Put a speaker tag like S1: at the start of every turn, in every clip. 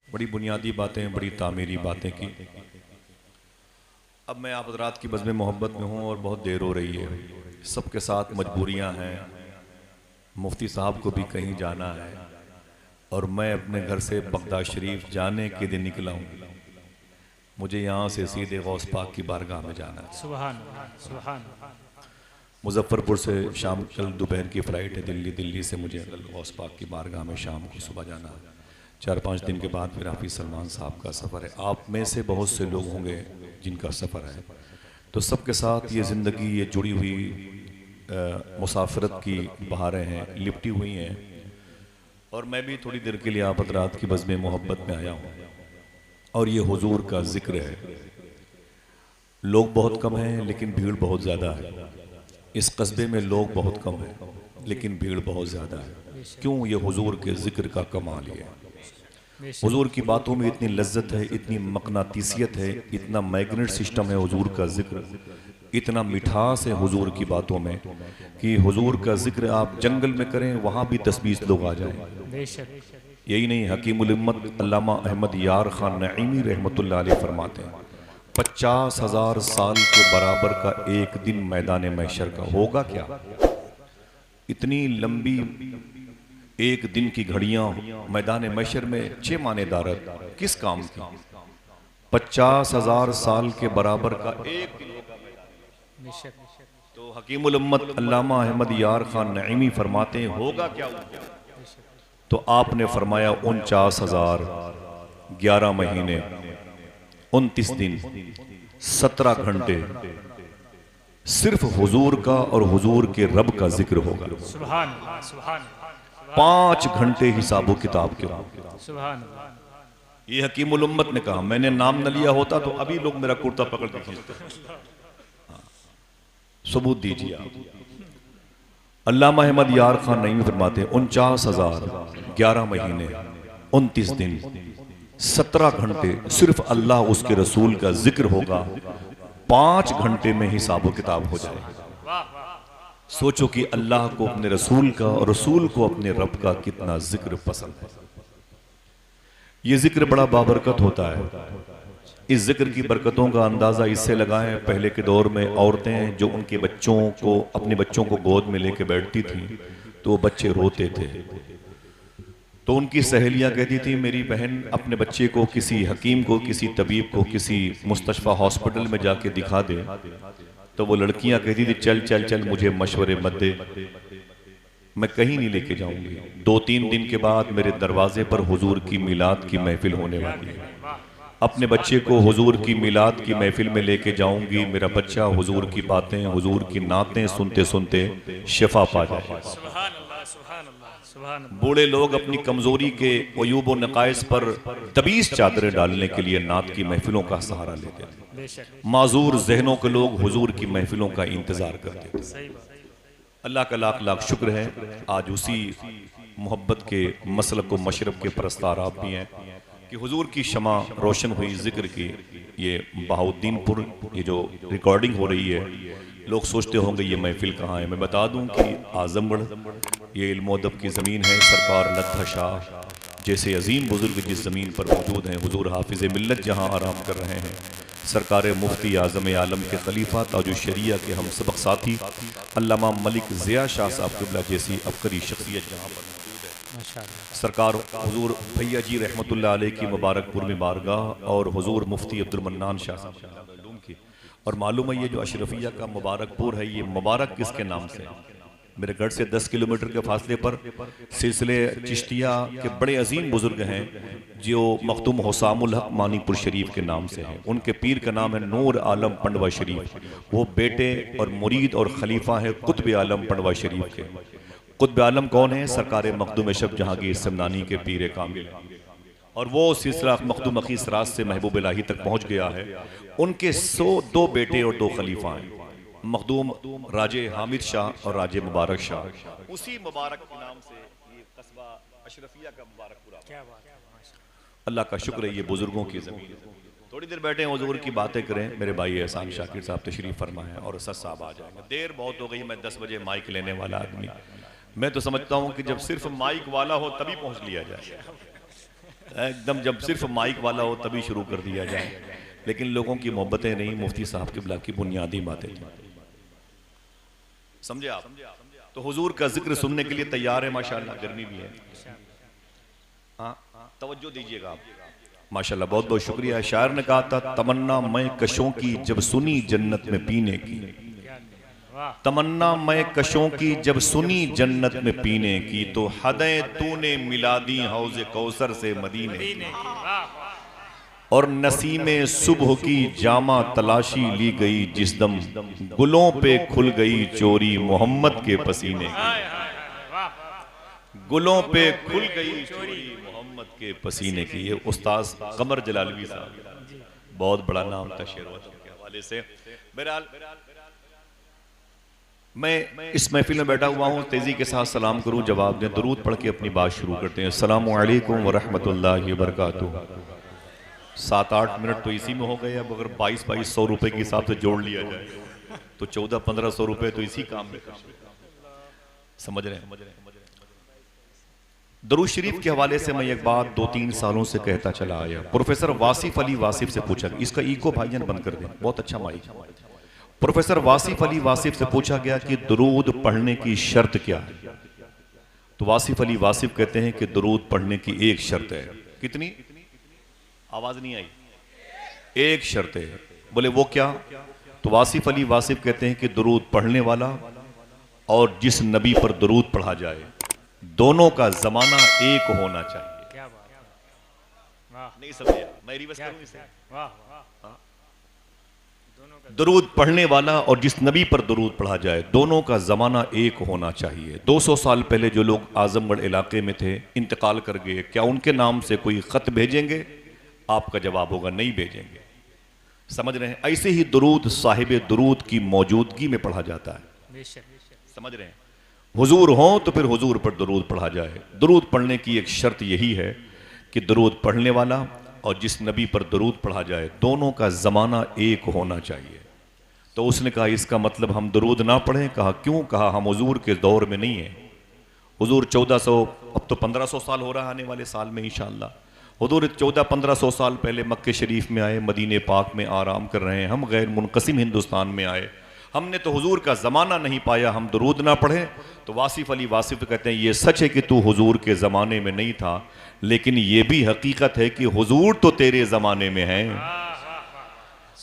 S1: बड़ी बुनियादी बातें, बड़ी तामीरी बातें की। अब मैं आप हज़रात की बज़्म मोहब्बत में हूँ और बहुत देर हो रही है। सबके साथ मजबूरियाँ हैं, मुफ्ती साहब को भी कहीं जाना है और मैं अपने घर से बगदाद शरीफ जाने के दिन निकला हूँ। मुझे यहाँ से सीधे गौस पाक की बारगाह में जाना है।
S2: सुभान सुभान।
S1: मुजफ्फरपुर से शाम कल दोपहर की फ़्लाइट है दिल्ली से मुझे कल गौस पाक की बारगाह में शाम को सुबह जाना है। 4-5 दिन के बाद फिर हाफिज़ सलमान साहब का सफ़र है। आप में से बहुत से लोग होंगे जिनका सफ़र है, तो सबके साथ ये ज़िंदगी, ये जुड़ी हुई मुसाफरत की बहारें हैं, लिपटी हुई हैं। और मैं भी थोड़ी देर के लिए आप हज़रात की बज़्म मोहब्बत में आया हूँ और ये हुजूर का ज़िक्र है। लोग बहुत कम हैं लेकिन भीड़ बहुत ज़्यादा है। इस कस्बे में लोग बहुत कम हैं लेकिन भीड़ बहुत ज़्यादा है। क्यों? ये हुजूर के ज़िक्र का कमाल है। हुजूर की बातों में इतनी लज्जत है, इतनी मकनातीसियत है, इतना मैग्नेट सिस्टम है हुजूर का ज़िक्र, इतना मिठास है हुजूर की बातों में कि हुजूर का ज़िक्र आप जंगल में करें वहाँ भी 10-20 लोग आ जाएं। यही नहीं, हकीमुल उम्मत अल्लामा अहमद यार खान नईमी रहमतुल्लाह अलैह फरमाते हैं 50,000 साल के बराबर का एक दिन मैदान महशर का होगा क्या? इतनी लंबी एक दिन की घड़ियां मैदान महशर में 6 मानेदारत किस काम की? 50,000 साल के बराबर का एक दिन होगा। तो हकीमुल उम्मत अल्लामा अहमद यार खान नईमी फरमाते हैं होगा क्या? तो आपने फरमाया 49,000 11 महीने 29 दिन 17 घंटे सिर्फ हुजूर का और हुजूर के रब का जिक्र होगा।
S2: सुभान सुभान।
S1: 5 घंटे हिसाबो किताब के।
S2: सुभान।
S1: ये हकीमुल उम्मत ने कहा। मैंने नाम न लिया होता तो अभी लोग मेरा कुर्ता पकड़ के खींचते। सबूत दीजिए आप। अल्लामा अहमद यार खान नईमी फरमाते 49,000 11 महीने 29 दिन 17 घंटे सिर्फ अल्लाह उसके रसूल का जिक्र होगा। 5 घंटे में हिसाबो किताब हो जाए। सोचो कि अल्लाह को अपने रसूल का और रसूल को अपने रब का कितना जिक्र पसंद है। ये जिक्र बड़ा बाबरकत होता है। इस जिक्र की बरकतों का अंदाजा इससे लगाएं, पहले के दौर में औरतें जो उनके बच्चों को, अपने बच्चों को गोद में लेके बैठती थी तो बच्चे रोते थे, तो उनकी सहेलियां कहती थी मेरी बहन अपने बच्चे को किसी हकीम को, किसी तबीब को, किसी मुस्तशफा हॉस्पिटल में जाके दिखा दे। तो वो लड़कियां कहती थी चल चल चल मुझे मशवरे मत दे, मैं कहीं नहीं लेके जाऊंगी। 2-3 दिन के बाद मेरे दरवाजे पर हुजूर की मिलाद की महफिल होने वाली है। अपने बच्चे को हुजूर की मिलाद की महफिल में लेके जाऊंगी, मेरा बच्चा हुजूर की बातें, हुजूर की नातें सुनते सुनते शिफा पा जाए। बूढ़े लोग अपनी कमजोरी के अयूब व नकाइस पर तबीस चादरें डालने के लिए नात की महफिलों का सहारा लेते थे। माजूर जहनों के लोग हुजूर की महफिलों का इंतजार करते थे। अल्लाह का लाख लाख शुक्र है, आज उसी मोहब्बत के मसलक व मशरब के परस्तार आप भी हैं कि हुजूर की शमा रोशन हुई जिक्र की। ये बहाउद्दीनपुर ये जो रिकॉर्डिंग हो रही है, लोग सोचते होंगे ये महफिल कहाँ है। मैं बता दूं कि आजमगढ़ ये इल्म अदब की ज़मीन है। सरकार लत्था शाह जैसे अजीम बुजुर्ग जिस ज़मीन पर मौजूद हैं, हुजूर हाफिज़ मिल्लत जहाँ आराम कर रहे हैं, सरकार मुफ्ती आज़म आलम के खलीफा ताजुश शरिया के हम सबक साथी अल्लामा मलिक ज़िया शाह साहब क़िबला जैसी अबकरी शख्सियत जहाँ पर मौजूद है, सरकार हुजूर भैया जी रहमतुल्लाह अलैह की मुबारकपुर में बारगाह और हुजूर मुफ्ती अब्दुल मन्नान शाह साहब की। और मालूम है ये जो अशरफिया का मुबारकपुर है, ये मुबारक किसके नाम से? मेरे घर से 10 किलोमीटर के फासले पर सिलसिले चिश्तिया के बड़े अजीम बुजुर्ग हैं जो मखदूम हुसामुल हक मानीपुर शरीफ के नाम से हैं। उनके पीर का नाम है नूर आलम पंडवा शरीफ। वो बेटे और मुरीद और खलीफा है कुतुब आलम पंडवा शरीफ के। कुतुब आलम कौन है? सरकार मखदूम शब जहांगीर समनानी के पीर कामिल। और वो सिलसिला मखदूम अखी सराज से महबूब इलाही तक पहुंच गया है। उनके 2 बेटे और 2 खलीफा हैं, मखदूम राजे हामिद शाह और राजे मुबारक शाह। उसी मुबारक के नाम से ये कस्बा अशरफिया का मुबारकपुरा। क्या बात है, अल्लाह का शुक्र है ये बुजुर्गों की ज़मीन। थोड़ी देर बैठे हैं, हुजूर की बातें करें। मेरे भाई एहसान शाकिर साहब तशरीफ फरमा है और असद साहब आ जाएंगे। देर बहुत हो गई, मैं 10 बजे माइक लेने वाला आदमी। मैं तो समझता हूँ कि जब सिर्फ माइक वाला हो तभी पहुँच लिया जाए। एकदम जब सिर्फ माइक वाला हो तभी शुरू कर दिया जाए, लेकिन लोगों की मोहब्बतें नहीं, मुफ्ती साहब के की बुनियादी बातें। समझे आप? तो हुजूर का जिक्र सुनने के लिए तैयार है माशाल्लाह, गर्मी भी है। हाँ, तवज्जो दीजिएगा आप। माशाल्लाह, बहुत बहुत शुक्रिया। शायर ने कहा था, तमन्ना मैं कशों की जब सुनी जन्नत में पीने की, तमन्ना मैं कशों की जब सुनी जन्नत में पीने की, तो हदें तूने मिला दी हौज़े कौसर से मदीने की, और नसीमे सुबह की जामा तलाशी ली गई जिस दम, गुलों पे खुल गई चोरी मोहम्मद के पसीने की, गुलों पे खुल गई चोरी मोहम्मद के पसीने की। ये उस्ताद कमर जलालवी साहब, बहुत बड़ा नाम था शेर के हवाले से। बहरहाल मैं इस महफिल में बैठा हुआ हूँ, तेजी के साथ सलाम करूँ जवाब दें, दरूद पढ़ के अपनी बात शुरू करते हैं। अस्सलामु अलैकुम व रहमतुल्लाहि व बरकातुहू। 7-8 मिनट तो इसी में हो गए। अब अगर 2200 रुपए के हिसाब से जोड़ लिया जाए तो 1400-1500 रुपए तो इसी काम में समझ रहे हैं। दरूद शरीफ के हवाले से मैं एक बात 2-3 सालों से कहता चला आया। प्रोफेसर वासिफ अली वासिफ से पूछा, इसका इको भाईजान बंद कर दें, बहुत अच्छा माइक। प्रोफेसर वासिफ अली वासिफ से पूछा गया कि दरूद पढ़ने की शर्त क्या है, तो वासिफ अली वासिफ कहते हैं कि दरूद पढ़ने की एक शर्त है। कितनी? आवाज नहीं आई। एक शर्त है। बोले वो क्या? तो वासिफ अली वासिफ कहते हैं कि दरूद पढ़ने वाला और जिस नबी पर दरूद पढ़ा जाए, दोनों का जमाना एक होना चाहिए।
S2: क्या बात, वाह।
S1: नहीं समझे? मैं रिवर्स करूं इसे।
S2: वाह वाह।
S1: दरूद पढ़ने वाला और जिस नबी पर दरूद पढ़ा जाए, दोनों का जमाना एक होना चाहिए। 200 साल पहले जो लोग आजमगढ़ इलाके में थे, इंतकाल कर गए, क्या उनके नाम से कोई खत भेजेंगे? आपका जवाब होगा नहीं भेजेंगे। समझ रहे हैं? ऐसे ही दरूद साहिब दरूद की मौजूदगी में पढ़ा जाता है। समझ रहे हैं? हुजूर हो तो फिर हुजूर पर दरूद पढ़ा जाए। दरूद पढ़ने की एक शर्त यही है कि दरूद पढ़ने वाला और जिस नबी पर दरूद पढ़ा जाए, दोनों का जमाना एक होना चाहिए। तो उसने कहा इसका मतलब हम दरूद ना पढ़ें? कहा क्यों? कहा हम हुजूर के दौर में नहीं है। हुजूर 1400, अब तो 1500 साल हो रहा आने वाले साल में इंशाअल्लाह। हुजूर 1400-1500 साल पहले मक्के शरीफ में आए, मदीने पाक में आराम कर रहे हैं। हम गैर मुनक़सिम हिंदुस्तान में आए, हमने तो हुजूर का ज़माना नहीं पाया, हम दरूद ना पढ़ें? तो वासिफ अली वासिफ कहते हैं ये सच है कि तू हुजूर के ज़माने में नहीं था, लेकिन ये भी हकीकत है कि हुजूर तो तेरे ज़माने में है।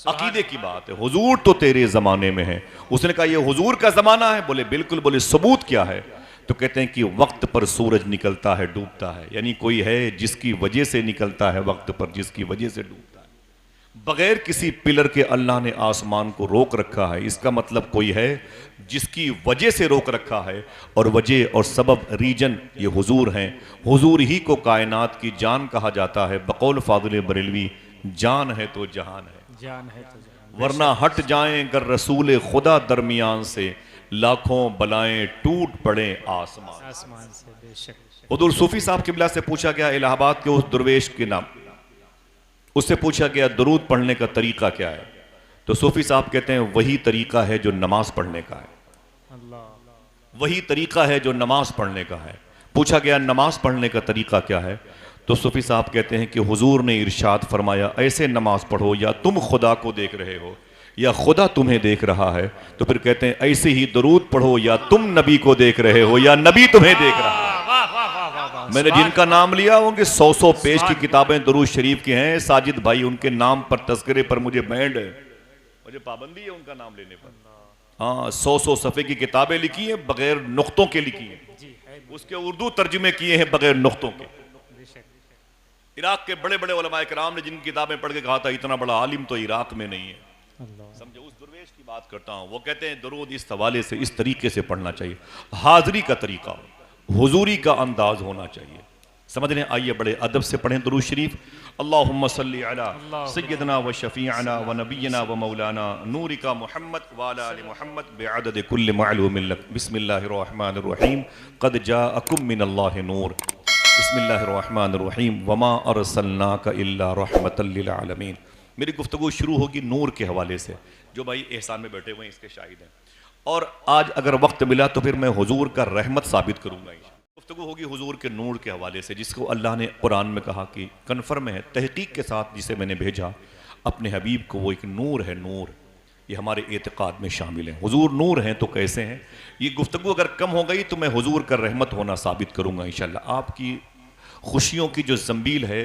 S1: अकीदे की बात है, हुजूर तो तेरे ज़माने में है। उसने कहा ये हुजूर का ज़माना है? बोले बिल्कुल। बोले सबूत क्या है? तो कहते हैं कि वक्त पर सूरज निकलता है डूबता है, यानी कोई है जिसकी वजह से निकलता है वक्त पर, जिसकी वजह से डूबता है। बगैर किसी पिलर के अल्लाह ने आसमान को रोक रखा है, इसका मतलब कोई है जिसकी वजह से रोक रखा है, और वजह और सबब रीजन ये हुजूर हैं। हुजूर ही को कायनात की जान कहा जाता है। बकौल फाजिल बरेलवी, जान है तो जहान है,
S2: जान है तो जहान,
S1: वरना हट जाएं गर रसूल खुदा दरमियान से, लाखों बलाएं टूट पड़े आसमान
S2: आसमान से। बेशक।
S1: हुजूर सूफी साहब किबला से पूछा गया, इलाहाबाद के उस दुर्वेश के नाम, उससे पूछा गया दरूद पढ़ने का तरीका क्या है? तो सूफी साहब कहते हैं वही तरीका है जो नमाज पढ़ने का है।
S2: अल्लाह।
S1: वही तरीका है जो नमाज पढ़ने का है। पूछा गया नमाज पढ़ने का तरीका क्या है? तो सूफी साहब कहते हैं कि हुजूर ने इरशाद फरमाया ऐसे नमाज पढ़ो या तुम खुदा को देख रहे हो या खुदा तुम्हें देख रहा है। तो फिर कहते हैं ऐसे ही दरूद पढ़ो या तुम नबी को देख रहे हो या नबी तुम्हें देख रहा है। मैंने जिनका नाम लिया होंगे 100 पेज की किताबें दरूद शरीफ की हैं। साजिद भाई उनके नाम पर तस्करे पर मुझे बैंड है, मुझे पाबंदी है उनका नाम लेने पर। हाँ, 100 सफ़े की किताबें लिखी हैं बगैर नुक्तों के लिखी हैं, उसके उर्दू तर्जुमे किए हैं बगैर नुक्तों के। इराक के बड़े बड़े उलमा इकराम ने जिन किताबें पढ़ के कहा था इतना बड़ा आलिम तो इराक में नहीं है। समझे? उस दुर्वेश की बात करता हूं। वो कहते हैं दरूद इस हवाले से इस तरीके से पढ़ना चाहिए, हाजिरी का तरीका, हुजूरी का अंदाज होना चाहिए। समझ रहे हैं? आइए बड़े अदब से पढ़ें दरूद शरीफ। अल्लाहुम्मा सल्ली अला सय्यदना व शफीअना व नबियना व मौलाना नूरिका मुहम्मद व अला आलि मुहम्मद बिअदद कुल्लि मालूमिन लक। बिस्मिल्लाहिर रहमानिर रहीम। क़द जाअकुम मिनल्लाहि नूर। बिस्मिल्लाहिर रहमानिर रहीम। वमा अरसलनाका इल्ला रहमतल लिल आलमीन। मेरी गुफ्तगू शुरू होगी नूर के हवाले से, जो भाई एहसान में बैठे हुए हैं इसके शाहिद हैं। और आज अगर वक्त मिला तो फिर मैं हुजूर का रहमत साबित करूंगा। गुफ्तगू होगी हुजूर के नूर के हवाले से, जिसको अल्लाह ने कुरान में कहा कि कन्फर्म है तहकीक के साथ जिसे मैंने भेजा अपने हबीब को, वो एक नूर है। नूर ये हमारे एतकाद में शामिल है। हुजूर नूर हैं तो कैसे हैं? ये गुफ्तगू अगर कम हो गई तो मैं हुजूर का रहमत होना साबित करूँगा इंशाअल्लाह। आपकी खुशियों की जो जंबील है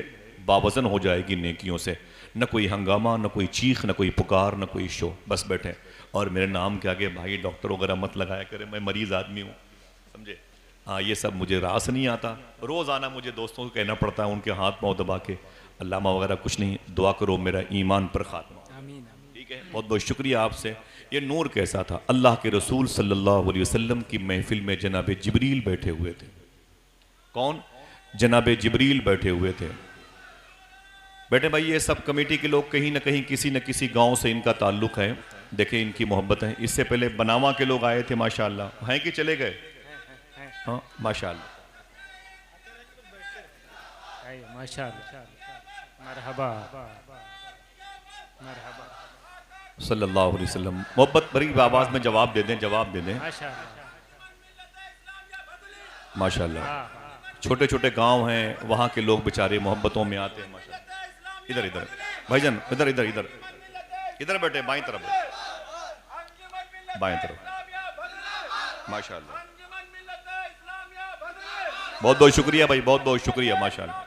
S1: बावजन हो जाएगी नेकियों से। न कोई हंगामा, न कोई चीख, न कोई पुकार, न कोई शो, बस बैठे। और मेरे नाम के आगे भाई डॉक्टर वगैरह मत लगाया करें, मैं मरीज़ आदमी हूँ, समझे? हाँ, ये सब मुझे रास नहीं आता। रोज़ाना मुझे दोस्तों को कहना पड़ता है उनके हाथ पाँव दबा के, अल्लामा वगैरह कुछ नहीं, दुआ करो मेरा ईमान पर खात्मा।
S2: आमीन।
S1: ठीक है, बहुत बहुत शुक्रिया आपसे। ये नूर कैसा था? अल्लाह के रसूल सल्लल्लाहु अलैहि वसल्लम की महफिल में जनाब जिब्रील बैठे हुए थे। कौन? जनाब जिब्रील बैठे हुए थे। बेटे भाई, ये सब कमेटी के लोग कहीं ना कहीं किसी न किसी गांव से इनका ताल्लुक है। देखें इनकी मोहब्बत है। इससे पहले बनावा के लोग आए थे, माशाअल्लाह, हैं कि चले गए? हाँ माशाअल्लाह,
S2: माशाअल्लाह, मरहबा मरहबा,
S1: सल्लल्लाहु अलैहि वसल्लम। मोहब्बत भरी आवाज में जवाब दे दें, जवाब दे दें। माशाअल्लाह। छोटे छोटे गांव हैं, वहाँ के लोग बेचारे मोहब्बतों में आते हैं। माशाअल्लाह। इधर इधर भाईजान, इधर इधर इधर इधर बैठे, बाईं तरफ, बाईं तरफ। माशाअल्लाह, बहुत बहुत शुक्रिया भाई, बहुत बहुत शुक्रिया। माशाअल्लाह।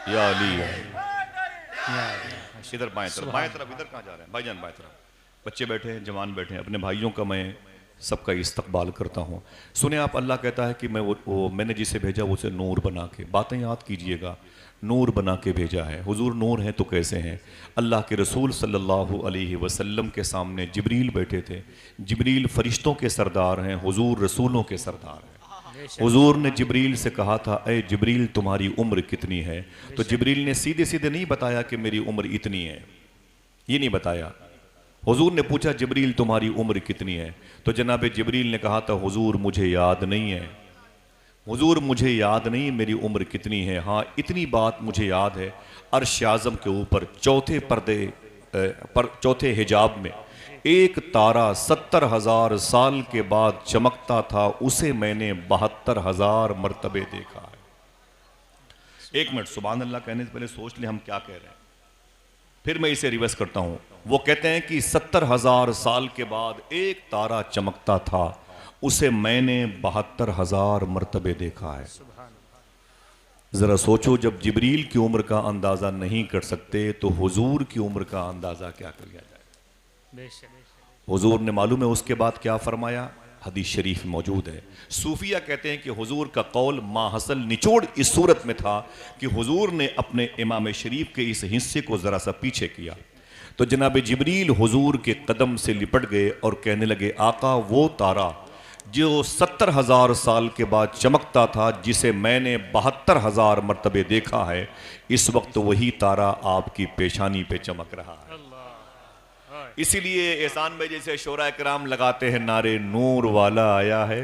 S1: या अली, इधर बाएं तरफ, बाएं तरफ, इधर कहाँ जा रहे हैं भाईजान? बाएं तरफ बच्चे बैठे हैं, जवान बैठे हैं। अपने भाइयों का मैं सबका इस्तकबाल करता हूँ। सुने आप, अल्लाह कहता है कि मैं वो मैंने जिसे भेजा उसे नूर बना के, बातें याद कीजिएगा, नूर बना के भेजा है। हुजूर नूर हैं तो कैसे हैं? अल्लाह के रसूल सल्लल्लाहु अलैहि वसल्लम के सामने जिब्रील बैठे थे। जिब्रील फरिश्तों के सरदार हैं, हुजूर रसूलों के सरदार हैं। हुजूर ने जिब्रील से कहा था, ए जिब्रील तुम्हारी उम्र कितनी है? तो जिब्रील ने सीधे सीधे नहीं बताया कि मेरी उम्र इतनी है, ये नहीं बताया। हुजूर ने पूछा जिब्रील तुम्हारी उम्र कितनी है? तो जनाब जिब्रील ने कहा था, हुजूर मुझे याद नहीं है, हुजूर मुझे याद नहीं मेरी उम्र कितनी है। हाँ, इतनी बात मुझे याद है, अर्श आज़म के ऊपर चौथे पर्दे पर चौथे हिजाब में एक तारा 70,000 साल के बाद चमकता था, उसे मैंने 72,000 मरतबे देखा है। एक मिनट, सुभान अल्लाह कहने से पहले सोच ले हम क्या कह रहे हैं, फिर मैं इसे रिवर्स करता हूं। वो कहते हैं कि 70,000 साल के बाद एक तारा चमकता था, उसे मैंने 72,000 मरतबे देखा है। जरा सोचो, जब जिब्रील की उम्र का अंदाजा नहीं कर सकते तो हुजूर की उम्र का अंदाजा क्या कर लिया जाए? हुजूर ने मालूम है उसके बाद क्या फरमाया? हदीस शरीफ मौजूद है। सूफिया कहते हैं कि हुजूर का कौल माहसल निचोड़ इस सूरत में था कि हुजूर ने अपने इमाम शरीफ के इस हिस्से को ज़रा सा पीछे किया तो जनाब जिब्रील हुजूर के कदम से लिपट गए और कहने लगे, आका वो तारा जो 70,000 साल के बाद चमकता था, जिसे मैंने 72,000 मरतबे देखा है, इस वक्त वही तारा आपकी पेशानी पे चमक रहा है। इसीलिए एहसान भाई जैसे शोरा कराम लगाते हैं नारे, नूर वाला आया है,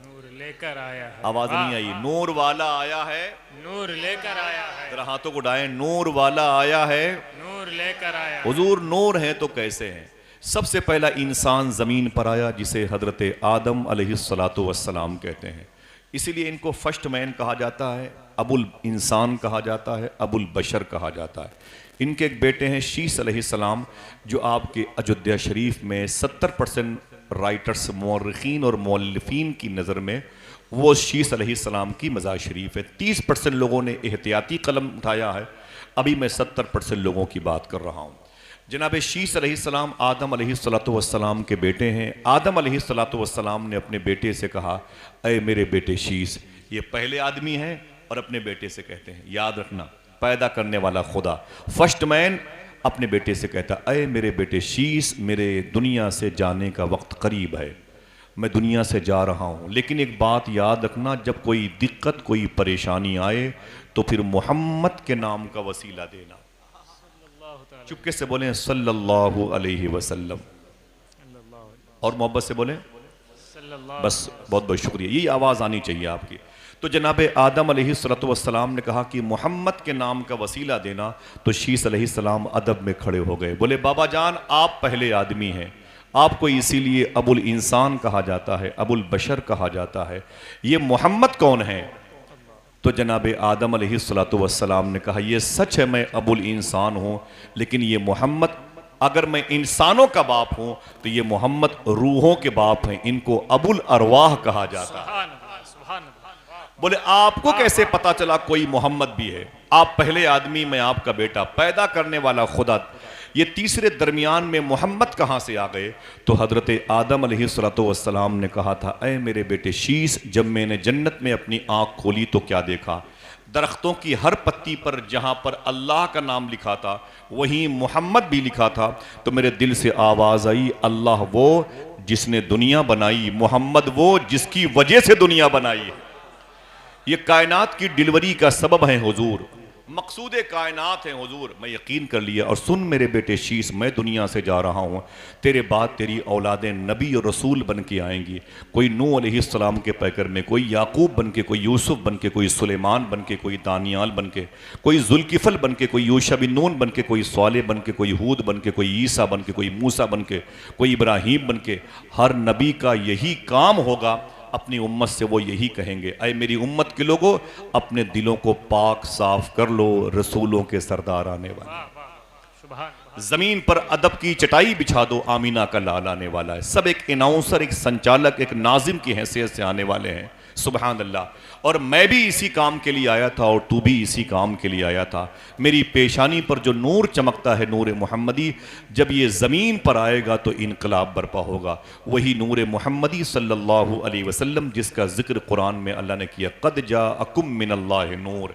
S2: नूर लेकर आया है।
S1: आवाज नहीं आई, नूर वाला आया है,
S2: नूर लेकर आया है।
S1: जरा हाथों को उठाएं, नूर वाला आया है,
S2: नूर लेकर आया है।
S1: हुजूर नूर हैं तो कैसे हैं? सबसे पहला इंसान जमीन पर आया जिसे हजरत आदम अलैहिस्सलातु वस्सलाम कहते हैं। इसीलिए इनको फर्स्ट मैन कहा जाता है, अबुल इंसान कहा जाता है, अबुल बशर कहा जाता है। इनके एक बेटे हैं शीस अलैहिस्सलाम, जो आपके अयोध्या शरीफ में 70% राइटर्स, मुअर्रिखीन और मुअल्लिफीन की नज़र में वो शीस अलैहिस्सलाम की मज़ार शरीफ है। 30% लोगों ने एहतियाती कलम उठाया है, अभी मैं 70% लोगों की बात कर रहा हूँ। जनाब शीस अलैहिस्सलाम आदम अलैहिस्सलातु वस्सलाम के बेटे हैं। आदम अलैहिस्सलातु वस्सलाम ने अपने बेटे से कहा, अय मेरे बेटे शीस, ये पहले आदमी हैं और अपने बेटे से कहते हैं, याद रखना, पैदा करने वाला खुदा फर्स्ट मैन अपने बेटे से कहता, अय मेरे बेटे शीस, मेरे दुनिया से जाने का वक्त करीब है, मैं दुनिया से जा रहा हूँ, लेकिन एक बात याद रखना, जब कोई दिक्कत कोई परेशानी आए तो फिर मोहम्मद के नाम का वसीला देना। चुपके से बोलें सल्लल्लाहु अलैहि वसल्लम, और मोहब्बत से बोलें बस। बहुत बहुत शुक्रिया, यही आवाज़ आनी चाहिए आपकी। तो जनाब आदम अलैहिस्सलातु वस्सलाम ने कहा कि मोहम्मद के नाम का वसीला देना, तो शीस अलैहिस्सलाम अदब में खड़े हो गए, बोले बाबा जान आप पहले आदमी हैं, आपको इसीलिए अबुल इंसान कहा जाता है, अबुल बशर कहा जाता है। ये मोहम्मद कौन है? तो जनाब आदम अलैहिस्सलातु वस्सलाम ने कहा ये सच है मैं अबुल इंसान हूँ, लेकिन ये मोहम्मद, अगर मैं इंसानों का बाप हूँ तो ये मोहम्मद रूहों के बाप हैं, इनको अबुल अरवाह कहा जाता है।
S2: सुभान अल्लाह, सुभान अल्लाह।
S1: बोले आपको कैसे पता चला कोई मोहम्मद भी है? आप पहले आदमी, मैं आपका बेटा, पैदा करने वाला खुदा, ये तीसरे दरमियान में मोहम्मद कहाँ से आ गए? तो हजरत आदम अलैहिस्सलातु वस्सलाम ने कहा था, ऐ मेरे बेटे शीश, जब मैंने जन्नत में अपनी आंख खोली तो क्या देखा? दरख्तों की हर पत्ती पर जहाँ पर अल्लाह का नाम लिखा था वहीं मोहम्मद भी लिखा था। तो मेरे दिल से आवाज़ आई, अल्लाह वो जिसने दुनिया बनाई, मोहम्मद वो जिसकी वजह से दुनिया बनाई है। ये कायनात की डिलीवरी का सबब है हुजूर, मकसूद कायनात है हुजूर। मैं यकीन कर लिया। और सुन मेरे बेटे शीश, मैं दुनिया से जा रहा हूँ, तेरे बाद तेरी औलादें नबी और रसूल बन के आएंगी। कोई नूह अलैहिस्सलाम के पैकर में, कोई याकूब बन के, कोई यूसुफ बन के, कोई सुलेमान बन के, कोई दानियाल बन के, कोई जुल्किफल बन के, कोई यूशा बिन नून बन के, कोई स्वाले बन के, कोई हूद बन के, कोई ईसा बन के, कोई मूसा बन के, कोई इब्राहीम बन के। हर नबी का यही काम होगा, अपनी उम्मत से वो यही कहेंगे, ऐ मेरी उम्मत के लोगों, अपने दिलों को पाक साफ कर लो, रसूलों के सरदार आने वाले। जमीन पर अदब की चटाई बिछा दो, आमीना का लाल आने वाला है। सब एक अनाउंसर, एक संचालक, एक नाजिम की हैसियत से आने वाले हैं। सुभान अल्लाह। और मैं भी इसी काम के लिए आया था और तू भी इसी काम के लिए आया था। मेरी पेशानी पर जो नूर चमकता है, नूर मोहम्मदी, जब ये ज़मीन पर आएगा तो इनकलाब बर्पा होगा। वही नूर मोहम्मदी सल्लल्लाहु अलैहि वसल्लम जिसका जिक्र कुरान में अल्लाह ने किया, कद जाअकुम मिनल्लाहि नूर।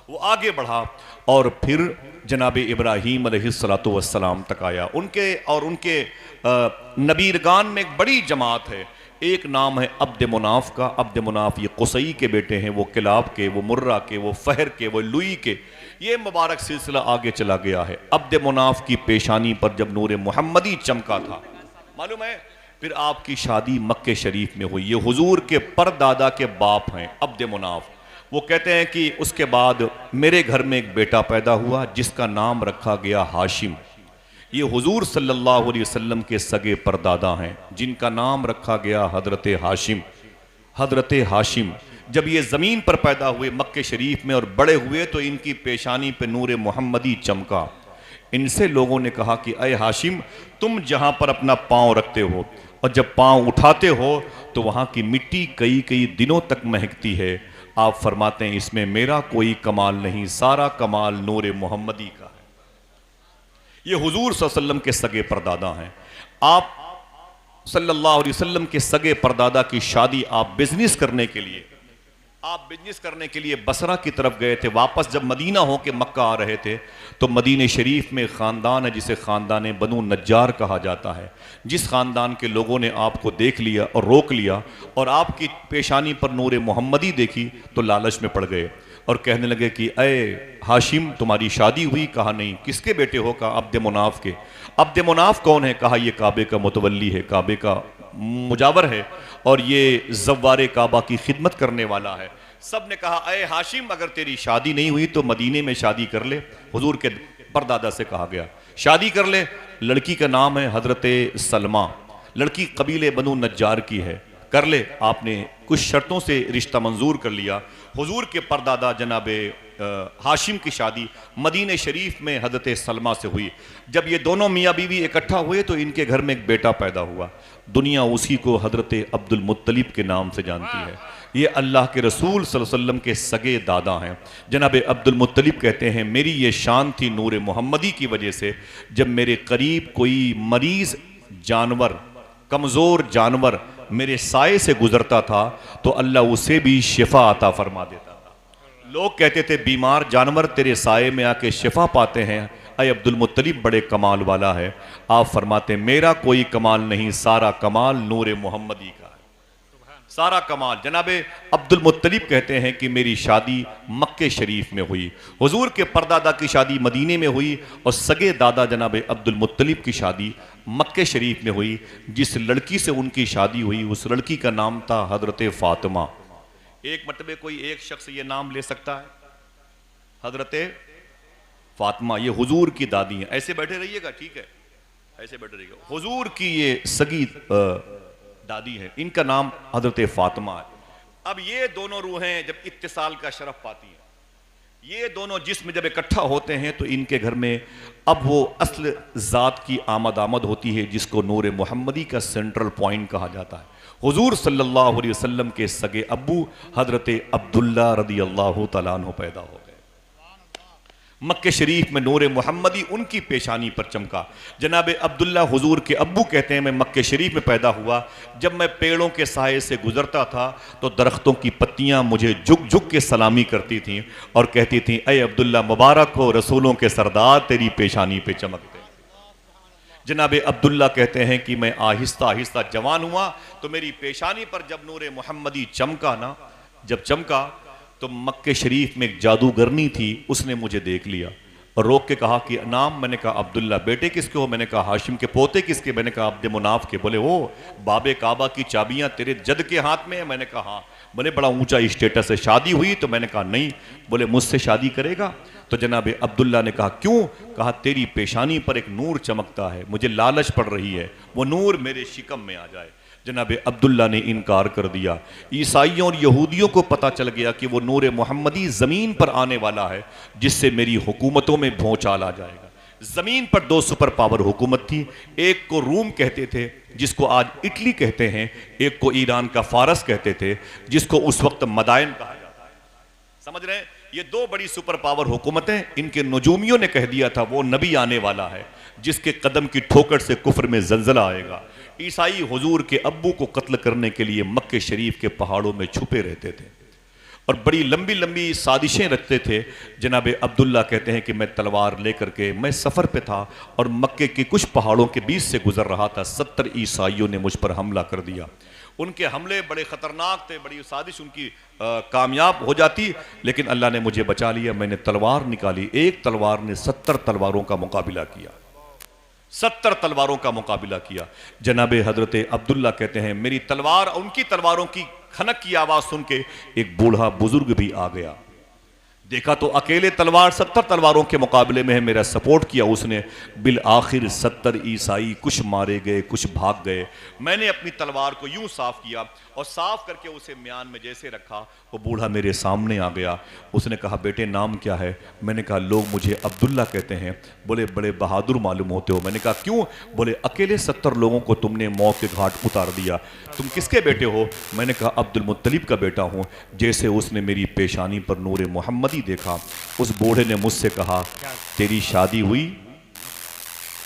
S1: वो आगे बढ़ा और फिर जनाब इब्राहीम अलैहिस्सलातु वस्सलाम तक आया। उनके और उनके नबीरगान में एक बड़ी जमात है। एक नाम है अब्द मुनाफ का। अब्द मुनाफ ये कुसई के बेटे हैं, वो किलाब के, वो मुर्रा के, वो फहर के, वो लुई के। ये मुबारक सिलसिला आगे चला गया है। अब्द मुनाफ की पेशानी पर जब नूर मोहम्मदी चमका था, मालूम है, फिर आपकी शादी मक्के शरीफ में हुई। ये हुजूर के परदादा के बाप हैं अब्द मुनाफ। वो कहते हैं कि उसके बाद मेरे घर में एक बेटा पैदा हुआ जिसका नाम रखा गया हाशिम। ये हुजूर सल्लल्लाहु अलैहि वसल्लम के सगे परदादा हैं जिनका नाम रखा गया हजरत हाशिम। हजरत हाशिम जब ये ज़मीन पर पैदा हुए मक्के शरीफ में और बड़े हुए तो इनकी पेशानी पे नूर मोहम्मदी चमका। इनसे लोगों ने कहा कि अय हाशिम, तुम जहाँ पर अपना पाँव रखते हो और जब पाँव उठाते हो तो वहाँ की मिट्टी कई कई दिनों तक महकती है। आप फरमाते हैं इसमें मेरा कोई कमाल नहीं, सारा कमाल नूर मोहम्मदी का है। ये हुजूर सल्लल्लाहु अलैहि वसल्लम के सगे परदादा हैं। आप सल्लल्लाहु अलैहि वसल्लम के सगे परदादा की शादी आप बिजनेस करने के लिए बसरा की तरफ गए थे। वापस जब मदीना हो के मक्का आ रहे थे तो मदीने शरीफ में ख़ानदान है जिसे ख़ानदान बनु नज्जार कहा जाता है। जिस ख़ानदान के लोगों ने आपको देख लिया और रोक लिया और आपकी पेशानी पर नूर मोहम्मदी देखी तो लालच में पड़ गए और कहने लगे कि अय हाशिम, तुम्हारी शादी हुई? कहा नहीं। किसके बेटे हो? कहा अब्द मुनाफ के। अब्द मुनाफ कौन है? कहा ये काबे का मुतवल्ली है, काबे का मुजावर है और ये ज़व्वारे काबा की खिदमत करने वाला है। सब ने कहा अय हाशिम, अगर तेरी शादी नहीं हुई तो मदीने में शादी कर ले। हुजूर के परदादा से कहा गया शादी कर ले। लड़की का नाम है हजरत सलमा, लड़की कबीले बनु नज्जार की है, कर ले। आपने कुछ शर्तों से रिश्ता मंजूर कर लिया। हुजूर के परदादा जनाबे हाशिम की शादी मदीने शरीफ में हजरत सलमा से हुई। जब ये दोनों मियाँ बीवी इकट्ठा हुए तो इनके घर में एक बेटा पैदा हुआ। दुनिया उसी को हजरत अब्दुल मुत्तलिब के नाम से जानती है। ये अल्लाह के रसूल सल्लल्लाहु अलैहि वसल्लम के सगे दादा हैं। जनाब अब्दुल मुत्तलिब कहते हैं मेरी ये शान थी नूर मोहम्मदी की वजह से, जब मेरे करीब कोई मरीज जानवर, कमज़ोर जानवर मेरे साए से गुजरता था तो अल्लाह उसे भी शिफा अता फरमा देता था। लोग कहते थे बीमार जानवर तेरे साए में आके शिफा पाते हैं। अय अब्दुल मुत्तलिब बड़े कमाल वाला है। आप फरमाते मेरा कोई कमाल नहीं, सारा कमाल नूर मोहम्मदी का है, सारा कमाल। जनाबे अब्दुल मुत्तलिब कहते हैं कि मेरी शादी मक्के शरीफ में हुई, हुजूर के परदादा की शादी मदीने में हुई और सगे दादा जनाबे अब्दुल मुत्तलिब की शादी मक्के शरीफ में हुई। जिस लड़की से उनकी शादी हुई उस लड़की का नाम था हजरत फातिमा। एक मरतबे कोई एक शख्स ये नाम ले सकता है, हजरत फातिमा। ये हुजूर की दादी हैं। ऐसे बैठे रहिएगा, ठीक है? ऐसे बैठे रहिएगा। हुजूर की ये सगी दादी है, इनका नाम हजरत फातिमा है। अब ये दोनों रूहें जब इत्तिसाल का शरफ पाती हैं, ये दोनों जिस्म जब इकट्ठा होते हैं तो इनके घर में अब वो असल ज़ात की आमद होती है, जिसको नूर मोहम्मदी का सेंट्रल पॉइंट कहा जाता है। हुजूर सल्लल्लाहु अलैहि वसल्लम के सगे अब्बू हजरत अब्दुल्ला रदी अल्लाह तआला अन्हु पैदा हो गए। मक्के शरीफ में नूर मोहम्मदी उनकी पेशानी पर चमका। जनाब अब्दुल्ला हुजूर के अब्बू कहते हैं, मैं मक्के शरीफ में पैदा हुआ, जब मैं पेड़ों के साए से गुजरता था तो दरख्तों की पत्तियां मुझे झुक झुक के सलामी करती थीं और कहती थीं, अय अब्दुल्ला मुबारक हो, रसूलों के सरदार तेरी पेशानी पे चमकते। जनाब अब्दुल्ला कहते हैं कि मैं आहिस्ता आहिस्ता जवान हुआ तो मेरी पेशानी पर जब नूर मोहम्मदी चमका ना, जब चमका तो मक्के शरीफ में एक जादूगरनी थी, उसने मुझे देख लिया और रोक के कहा कि नाम, मैंने कहा अब्दुल्ला। बेटे किसके हो? मैंने कहा हाशिम के। पोते किसके? मैंने कहा अब्द मुनाफ के। बोले ओ, बाबे काबा की चाबियां तेरे जद के हाथ में है? मैंने कहा हाँ। बोले बड़ा ऊंचा स्टेटस है, शादी हुई? तो मैंने कहा नहीं। बोले मुझसे शादी करेगा? तो जनाब अब्दुल्ला ने कहा क्यों? कहा तेरी पेशानी पर एक नूर चमकता है, मुझे लालच पड़ रही है वो नूर मेरे शिकम में आ जाए। जनाब अब्दुल्ला ने इनकार कर दिया। ईसाइयों और यहूदियों को पता चल गया कि वो नूर मोहम्मदी ज़मीन पर आने वाला है, जिससे मेरी हुकूमतों में भौचाल आ जाएगा। ज़मीन पर दो सुपर पावर हुकूमत थी, एक को रूम कहते थे जिसको आज इटली कहते हैं, एक को ईरान का फारस कहते थे जिसको उस वक्त मदायन कहा जाता है। समझ रहे हैं? ये दो बड़ी सुपर पावर हुकूमतें, इनके नजूमियों ने कह दिया था वो नबी आने वाला है जिसके कदम की ठोकर से कुफ्र में जलजला आएगा। ईसाई हुजूर के अब्बू को कत्ल करने के लिए मक्के शरीफ के पहाड़ों में छुपे रहते थे और बड़ी लंबी लंबी साजिशें रखते थे। जनाब अब्दुल्ला कहते हैं कि मैं तलवार लेकर के मैं सफ़र पे था और मक्के के कुछ पहाड़ों के बीच से गुजर रहा था। 70 ईसाइयों ने मुझ पर हमला कर दिया। उनके हमले बड़े ख़तरनाक थे, बड़ी साजिश उनकी कामयाब हो जाती, लेकिन अल्लाह ने मुझे बचा लिया। मैंने तलवार निकाली, एक तलवार ने 70 तलवारों का मुकाबला किया, 70 तलवारों का मुकाबला किया। जनाब हजरत अब्दुल्ला कहते हैं मेरी तलवार उनकी तलवारों की खनक की आवाज़ सुन के एक बूढ़ा बुजुर्ग भी आ गया। देखा तो अकेले तलवार 70 तलवारों के मुकाबले में है, मेरा सपोर्ट किया उसने। बिल आखिर 70 ईसाई कुछ मारे गए, कुछ भाग गए। मैंने अपनी तलवार को यूं साफ किया और साफ करके उसे म्यान में जैसे रखा, वो बूढ़ा मेरे सामने आ गया। उसने कहा बेटे नाम क्या है? मैंने कहा लोग मुझे अब्दुल्ला कहते हैं। बोले बड़े बहादुर मालूम होते हो। मैंने कहा क्यों? बोले अकेले 70 लोगों को तुमने मौत के घाट उतार दिया। तुम किसके बेटे हो? मैंने कहा अब्दुल मुत्तलिब का बेटा हूँ। जैसे उसने मेरी पेशानी पर नूर मोहम्मदी देखा, उस बूढ़े ने मुझसे कहा तेरी शादी हुई?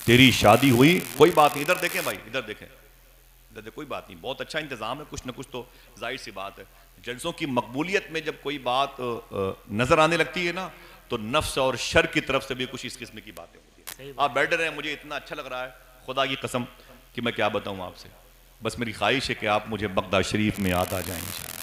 S1: तेरी शादी हुई? कोई बात नहीं, इधर देखें भाई, इधर देखें, इधर देखें, कोई बात नहीं, बहुत अच्छा इंतजाम है, कुछ ना कुछ तो जाहिर सी बात है। जल्सों की मकबूलियत में जब कोई बात नजर आने लगती है ना, तो नफ्स और शर की तरफ से भी कुछ इस किस्म की बातें होती है। आप बैठ रहे हैं, मुझे इतना अच्छा लग रहा है, खुदा की कसम कि मैं क्या बताऊं आपसे। बस मेरी ख्वाहिश है कि आप मुझे बगदाद शरीफ में याद आ जाएं इंशाल्लाह,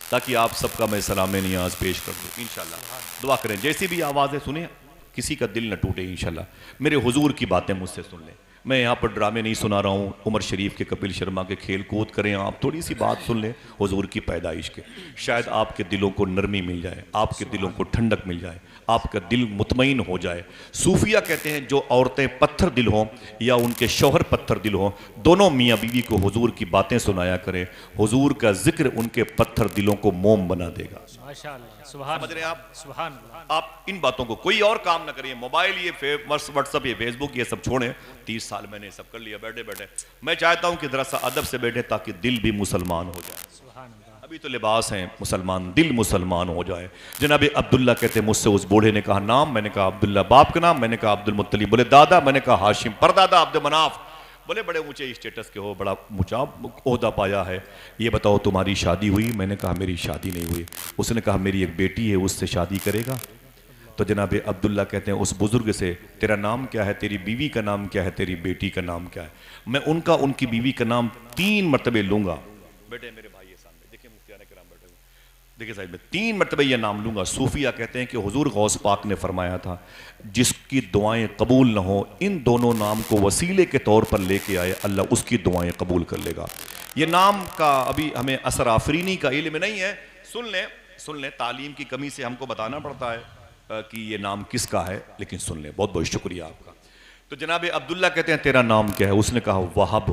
S1: ताकि आप सबका मैं सलाम नियाज पेश कर दूं इंशाल्लाह। दुआ करें जैसी भी आवाज़ें सुने, किसी का दिल न टूटे इंशाल्लाह। मेरे हुजूर की बातें मुझसे सुन लें। मैं यहाँ पर ड्रामे नहीं सुना रहा हूँ, उमर शरीफ के, कपिल शर्मा के खेल कूद करें। आप थोड़ी सी बात सुन लें हुजूर की पैदाइश के, शायद आपके दिलों को नरमी मिल जाए, आपके दिलों को ठंडक मिल जाए, आपका दिल मुतमईन हो जाए। सूफिया कहते हैं जो औरतें पत्थर दिल हों या उनके शौहर पत्थर दिल हों, दोनों मियाँ बीवी को हुजूर की बातें सुनाया करें। हुजूर का जिक्र उनके पत्थर दिलों को मोम बना देगा। समझ रहे हैं आप?
S2: सुभान
S1: आप इन बातों को कोई और काम ना करिए। मोबाइल ये व्हाट्सअप ये फेसबुक ये सब छोड़ें। 30 साल मैंने सब कर लिया बैठे बैठे। मैं चाहता हूं कि जरा सा अदब से बैठे ताकि दिल भी मुसलमान हो जाए। अभी तो लिबास हैं मुसलमान, दिल मुसलमान हो जाए। जनाब अब्दुल्ला कहते मुझसे उस बूढ़े ने कहा नाम? मैंने कहा अब्दुल्ला। बाप का नाम? मैंने कहा अब्दुल मुत्तलिब। बोले दादा? मैंने कहा हाशिम। परदादा अब्द मनाफ। बोले बड़े ऊंचे स्टेटस के हो, बड़ा ऊंचा ओहदा पाया है, ये बताओ तुम्हारी शादी हुई? मैंने कहा मेरी शादी नहीं हुई। उसने कहा मेरी एक बेटी है, उससे शादी करेगा? तो जनाब अब्दुल्ला कहते हैं उस बुजुर्ग से तेरा नाम क्या है, तेरी बीवी का नाम क्या है, तेरी बेटी का नाम क्या है? मैं उनका उनकी बीवी का नाम 3 मरतबे लूंगा। बेटे मेरे भाई सामने देखिए, मुफ्तियाने किराम बैठे हुए, देखिए साहिब, मैं 3 मरतबे ये नाम लूंगा। सूफिया कहते हैं कि हुजूर गौस पाक ने फरमाया था जिसकी दुआएं कबूल न हो, इन दोनों नाम को वसीले के तौर पर लेके आए, अल्लाह उसकी दुआएं कबूल कर लेगा। ये नाम का अभी हमें असर आफरीनी का इल्म नहीं है, सुन लें, तालीम की कमी से हमको बताना पड़ता है कि ये नाम किसका है, लेकिन सुन लें। बहुत बहुत शुक्रिया आपका। तो जनाब अब्दुल्ला कहते हैं तेरा नाम क्या है? उसने कहा वहाब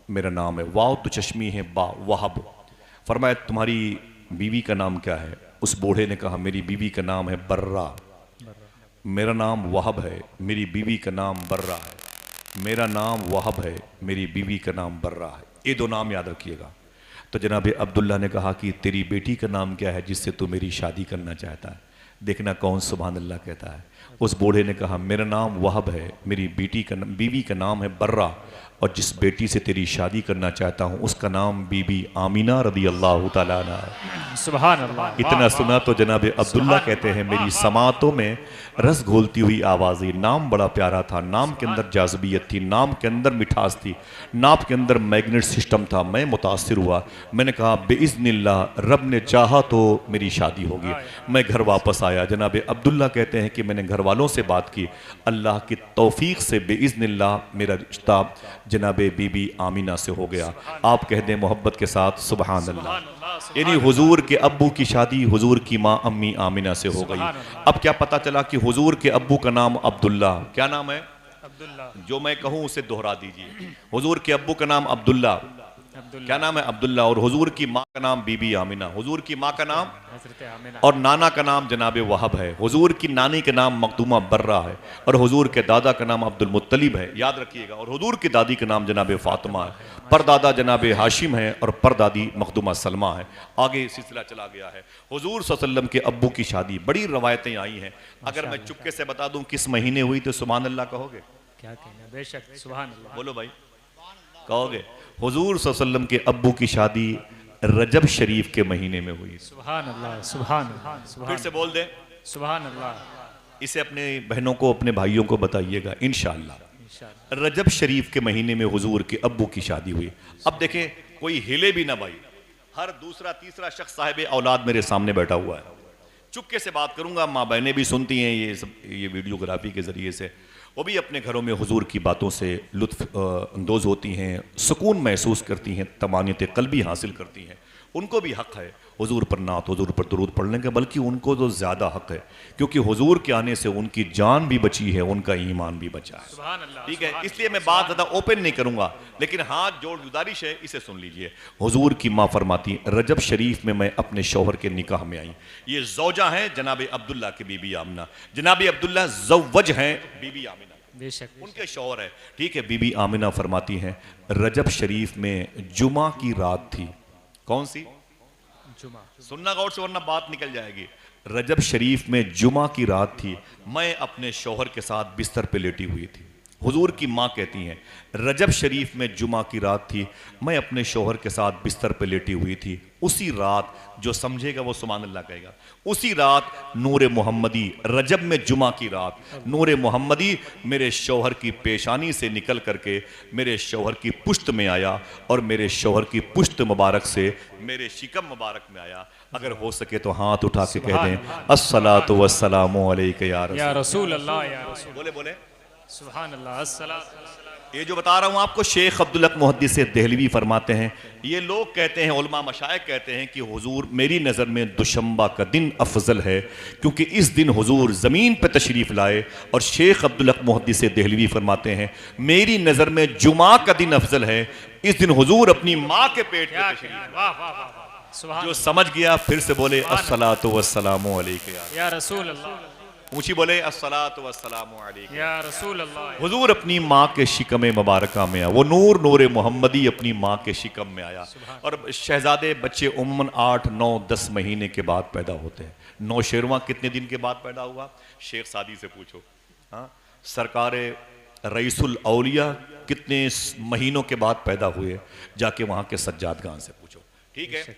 S1: मेरा नाम है। वाव तो चश्मी है, बा वहाब। फरमाया तुम्हारी बीवी का नाम क्या है? उस बूढ़े ने कहा मेरी बीवी का नाम है बर्रा। मेरा नाम वहाब है, मेरी बीवी का नाम बर्रा है। मेरा नाम वहाब है, मेरी बीवी का नाम बर्रा है। ये दो नाम याद रखिएगा। तो जनाब अब्दुल्ला ने कहा कि तेरी बेटी का नाम क्या है जिससे तू मेरी शादी करना चाहता है? देखना कौन सुभान अल्लाह कहता है। उस बूढ़े ने कहा मेरा नाम वहाब है, मेरी बीवी का नाम है बर्रा, और जिस बेटी से तेरी शादी करना चाहता हूँ उसका नाम बीबी आमीना रदी अल्लाह तआला अन्हा है।
S2: सुभान अल्लाह।
S1: इतना सुना तो जनाब अब्दुल्ला कहते हैं मेरी समातों में रस घोलती हुई आवाज़ें। नाम बड़ा प्यारा था, नाम के अंदर जाज़बियत थी, नाम के अंदर मिठास थी, नाम के अंदर मैग्नेट सिस्टम था। मैं मुतासिर हुआ, मैंने कहा बेइज़्निल्लाह रब ने चाहा तो मेरी शादी होगी। मैं घर वापस आया। जनाब अब्दुल्ला कहते हैं कि मैंने घर वालों से बात की, अल्लाह की तौफीक से बेइज़्निल्लाह मेरा रिश्ता जनाब बीबी आमीना से हो गया। आप कह दें मोहब्बत के साथ सुबहान अल्लाह। यानी हुजूर के अब्बू की शादी हुजूर की माँ अम्मी आमीना से हो गई। अब क्या पता चला कि हुजूर के अब्बू का नाम अब्दुल्ला, क्या नाम है?
S2: अब्दुल्ला।
S1: जो मैं कहूँ उसे दोहरा दीजिए। हुजूर के अब्बू का नाम अब्दुल्ला, क्या नाम है? अब्दुल्ला। और हुजूर की माँ का नाम बीबी आमीना, हुजूर की माँ का नाम
S2: हज़रत आमिना,
S1: और नाना का नाम जनाब वहाब है। हुजूर की नानी का नाम मखदूमा बर्रा है, और हुजूर के दादा का नाम अब्दुल मुत्तलिब है, याद रखिएगा। और हुजूर की दादी का नाम जनाब फातिमा है, परदादा जनाब हाशिम है, और परदादी मखदूमा सलमा है। आगे सिलसिला चला गया है। हुजूर सल्लल्लाहु अलैहि वसल्लम के अब्बू की शादी, बड़ी रवायतें आई हैं। अगर मैं चुपके से बता दूं किस महीने हुई तो सुभान अल्लाह कहोगे?
S2: क्या कहना, बेशक सुभान अल्लाह।
S1: बोलो भाई, कहोगे? हुजूर सल्लल्लाहु अलैहि वसल्लम के अब्बू की शादी रजब शरीफ के महीने में हुई।
S2: सुभान अल्लाह, सुभान अल्लाह,
S1: फिर
S2: सुभान
S1: से बोल दें,
S2: सुभान अल्लाह।
S1: इसे अपने बहनों को अपने भाइयों को बताइएगा इंशाअल्लाह।
S2: इंशाअल्लाह।
S1: रजब शरीफ के महीने में हुजूर के अब्बू की शादी हुई। अब देखें कोई हिले भी ना भाई, हर दूसरा तीसरा शख्स साहिब औलाद मेरे सामने बैठा हुआ है। चुपके से बात करूंगा, माँ बहनें भी सुनती हैं ये सब, ये वीडियोग्राफी के ज़रिए से वो भी अपने घरों में हुजूर की बातों से लुत्फ़ अंदोज़ होती हैं, सुकून महसूस करती हैं, तमानियत क़ल्बी हासिल करती हैं। उनको भी हक़ है हुजूर पर नात, हुजूर पर दुरूद पढ़ने का, बल्कि उनको तो ज़्यादा हक़ है क्योंकि हुजूर के आने से उनकी जान भी बची है, उनका ईमान भी बचा है।
S2: सुभान अल्लाह।
S1: ठीक है, इसलिए मैं बात ज़्यादा ओपन नहीं करूँगा, लेकिन हाथ जोड़ गुजारिश है, इसे सुन लीजिए। हुजूर की माँ फरमाती रजब शरीफ में मैं अपने शौहर के निकाह में आई। ये ज़ौजा हैं जनाब अब्दुल्ला की बीबी आमिना। जनाब अब्दुल्ला ज़व्वज हैं बीबी आमिना,
S2: बेशक
S1: उनके शौहर है। ठीक है, बीबी आमिना फरमाती हैं रजब शरीफ में जुमा की रात थी। कौन सी?
S2: जुमा।
S1: सुनना गौर से वरना बात निकल जाएगी। रजब शरीफ में जुमा की रात थी, मैं अपने शौहर के साथ बिस्तर पे लेटी हुई थी। हुजूर की माँ कहती हैं रजब शरीफ में जुमा की रात थी, मैं अपने शौहर के साथ बिस्तर पे लेटी हुई थी। उसी रात, जो समझेगा वो सुभान अल्लाह कहेगा, उसी रात नूर मोहम्मदी, रजब में जुमा की रात, नूर मोहम्मदी मेरे शौहर की पेशानी से निकल करके मेरे शौहर की पुश्त में आया, और मेरे शौहर की पुश्त मुबारक से मेरे शिकम मुबारक में आया। अगर हो सके तो हाथ उठा के कह दें अस्सलातु वस्सलामु अलैका या
S2: रसूल अल्लाह, या रसूल।
S1: बोले बोले
S2: सुभान अल्लाह। अस्सलाम।
S1: ये जो बता रहा हूँ आपको, शेख अब्दुल हक मुहद्दिस देहलवी फरमाते हैं, ये लोग कहते हैं, उलमा मशाइख कहते हैं कि हुजूर मेरी नज़र में दुशंबा का दिन अफजल है क्योंकि इस दिन हुजूर ज़मीन पर तशरीफ़ लाए। और शेख अब्दुल हक मुहद्दिस देहलवी फरमाते हैं मेरी नज़र में जुमा का दिन अफजल है, इस दिन हुजूर अपनी माँ के पेट में तशरीफ़ लाए।
S2: वाह वाह वाह। सुभान।
S1: जो समझ गया फिर से बोले अस्सलातु वस्सलामु अलैका
S2: या रसूल अल्लाह,
S1: ऊंची बोले अस्सलातु वस्सलामु अलैका
S2: या रसूल अल्लाह।
S1: हुजूर अपनी माँ के शिकम मुबारका में आया, वो नूर नूर मोहम्मदी अपनी माँ के शिकम में आया। और शहजादे बच्चे उम्मन 8, 9, 10 महीने के बाद पैदा होते हैं। नौशेरवा कितने दिन के बाद पैदा हुआ? शेख सादी से पूछो। हाँ, सरकार रईसुल औलिया कितने महीनों के बाद पैदा हुए? जाके वहाँ के सज्जादगान से पूछो। ठीक है,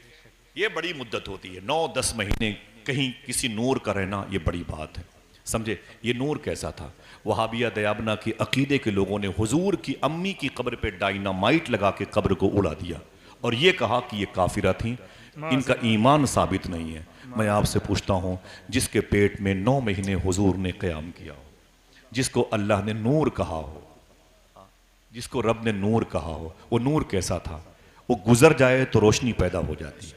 S1: ये बड़ी मुद्दत होती है, 9-10 महीने कहीं किसी नूर का रहना, ये बड़ी बात है। समझे ये नूर कैसा था? वहाबिया दयाबना के अकीदे के लोगों ने हुजूर की अम्मी की कब्र पे डायनामाइट लगा के कब्र को उड़ा दिया और ये कहा कि ये काफिरा थी, इनका ईमान साबित नहीं है। मैं आपसे पूछता हूँ, जिसके पेट में 9 महीने हुजूर ने क़याम किया हो, जिसको अल्लाह ने नूर कहा हो, जिसको रब ने नूर कहा हो, वो नूर कैसा था? वो गुजर जाए तो रोशनी पैदा हो जाती है।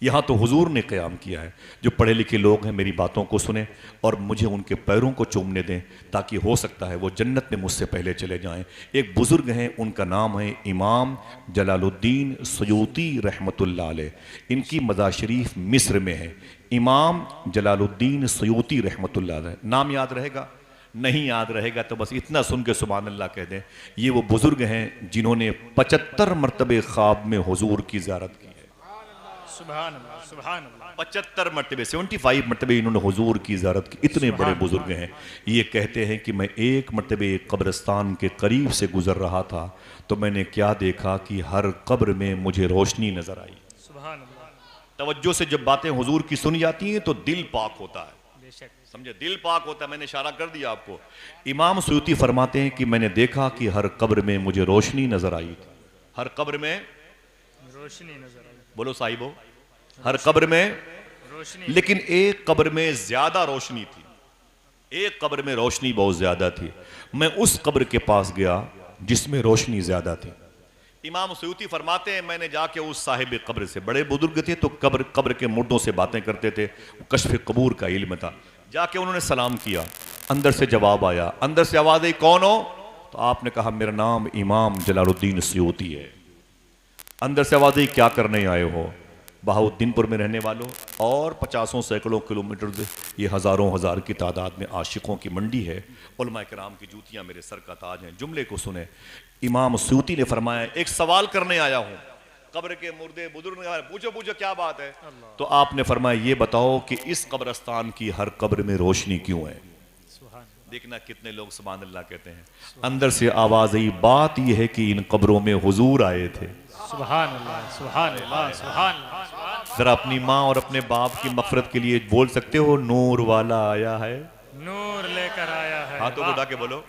S1: यहाँ तो हुजूर ने क़याम किया है। जो पढ़े लिखे लोग हैं मेरी बातों को सुने और मुझे उनके पैरों को चूमने दें, ताकि हो सकता है वो जन्नत में मुझसे पहले चले जाएं। एक बुज़ुर्ग हैं, उनका नाम है इमाम जलालुद्दीन सयूती रहमतुल्लाह अलैह। इनकी मज़ार शरीफ मिस्र में है। इमाम जलालुद्दीन सयूती रहमतुल्लाह अलैह। नाम याद रहेगा? नहीं याद रहेगा तो बस इतना सुन के सुभान अल्लाह कह दें। ये वो बुज़ुर्ग हैं जिन्होंने 75 मरतबे ख्वाब में हुजूर की ज़ियारत की है।
S2: सुभान अल्लाह, सुभान अल्लाह।
S1: 75 मरतबे, 75 मरतबे इन्होंने हुजूर की ज़ियारत की। इतने बड़े बुजुर्ग हैं। ये कहते हैं कि मैं एक मरतबे कब्रिस्तान के करीब से गुजर रहा था तो मैंने क्या देखा कि हर कब्र में मुझे रोशनी नजर आई।
S2: सुभान अल्लाह।
S1: तवज्जो से जब बातें हुजूर की सुनी जाती हैं तो दिल पाक होता है,
S2: बेशक,
S1: समझे, दिल पाक होता है। मैंने इशारा कर दिया आपको। इमाम सयूती फरमाते हैं कि मैंने देखा कि हर कब्र में मुझे रोशनी नजर आई थी। हर कब्र में
S2: रोशनी नजर आई।
S1: बोलो साहिबो, हर कब्र में
S2: रोशनी।
S1: लेकिन एक कब्र में ज्यादा रोशनी थी। एक कब्र में रोशनी बहुत ज्यादा थी। मैं उस कब्र के पास गया जिसमें रोशनी ज्यादा थी। इमाम सयूती फरमाते हैं मैंने जाके उस साहिब कब्र से, बड़े बुजुर्ग थे तो कब्र के मुर्दों से बातें करते थे, कश्फ कबूर का इल्म था। जाके उन्होंने सलाम किया, अंदर से जवाब आया, अंदर से आवाज आई कौन हो? तो आपने कहा मेरा नाम इमाम जलालुद्दीन सयूती है। अंदर से आवाज आई क्या करने आए हो? बहाउद्दीनपुर में रहने वालों और 50 सैकड़ों किलोमीटर से, ये हज़ारों हज़ार की तादाद में आशिकों की मंडी है। उलमा कराम की जूतियाँ मेरे सर का ताज हैं। जुमले को सुने। इमाम सयूती ने फरमाया एक सवाल करने आया हूँ। कब्र के मुर्दे बुजुर्ग ने पूछो पूछो क्या बात है? तो आपने फरमाया ये बताओ कि इस कब्रस्तान की हर कब्र में रोशनी क्यों है? देखना कितने लोग सुभान अल्लाह कहते हैं। अंदर से आवाज आई बात यह है कि इन कब्रों में हुजूर आए थे।
S2: सुभान अल्लाह, सुभान अल्लाह, सुभान अल्लाह।
S1: जरा अपनी माँ और अपने बाप की मफरत के लिए बोल सकते हो नूर वाला आया है?
S2: नूर लेकर आया है।
S1: हाथों को उठा के बोलो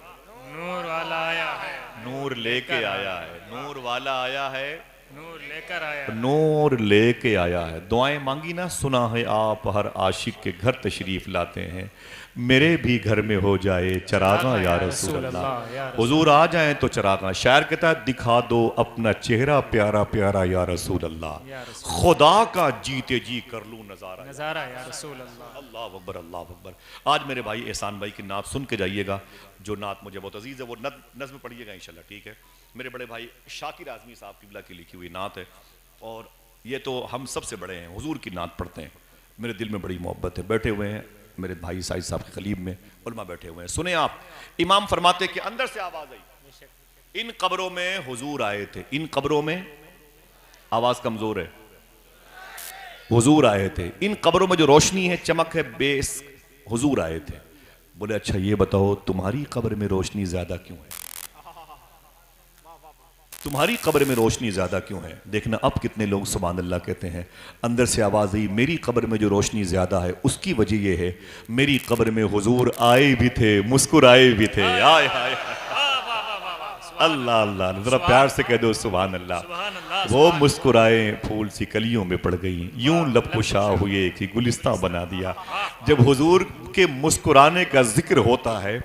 S2: नूर वाला आया है।
S1: नूर लेके आया है। नूर वाला आया है,
S2: नूर लेकर आया है।
S1: नूर लेके आया है। दुआएं मांगी ना, सुना है आप हर आशिक के घर तशरीफ लाते हैं। मेरे भी घर में हो जाए चरागा या रसूल अल्लाह। हुजूर आ जाएं तो चरागा। शायर कहता है दिखा दो अपना चेहरा प्यारा प्यारा या रसूल अल्लाह। खुदा का जीते जी कर लूं नजारा
S2: नजारा या रसूल अल्लाह।
S1: अल्लाह अकबर, अल्लाह अकबर। आज मेरे भाई एहसान भाई की नात सुन के जाइएगा। जो नात मुझे बहुत अजीज है वो नज़्म पढ़िएगा इंशाल्लाह, ठीक है? मेरे बड़े भाई शाकिर आज़मी साहब किबला की लिखी हुई नात है और ये तो हम सबसे बड़े हैं, हुजूर की नात पढ़ते हैं। मेरे दिल में बड़ी मोहब्बत है। बैठे हुए हैं मेरे भाई साइद साहब के कलीब में उलमा बैठे हुए हैं। सुने आप, इमाम फरमाते कि अंदर से आवाज आई इन कब्रों में हुजूर आए थे। इन कब्रों में, आवाज कमजोर है, हुजूर आए थे। इन कब्रों में जो रोशनी है, चमक है, बेस, हुजूर आए थे। बोले अच्छा ये बताओ तुम्हारी कब्र में रोशनी ज्यादा क्यों है? तुम्हारी कब्र में रोशनी ज्यादा क्यों है? देखना अब कितने लोग सुभान अल्लाह कहते हैं। अंदर से आवाज आई मेरी कब्र में जो रोशनी ज्यादा है उसकी वजह यह है मेरी कब्र में हुजूर आए भी थे, मुस्कुराए भी थे। आय हाय अल्लाह अल्लाह, जरा प्यार से कह दो सुभान अल्लाह। वो मुस्कुराए फूल सी कलियों में पड़ गई, यूं लबकुशा हुए कि गुलिस्तां बना दिया। जब हुजूर के मुस्कुराने का जिक्र होता है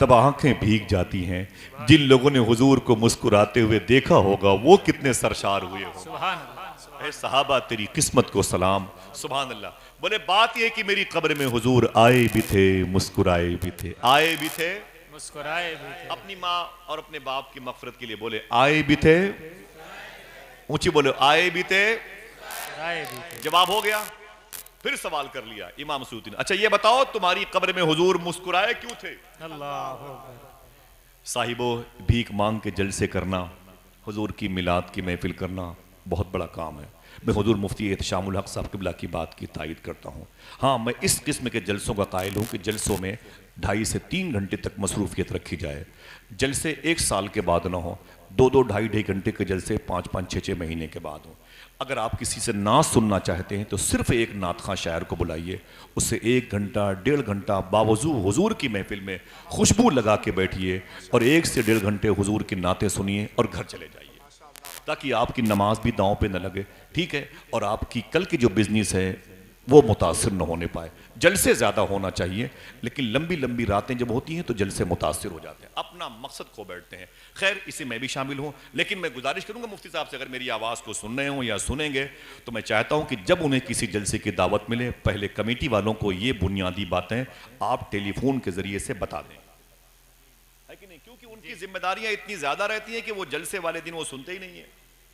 S1: तब आंखें भीग जाती हैं। जिन लोगों ने हुजूर को मुस्कुराते हुए देखा होगा वो कितने सरशार हुए होंगे। ऐ सहाबा तेरी किस्मत को सलाम। सुभान अल्लाह। बोले बात ये कि मेरी कब्र में हुजूर आए भी थे, मुस्कुराए भी थे। आए भी थे,
S2: मुस्कुराए भी थे।
S1: अपनी माँ और अपने बाप की मगफिरत के लिए बोले आए भी थे, ऊंची बोले आए भी थे,
S2: आए भी थे।
S1: जवाब हो गया। फिर सवाल कर लिया इमाम सयूती ने, अच्छा ये बताओ तुम्हारी कब्र में हुजूर मुस्कुराए क्यों थे?
S2: अल्लाह
S1: साहिबो, भीख मांग के जलसे करना, हुजूर की मिलाद की महफिल करना बहुत बड़ा काम है। मैं हुजूर मुफ्ती एहतशामुल हक साहब किबला की बात की तायद करता हूँ। हाँ, मैं इस किस्म के जलसों का कायल हूँ कि जलसों में 2.5 से 3 घंटे तक मसरूफियत रखी जाए। जलसे 1 साल के बाद ना हो, 2-2, 2.5 घंटे के जलसे 5-5, 6-6 महीने के बाद हो। अगर आप किसी से नात सुनना चाहते हैं तो सिर्फ एक नात खां शायर को बुलाइए, उससे 1 घंटा 1.5 घंटा बावजू हुजूर की महफिल में खुशबू लगा के बैठिए और 1 से 1.5 घंटे हुजूर की नातें सुनिए और घर चले जाइए, ताकि आपकी नमाज भी दांव पे न लगे, ठीक है? और आपकी कल की जो बिजनेस है वो मुतासिर न होने पाए। जलसे ज़्यादा होना चाहिए, लेकिन लंबी लंबी रातें जब होती हैं तो जलसे मुतासिर हो जाते हैं, अपना मकसद खो बैठते हैं। खैर, इसे मैं भी शामिल हूँ, लेकिन मैं गुजारिश करूँगा मुफ्ती साहब से, अगर मेरी आवाज़ को सुन रहे हों या सुनेंगे, तो मैं चाहता हूँ कि जब उन्हें किसी जलसे की दावत मिले, पहले कमेटी वालों को ये बुनियादी बातें आप टेलीफोन के ज़रिए से बता दें, है कि नहीं? क्योंकि उनकी जिम्मेदारियाँ इतनी ज़्यादा रहती हैं कि वो जलसे वाले दिन वो सुनते ही नहीं है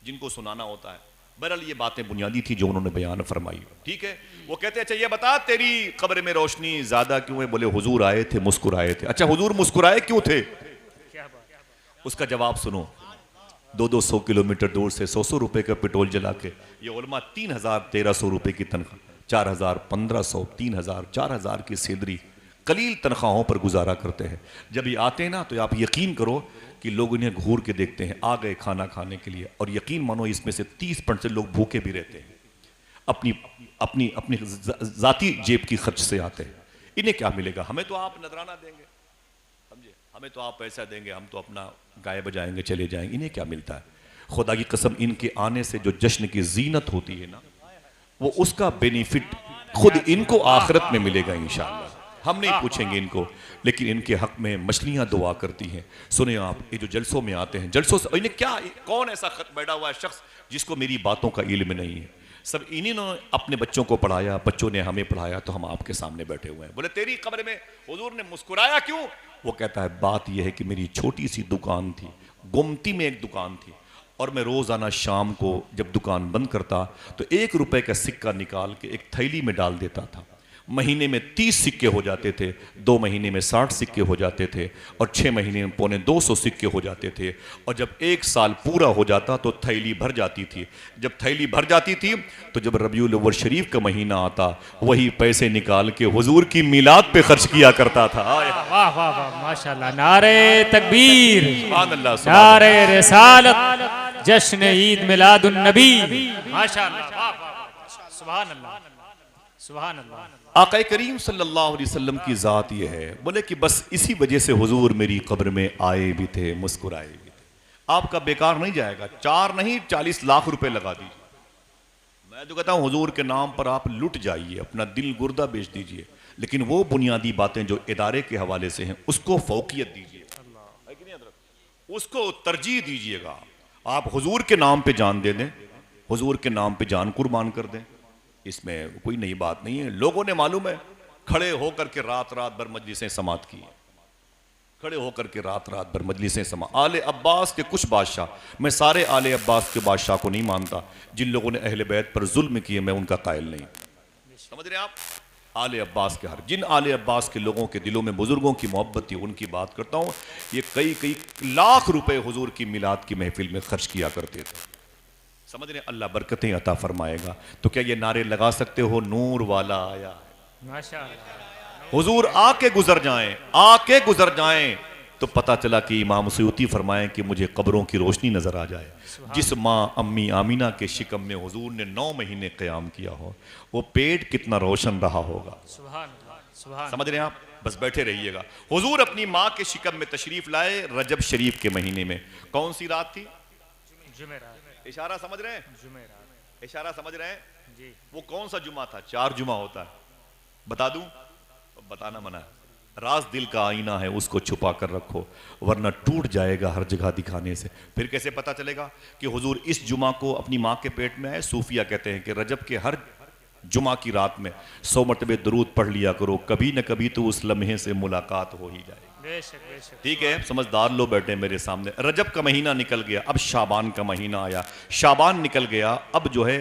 S1: जिनको सुनाना होता है। बहरहाल ये बातें बुनियादी थी जो उन्होंने बयान फरमाई। ठीक है, वो कहते हैं अच्छा ये बता तेरी कब्र में रोशनी ज्यादा क्यों है? बोले हुजूर आए थे मुस्कुराए थे। अच्छा हुजूर मुस्कुराए क्यों थे? उसका जवाब सुनो। 200 किलोमीटर दूर से 100 रुपए का पेट्रोल जला के ये उलमा 3,000-1,300 रुपए की तनख्वाह, 4,000, 1,500, 3,000, 4,000 की सैलरी कलील तनख्वाहों पर गुजारा करते हैं। जब ये आते हैं ना तो आप यकीन करो कि लोग इन्हें घूर के देखते हैं, आ गए खाना खाने के लिए, और यकीन मानो इसमें से 30% लोग भूखे भी रहते हैं, अपनी अपनी अपनी जाती जेब की खर्च से आते हैं। इन्हें क्या मिलेगा? हमें तो आप नजराना देंगे, समझे, हमें तो आप पैसा देंगे, हम तो अपना गाय बजाएंगे चले जाएंगे। इन्हें क्या मिलता है? खुदा की कसम, इनके आने से जो जश्न की जीनत होती है ना, वो उसका बेनिफिट खुद इनको आखिरत में मिलेगा इंशाअल्लाह। हम नहीं पूछेंगे इनको, लेकिन इनके हक में मछलियां दुआ करती हैं। सुने आप, ये जो जलसों में आते हैं, जलसों से इन्हें क्या, कौन ऐसा बैठा हुआ है शख्स जिसको मेरी बातों का इल्म नहीं है? सब इन्हीं ने अपने बच्चों को पढ़ाया, बच्चों ने हमें पढ़ाया, तो हम आपके सामने बैठे हुए हैं। बोले तेरी कब्र में हुजूर ने मुस्कुराया क्यों? वो कहता है बात यह है कि मेरी छोटी सी दुकान थी, गुमती में एक दुकान थी, और मैं रोजाना शाम को जब दुकान बंद करता तो 1 रुपए का सिक्का निकाल के एक थैली में डाल देता था। महीने में 30 सिक्के हो जाते थे, 2 महीने में 60 सिक्के हो जाते थे, और 6 महीने में 250 सिक्के हो जाते थे, और जब 1 साल पूरा हो जाता तो थैली भर जाती थी। जब थैली भर जाती थी तो जब रबीउल अव्वल शरीफ का महीना आता, वही पैसे निकाल के हुजूर की मिलाद पे खर्च किया करता था।
S2: वाह वाह वाह, माशाअल्लाह, नारे तकबीर,
S1: सुभान अल्लाह,
S2: नारे रिसालत, जश्न ईद मिलादुन नबी, माशाअल्लाह, वाह वाह, सुभान अल्लाह, सुभान अल्लाह।
S1: आक़ा करीम सल्लल्लाहु अलैहि वसल्लम की ज़ात यह है, बोले कि बस इसी वजह से हुजूर मेरी कब्र में आए भी थे, मुस्कुराए भी थे। आपका बेकार नहीं जाएगा, 4 नहीं 40 लाख रुपए लगा दीजिए। मैं तो कहता हूँ हुजूर के नाम पर आप लुट जाइए, अपना दिल गुर्दा बेच दीजिए, लेकिन वो बुनियादी बातें जो इदारे के हवाले से हैं उसको फौकियत दीजिए, उसको तरजीह दीजिएगा। आप हुजूर के नाम पे जान दे दें, हुजूर के नाम पे जान कुर्बान कर दें, इसमें कोई नई बात नहीं है। लोगों ने मालूम है खड़े होकर के रात रात भर मजलिसें समात की, खड़े होकर के रात रात भर मजलिसें समा। आले अब्बास के कुछ बादशाह, मैं सारे आले अब्बास के बादशाह को नहीं मानता, जिन लोगों ने अहले बैत पर जुल्म किए मैं उनका कायल नहीं, समझ रहे आप? आले अब्बास के जिन आले अब्बास के लोगों के दिलों में बुजुर्गों की मोहब्बत थी उनकी बात करता हूँ। ये कई लाख रुपए हुजूर की मिलाद की महफिल में खर्च किया करते थे, समझ रहे? अल्लाह बरकतें अता फरमाएगा। तो क्या ये नारे लगा सकते हो, नूर वाला आया है,
S2: माशाअल्लाह,
S1: हुजूर आके गुजर जाएं, आके गुजर जाएं, तो पता चला कि इमाम सयूती फरमाएं कि मुझे कब्रों की रोशनी नजर आ जाए। जिस माँ अम्मी आमीना के शिकम में हुजूर ने 9 महीने क़याम किया हो, वो पेट कितना रोशन रहा होगा। समझ रहे हैं आप? बस बैठे रहिएगा। हुजूर अपनी माँ के शिकम में तशरीफ लाए रजब शरीफ के महीने में। कौन सी रात थी?
S2: जुमेरात।
S1: इशारा समझ रहे हैं?
S2: जुमेरात,
S1: इशारा समझ रहे हैं
S2: जी।
S1: वो कौन सा जुमा था? 4 जुमा होता है, बता दूं? बताना मना है। राज दिल का आईना है, उसको छुपा कर रखो, वरना टूट जाएगा हर जगह दिखाने से। फिर कैसे पता चलेगा कि हुजूर इस जुमा को अपनी माँ के पेट में आए? सूफिया कहते हैं कि रजब के हर जुमा की रात में 100 मरतबे दुरूद पढ़ लिया करो, कभी न कभी तो उस लम्हे से मुलाकात हो ही जाएगी। ठीक है, समझदार लोग बैठे मेरे सामने। रजब का महीना निकल गया, अब शाबान का महीना आया, शाबान निकल गया, अब जो है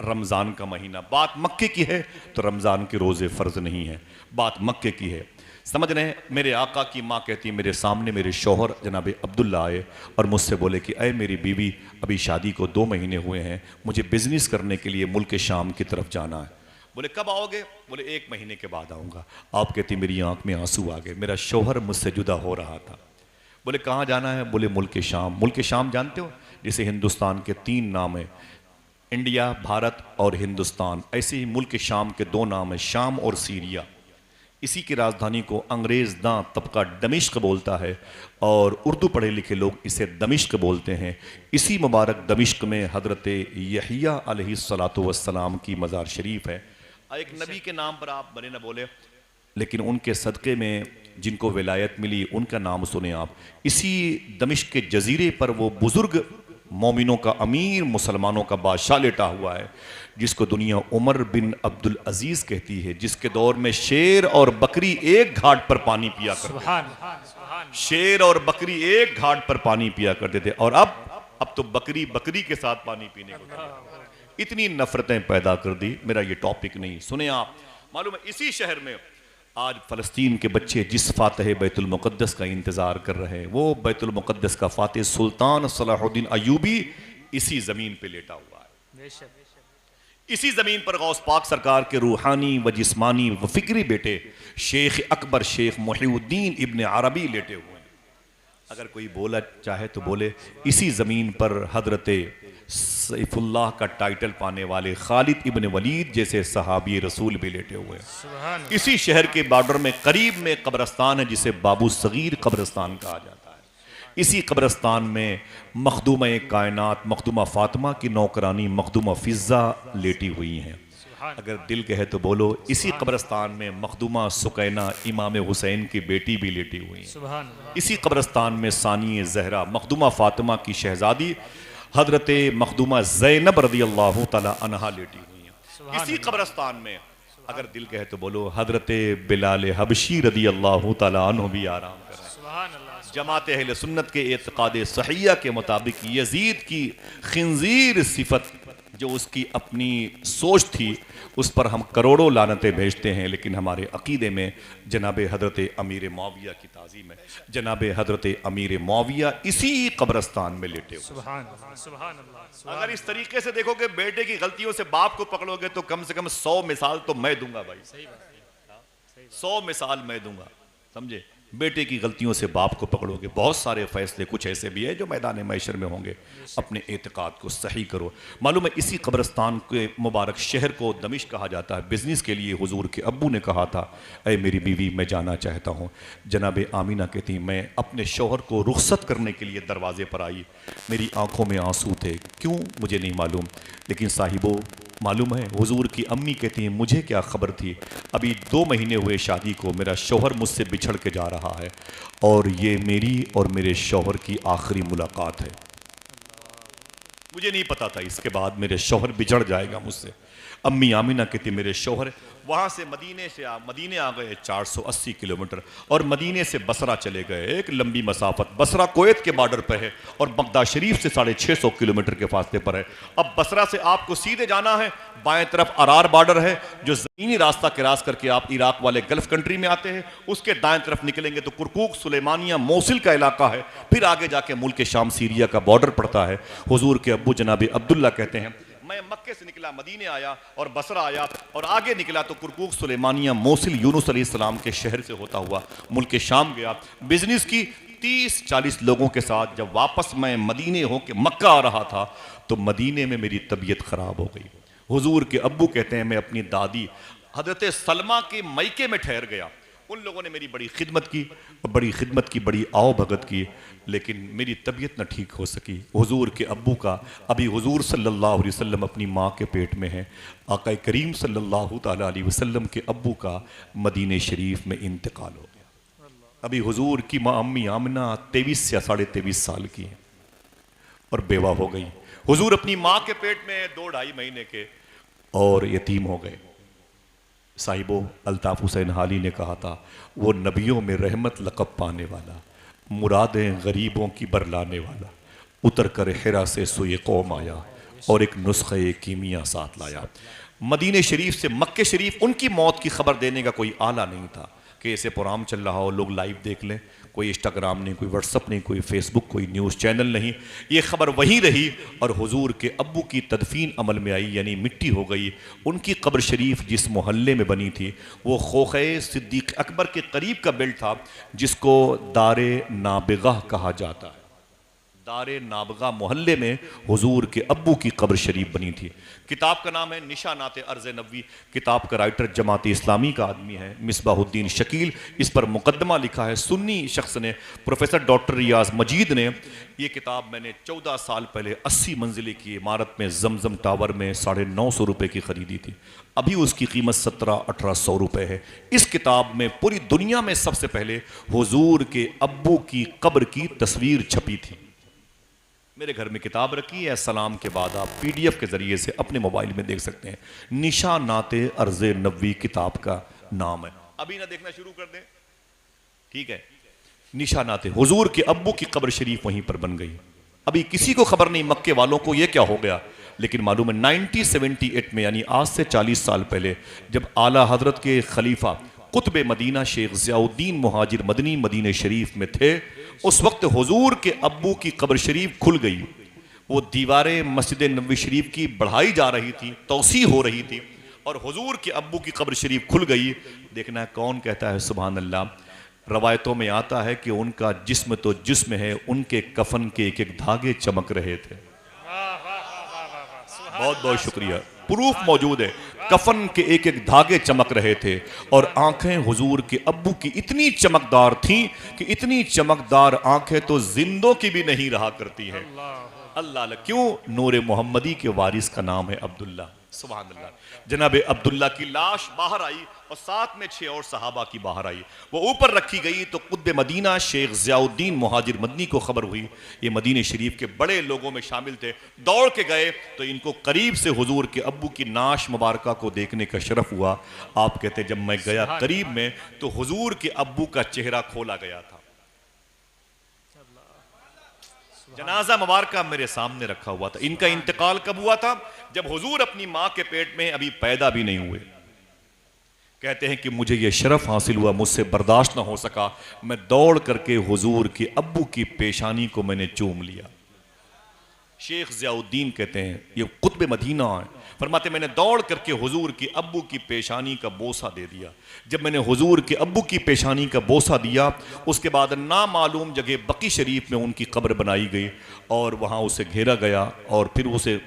S1: रमज़ान का महीना। बात मक्के की है तो रमज़ान के रोज़े फ़र्ज नहीं है, बात मक्के की है, समझ रहे हैं? मेरे आका की माँ कहती है, मेरे सामने मेरे शौहर जनाब अब्दुल्ला आए और मुझसे बोले कि अय मेरी बीवी, अभी शादी को 2 महीने हुए हैं, मुझे बिजनेस करने के लिए मुल्क शाम की तरफ जाना है। बोले कब आओगे? बोले 1 महीने के बाद आऊँगा। आप कहती मेरी आंख में आंसू आ गए, मेरा शौहर मुझसे जुदा हो रहा था। बोले कहाँ जाना है? बोले मुल्क शाम। मुल्क शाम जानते हो? जैसे हिंदुस्तान के 3 नाम हैं, इंडिया, भारत और हिंदुस्तान, ऐसे ही मुल्क शाम के 2 नाम हैं, शाम और सीरिया। इसी की राजधानी को अंग्रेज़ दां तबका दमिश्क बोलता है, और उर्दू पढ़े लिखे लोग इसे दमिश्क बोलते हैं। इसी मुबारक दमिश्क में हज़रत यहिया अलैहिस्सलातु वस्सलाम की मज़ार शरीफ है। एक नबी के नाम पर आप बने ना बोले, लेकिन उनके सदक़े में जिनको विलायत मिली उनका नाम सुने आप। इसी दमिश्क के जजीरे पर वो बुजुर्ग मोमिनों का अमीर, मुसलमानों का बादशाह लेटा हुआ है, जिसको दुनिया उमर बिन अब्दुल अजीज कहती है, जिसके दौर में शेर और बकरी एक घाट पर पानी पिया करते, शेर और बकरी एक घाट पर पानी पिया करते थे, और अब तो बकरी बकरी के साथ पानी पीने को, इतनी नफरतें पैदा कर दी। मेरा ये टॉपिक नहीं, सुने आप। मालूम है इसी शहर में आज फ़लस्तीन के बच्चे जिस फातह बैतुल मुक़द्दस का इंतज़ार कर रहे हैं, वो बैतुल मुक़द्दस का फातह सुल्तान सलाहुद्दीन अयूबी इसी ज़मीन पे लेटा हुआ है। इसी ज़मीन पर गौस पाक सरकार के रूहानी व जिस्मानी व फ़िक्री बेटे शेख अकबर शेख मुहीउद्दीन इब्न अरबी लेटे हुए हैं। अगर कोई बोला चाहे तो बोले, इसी ज़मीन पर हज़रत सैफुल्लाह का टाइटल पाने वाले खालिद इब्न वलीद जैसे सहाबी रसूल भी लेटे हुए हैं। इसी शहर के बॉर्डर में करीब में कब्रस्तान है जिसे बाबू सगीर कब्रस्तान कहा जाता है। इसी कब्रस्तान में मखदूमा कायनात मखदूमा फातिमा की नौकरानी मखदूमा फिज़ा लेटी हुई हैं। अगर दिल कहे तो बोलो, इसी कब्रस्तान में मखदूमा सुकैना इमाम हुसैन की बेटी भी लेटी हुई हैं। इसी कब्रस्तान में सानी ज़हरा मखदूमा फातिमा की शहजादी हजरत मखदूमा ज़ैनब रज़ी अल्लाह तआला अन्हा लेटी हुई हैं। इसी कब्रस्तान में अगर दिल कहे तो बोलो, हजरत बिलाल हबशी रज़ी अल्लाह तआला अन्हु भी आराम कर रहे हैं। जमात अहले सुन्नत के एतक़ाद सहिया के मुताबिक यजीद की खिंजीर सिफत जो उसकी अपनी सोच थी, उस पर हम करोड़ों लानतें भेजते हैं, लेकिन हमारे अकीदे में जनाब हज़रत अमीर मुआविया की ताज़ीम है। जनाब हज़रत अमीर मुआविया इसी कब्रस्तान में लेटे हुए। अगर इस तरीके से देखोगे, बेटे की गलतियों से बाप को पकड़ोगे, तो कम से कम 100 मिसाल तो मैं दूंगा भाई, 100 मिसाल मैं दूंगा, समझे। बेटे की गलतियों से बाप को पकड़ोगे, बहुत सारे फैसले कुछ ऐसे भी है जो मैदान मैशर में होंगे। अपने एतकाद को सही करो। मालूम है इसी कब्रस्तान के मुबारक शहर को दमिश्क कहा जाता है। बिजनेस के लिए हुजूर के अब्बू ने कहा था, ऐ मेरी बीवी मैं जाना चाहता हूँ। जनाब आमीना कहती, मैं अपने शौहर को रुखसत करने के लिए दरवाजे पर आई, मेरी आंखों में आंसू थे, क्यों मुझे नहीं मालूम, लेकिन साहिबो मालूम है हुजूर की अम्मी कहती हैं, मुझे क्या खबर थी, अभी 2 महीने हुए शादी को, मेरा शौहर मुझसे बिछड़ के जा रहा है और ये मेरी और मेरे शौहर की आखिरी मुलाकात है। मुझे नहीं पता था इसके बाद मेरे शौहर बिछड़ जाएगा मुझसे। अम्मी आमीना कहती, मेरे शौहर वहाँ से मदीने आ गए 480 किलोमीटर, और मदीने से बसरा चले गए, एक लंबी मसाफत। बसरा कुवैत के बॉर्डर पर है और बगदाद शरीफ से 650 किलोमीटर के फासले पर है। अब बसरा से आपको सीधे जाना है, बाएं तरफ अरार बॉर्डर है जो ज़मीनी रास्ता क्रॉस करके आप इराक वाले गल्फ कंट्री में आते हैं। उसके दाएं तरफ निकलेंगे तो कुरकुक, सुलेमानिया, मोसिल का इलाका है, फिर आगे जाके मुल्क शाम सीरिया का बॉर्डर पड़ता है। हुजूर के अब्बू जनाब अब्दुल्ला कहते हैं, मैं मक्के से निकला, मदीने आया और बसरा आया और आगे निकला तो कुरकुक, सुलेमानिया, मोसिल, यूनुस अलैहिस्सलाम के शहर से होता हुआ मुल्क शाम गया। बिजनेस की 30-40 लोगों के साथ जब वापस मैं मदीने होके मक्का आ रहा था तो मदीने में मेरी तबीयत खराब हो गई। हुजूर के अब्बू कहते हैं, मैं अपनी दादी हजरत सलमा के मैके में ठहर गया। उन लोगों ने मेरी बड़ी खिदमत की, बड़ी आओ भगत की, लेकिन मेरी तबीयत न ठीक हो सकी। हुजूर के अब्बू का अभी हुजूर सल्लल्लाहु अलैहि वसल्लम अपनी माँ के पेट में है। आका करीम सल्लल्लाहु ताला अलैहि वसल्लम के अब्बू का मदीने शरीफ में इंतकाल हो गया। अभी हुजूर की माँ अम्मी आमना 23 या 23.5 साल की है और बेवा हो गई। हुजूर अपनी माँ के पेट में 2-2.5 महीने के और यतीम हो गए। साहिबो अल्ताफ़ हुसैन हाली ने कहा था, वो नबियों में रहमत लक़ब पाने वाला, मुरादें गरीबों की बरलाने वाला, उतर कर हिरा से सुए कौम आया और एक नुस्खे कीमिया साथ लाया। मदीने शरीफ से मक्के शरीफ उनकी मौत की खबर देने का कोई आला नहीं था कि ऐसे प्रोग्राम चल रहा हो, लोग लाइव देख लें। कोई इंस्टाग्राम नहीं, कोई व्हाट्सअप नहीं, कोई फेसबुक, कोई न्यूज़ चैनल नहीं। ये खबर वहीं रही और हुजूर के अब्बू की तदफीन अमल में आई, यानी मिट्टी हो गई। उनकी कब्र शरीफ जिस मोहल्ले में बनी थी वो खोखे सिद्दीक अकबर के करीब का बिल्ड था, जिसको दारे नाबिगा कहा जाता है। दारे नाबगा मोहल्ले में हुजूर के अब्बू की कब्र शरीफ बनी थी। किताब का नाम है निशानात अर्ज़ नबवी। किताब का राइटर जमात इस्लामी का आदमी है मिसबाहुद्दीन शकील। इस पर मुकदमा लिखा है सुन्नी शख्स ने, प्रोफेसर डॉक्टर रियाज मजीद ने। ये किताब मैंने 14 साल पहले 80 मंजिले की इमारत में जमजम टावर में 950 रुपये की खरीदी थी। अभी उसकी कीमत 1700-1800 रुपये है। इस किताब में पूरी दुनिया में सबसे पहले हुजूर के अब्बू की कब्र की तस्वीर छपी थी। मेरे घर में किताब रखी है, सलाम के बाद आप PDF के जरिए से अपने मोबाइल में देख सकते हैं। निशानाते अर्ज़ नबवी किताब का नाम है। अभी ना देखना शुरू कर दें, ठीक है। निशानाते हुजूर के अब्बू की कब्र शरीफ वहीं पर बन गई। अभी किसी को खबर नहीं मक्के वालों को ये क्या हो गया, लेकिन मालूम है 1978 में यानी आज से 40 साल पहले जब आला हजरत के खलीफा कुतुब मदीना शेख ज़ियाउद्दीन मुहाजिर मदनी मदीने शरीफ में थे, उस वक्त हुजूर के अब्बू की कब्र शरीफ खुल गई। वो दीवारें मस्जिद नबवी शरीफ की बढ़ाई जा रही थी, तौसी हो रही थी, और हुजूर के अब्बू की कब्र शरीफ खुल गई। देखना है कौन कहता है सुभान अल्लाह। रवायतों में आता है कि उनका जिस्म तो जिस्म है, उनके कफन के एक एक धागे चमक रहे थे। बहुत बहुत शुक्रिया, प्रूफ मौजूद है। कफन के एक एक धागे चमक रहे थे और आंखें हुजूर के अब्बू की इतनी चमकदार थीं कि इतनी चमकदार आंखें तो जिंदों की भी नहीं रहा करती हैं। अल्लाह, क्यों? नूर मोहम्मदी के वारिस का नाम है अब्दुल्ला। सुभान अल्लाह। जनाब अब्दुल्ला की लाश बाहर आई और साथ में 6 और सहाबा की बाहर आई। वो ऊपर रखी गई तो कुतुब मदीना शेख ज़ियाउद्दीन मुहाजिर मदनी को खबर हुई, ये मदीने शरीफ के बड़े लोगों में शामिल थे। दौड़ के गए तो इनको करीब से हुजूर के अब्बू की नाश मुबारका को देखने का शरफ हुआ। आप कहते जब मैं गया करीब में तो हुजूर के अब्बू का चेहरा खोला गया था। जनाजा मुबारका मेरे सामने रखा हुआ था। इनका इंतकाल कब हुआ था? जब हुजूर अपनी मां के पेट में अभी पैदा भी नहीं हुए। कहते हैं कि मुझे यह शरफ हासिल हुआ, मुझसे बर्दाश्त ना हो सका, मैं दौड़ करके हुजूर के अब्बू की पेशानी को मैंने चूम लिया। शेख ज़ियाउद्दीन कहते हैं, ये कुतुब मदीना है, फरमाते मैंने दौड़ करके हुजूर की अब्बू की पेशानी का बोसा दे दिया। जब मैंने हुजूर के अब्बू की पेशानी का बोसा दिया, उसके बाद नामालूम जगह बकी शरीफ में उनकी कब्र बनाई गई और वहाँ उसे घेरा गया और फिर उसे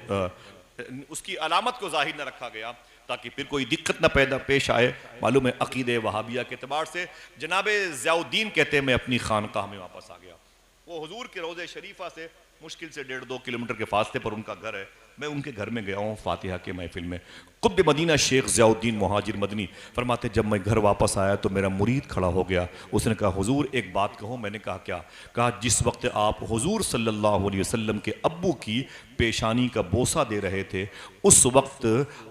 S1: उसकी अलामत को जाहिर न रखा गया ताकि फिर कोई दिक्कत न पैदा पेश आए। मालूम है अकीदे वहाबिया के अतबार से जनाब ज़ियाउद्दीन कहते हैं मैं अपनी खानकाह में वापस आ गया। वो हुजूर के रोज़े शरीफा से मुश्किल से 1.5-2 किलोमीटर के फासले पर उनका घर है। मैं उनके घर में गया हूँ फातिहा के महफिल में। कुतुब मदीना शेख ज़ियाउद्दीन मुहाजिर मदनी फरमाते जब मैं घर वापस आया तो मेरा मुरीद खड़ा हो गया। उसने कहा हुजूर एक बात कहूँ। मैंने कहा क्या? कहा जिस वक्त आप हुजूर सल्लल्लाहु अलैहि वसल्लम के अब्बू की पेशानी का बोसा दे रहे थे, उस वक्त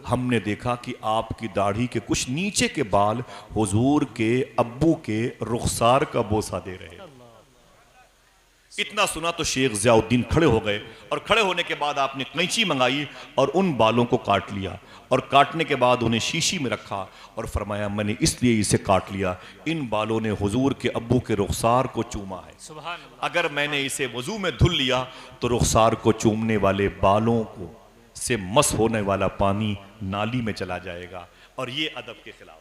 S1: हमने देखा कि आपकी दाढ़ी के कुछ नीचे के बाल हुजूर के अब्बू के रुखसार का बोसा दे रहे। इतना सुना तो शेख ज़ियाउद्दीन खड़े हो गए और खड़े होने के बाद आपने कैंची मंगाई और उन बालों को काट लिया और काटने के बाद उन्हें शीशी में रखा और फरमाया मैंने इसलिए इसे काट लिया, इन बालों ने हुजूर के अब्बू के रुखसार को चूमा है। अगर मैंने इसे वजू में धुल लिया तो रुखसार को चूमने वाले बालों को से मस होने वाला पानी नाली में चला जाएगा और ये अदब के खिलाफ।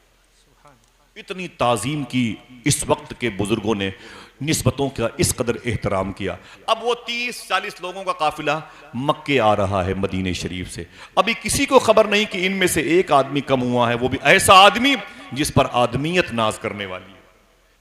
S1: इतनी ताजीम की इस वक्त के बुजुर्गों ने, निस्बतों का इस कदर एहतराम किया। अब वो 30-40 लोगों का काफिला मक्के आ रहा है मदीने शरीफ से। अभी किसी को खबर नहीं कि इनमें से एक आदमी कम हुआ है, वो भी ऐसा आदमी जिस पर आदमियत नाज करने वाली है।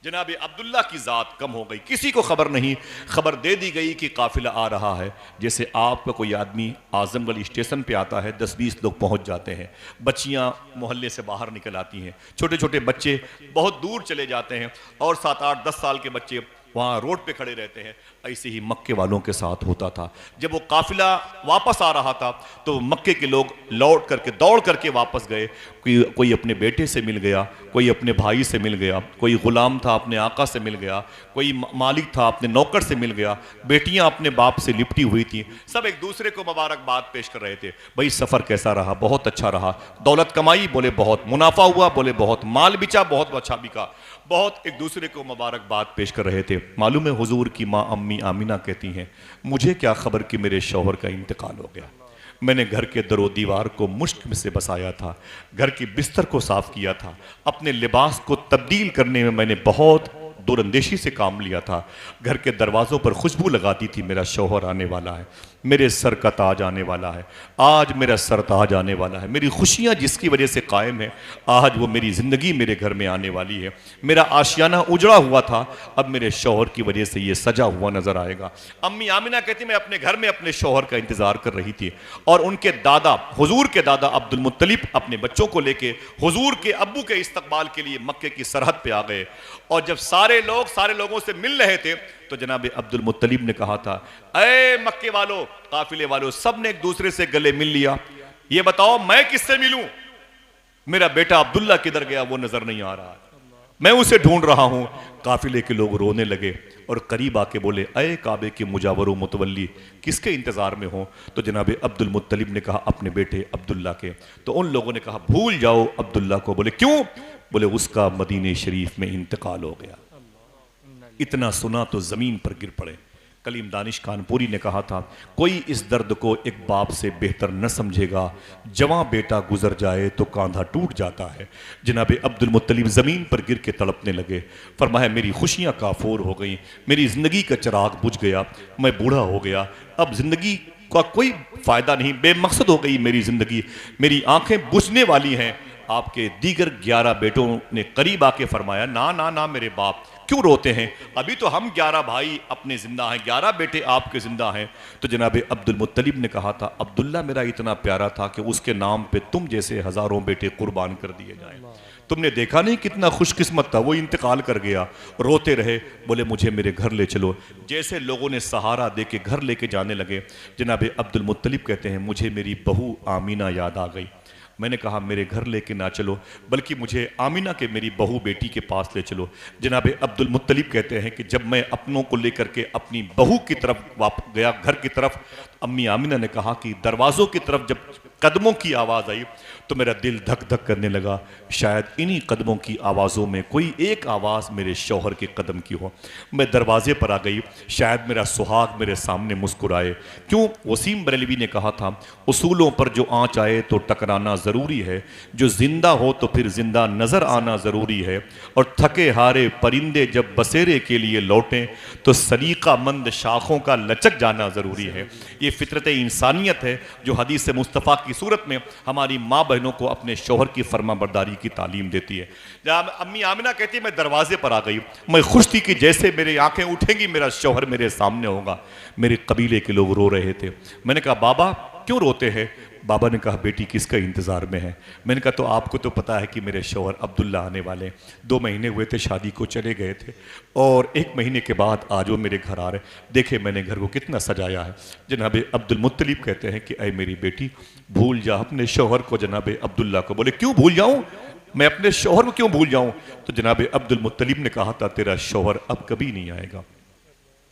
S1: जनाब अब्दुल्ला की ज़ात कम हो गई, किसी को खबर नहीं। खबर दे दी गई कि काफिला आ रहा है। जैसे आपका कोई आदमी आजमगढ़ स्टेशन पे आता है, 10-20 लोग पहुंच जाते हैं, बच्चियां मोहल्ले से बाहर निकल आती हैं, छोटे छोटे बच्चे बहुत दूर चले जाते हैं और 7-8-10 साल के बच्चे वहाँ रोड पे खड़े रहते हैं। ऐसे ही मक्के वालों के साथ होता था। जब वो काफिला वापस आ रहा था तो मक्के के लोग लौट करके दौड़ करके वापस गए। कोई अपने बेटे से मिल गया, कोई अपने भाई से मिल गया, कोई गुलाम था अपने आका से मिल गया, कोई मालिक था अपने नौकर से मिल गया, बेटियां अपने बाप से लिपटी हुई थी। सब एक दूसरे को मुबारकबाद पेश कर रहे थे। भाई सफ़र कैसा रहा? बहुत अच्छा रहा। दौलत कमाई? बोले बहुत। मुनाफा हुआ? बोले बहुत। माल बिचा? बहुत अच्छा बिका। बहुत एक दूसरे को मुबारकबाद पेश कर रहे थे। मालूम है हुजूर की माँ अम्मी आमिना कहती हैं मुझे क्या खबर कि मेरे शौहर का इंतकाल हो गया। मैंने घर के दरो दीवार को मुश्क से बसाया था, घर की बिस्तर को साफ किया था, अपने लिबास को तब्दील करने में मैंने बहुत दूरंदेशी से काम लिया था। घर के दरवाज़ों पर खुशबू लगाती थी, मेरा शौहर आने वाला है, मेरे सर का ताज आने वाला है, आज मेरा सर ताज आने वाला है। मेरी खुशियाँ जिसकी वजह से कायम है, आज वो मेरी ज़िंदगी मेरे घर में आने वाली है। मेरा आशियाना उजड़ा हुआ था, अब मेरे शौहर की वजह से ये सजा हुआ नज़र आएगा। अम्मी आमिना कहती मैं अपने घर में अपने शौहर का इंतज़ार कर रही थी और उनके दादा, हुजूर के दादा अब्दुल मुत्तलिब अपने बच्चों को लेके हुजूर के अब्बू के इस्तकबाल के लिए मक्के की सरहद पे आ गए। और जब सारे लोगों से मिल रहे थे तो जनाब अब्दुल मुत्तलिब ने कहा था, ऐ मक्के वालों, काफिले वालों, सब ने एक दूसरे से गले मिल लिया, ये बताओ मैं किससे मिलूं? मेरा बेटा अब्दुल्ला किधर गया वो नजर नहीं आ रहा, मैं उसे ढूंढ रहा हूं। काफिले के लोग रोने लगे और करीब आके बोले, अय काबे के मुजावर मुतवल्ली, किसके इंतजार में हो? तो जनाब अब्दुल मुत्तलिब ने कहा, अपने बेटे अब्दुल्ला के। तो उन लोगों ने कहा, भूल जाओ अब्दुल्ला को। बोले क्यों? बोले उसका मदीने शरीफ में इंतकाल हो गया। इतना सुना तो जमीन पर गिर पड़े। कलीम दानिश कानपुरी ने कहा था, कोई इस दर्द को एक बाप से बेहतर न समझेगा, जवां बेटा गुजर जाए तो कांधा टूट जाता है। जनाब अब्दुल मुत्तलिब ज़मीन पर गिर के तड़पने लगे। फरमाया, मेरी खुशियाँ काफूर हो गई, मेरी ज़िंदगी का चिराग बुझ गया, मैं बूढ़ा हो गया, अब ज़िंदगी का कोई फ़ायदा नहीं, बेमकसद हो गई मेरी ज़िंदगी, मेरी आंखें बुझने वाली हैं। आपके दीगर 11 बेटों ने करीब आके फरमाया, ना ना ना मेरे बाप, क्यों रोते हैं? अभी तो हम 11 भाई अपने जिंदा हैं, 11 बेटे आपके जिंदा हैं। तो जनाब अब्दुल मुत्तलिब ने कहा था, अब्दुल्ला मेरा इतना प्यारा था कि उसके नाम पे तुम जैसे हजारों बेटे कुर्बान कर दिए जाएं। तुमने देखा नहीं कितना खुशकिस्मत था, वो इंतकाल कर गया। रोते रहे, बोले मुझे मेरे घर ले चलो। जैसे लोगों ने सहारा दे के घर लेके जाने लगे, जनाब अब्दुल मुत्तलिब कहते हैं, मुझे मेरी बहू आमीना याद आ गई। मैंने कहा, मेरे घर लेके ना चलो, बल्कि मुझे आमीना के मेरी बहू बेटी के पास ले चलो। जनाब अब्दुल मुत्तलिब कहते हैं कि जब मैं अपनों को लेकर के अपनी बहू की तरफ वापस गया, घर की तरफ, अम्मी आमीना ने कहा कि दरवाज़ों की तरफ जब कदमों की आवाज़ आई तो मेरा दिल धक धक करने लगा, शायद इन्हीं कदमों की आवाज़ों में कोई एक आवाज़ मेरे शौहर के कदम की हो। मैं दरवाजे पर आ गई, शायद मेरा सुहाग मेरे सामने मुस्कुराए। क्यों? वसीम बरेलवी ने कहा था, उसूलों पर जो आँच आए तो टकराना ज़रूरी है, जो जिंदा हो तो फिर जिंदा नज़र आना ज़रूरी है, और थके हारे परिंदे जब बसेरे के लिए लौटें तो सलीकामंद शाखों का लचक जाना ज़रूरी है। ये फितरत इंसानियत है जो हदीस मुस्तफ़ा की सूरत में हमारी माँ बहनों को अपने शौहर की फरमाबरदारी की तालीम देती है। जब अम्मी आमिना कहती है, मैं दरवाजे पर आ गई, मैं खुश थी कि जैसे मेरी आंखें उठेंगी मेरा शौहर मेरे सामने होगा। मेरे कबीले के लोग रो रहे थे। मैंने कहा, बाबा क्यों रोते हैं? बाबा ने कहा, बेटी किसका इंतज़ार में है? मैंने कहा, तो आपको तो पता है कि मेरे शौहर अब्दुल्ला आने वाले, 2 महीने हुए थे शादी को, चले गए थे, और 1 महीने के बाद आज वो मेरे घर आ रहे। देखे मैंने घर को कितना सजाया है। जनाब अब्दुल मुत्तलिब कहते हैं कि ऐ मेरी बेटी, भूल जा अपने शौहर को, जनाब अब्दुल्ला को। बोले क्यों भूल जाऊँ, मैं अपने शौहर को क्यों भूल जाऊँ? तो जनाब अब्दुल मुत्तलिब ने कहा था, तेरा शौहर अब कभी नहीं आएगा।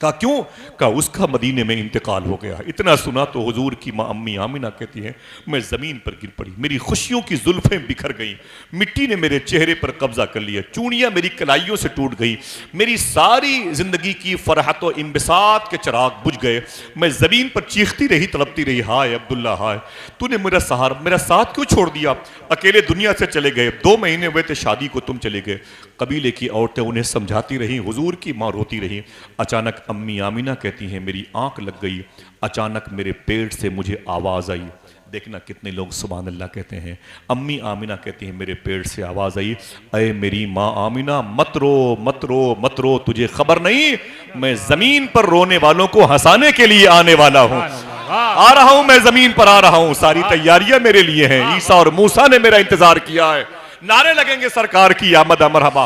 S1: कहा क्यों? कहा उसका मदीने में इंतकाल हो गया। इतना सुना तो हुजूर की माँ अम्मी आमिना कहती हैं, मैं ज़मीन पर गिर पड़ी, मेरी खुशियों की जुल्फ़ें बिखर गईं, मिट्टी ने मेरे चेहरे पर कब्जा कर लिया, चूड़ियाँ मेरी कलाइयों से टूट गई, मेरी सारी ज़िंदगी की फ़रहत व इम्बिसात के चिराग बुझ गए। मैं ज़मीन पर चीखती रही, तड़पती रही, हाय अब्दुल्ला हाय, तूने मेरा सहारा, मेरा साथ क्यों छोड़ दिया? अकेले दुनिया से चले गए, 2 महीने हुए थे शादी को, तुम चले गए। कबीले की औरतें उन्हें समझाती रहीं, हुजूर की माँ रोती रही। अचानक अम्मी आमिना कहती हैं, मेरी आंख लग गई, अचानक मेरे पेट से मुझे आवाज़ आई। देखना कितने लोग सुभान अल्लाह कहते हैं। अम्मी आमिना कहती हैं, मेरे पेट से आवाज़ आई, अय मेरी माँ आमिना, मत रो मत रो मत रो, तुझे खबर नहीं मैं ज़मीन पर रोने वालों को हंसाने के लिए आने वाला हूँ। आ रहा हूँ, मैं ज़मीन पर आ रहा हूँ, सारी तैयारियां मेरे लिए हैं। ईसा और मूसा ने मेरा इंतजार किया है, नारे लगेंगे सरकार की आमद मरहबा।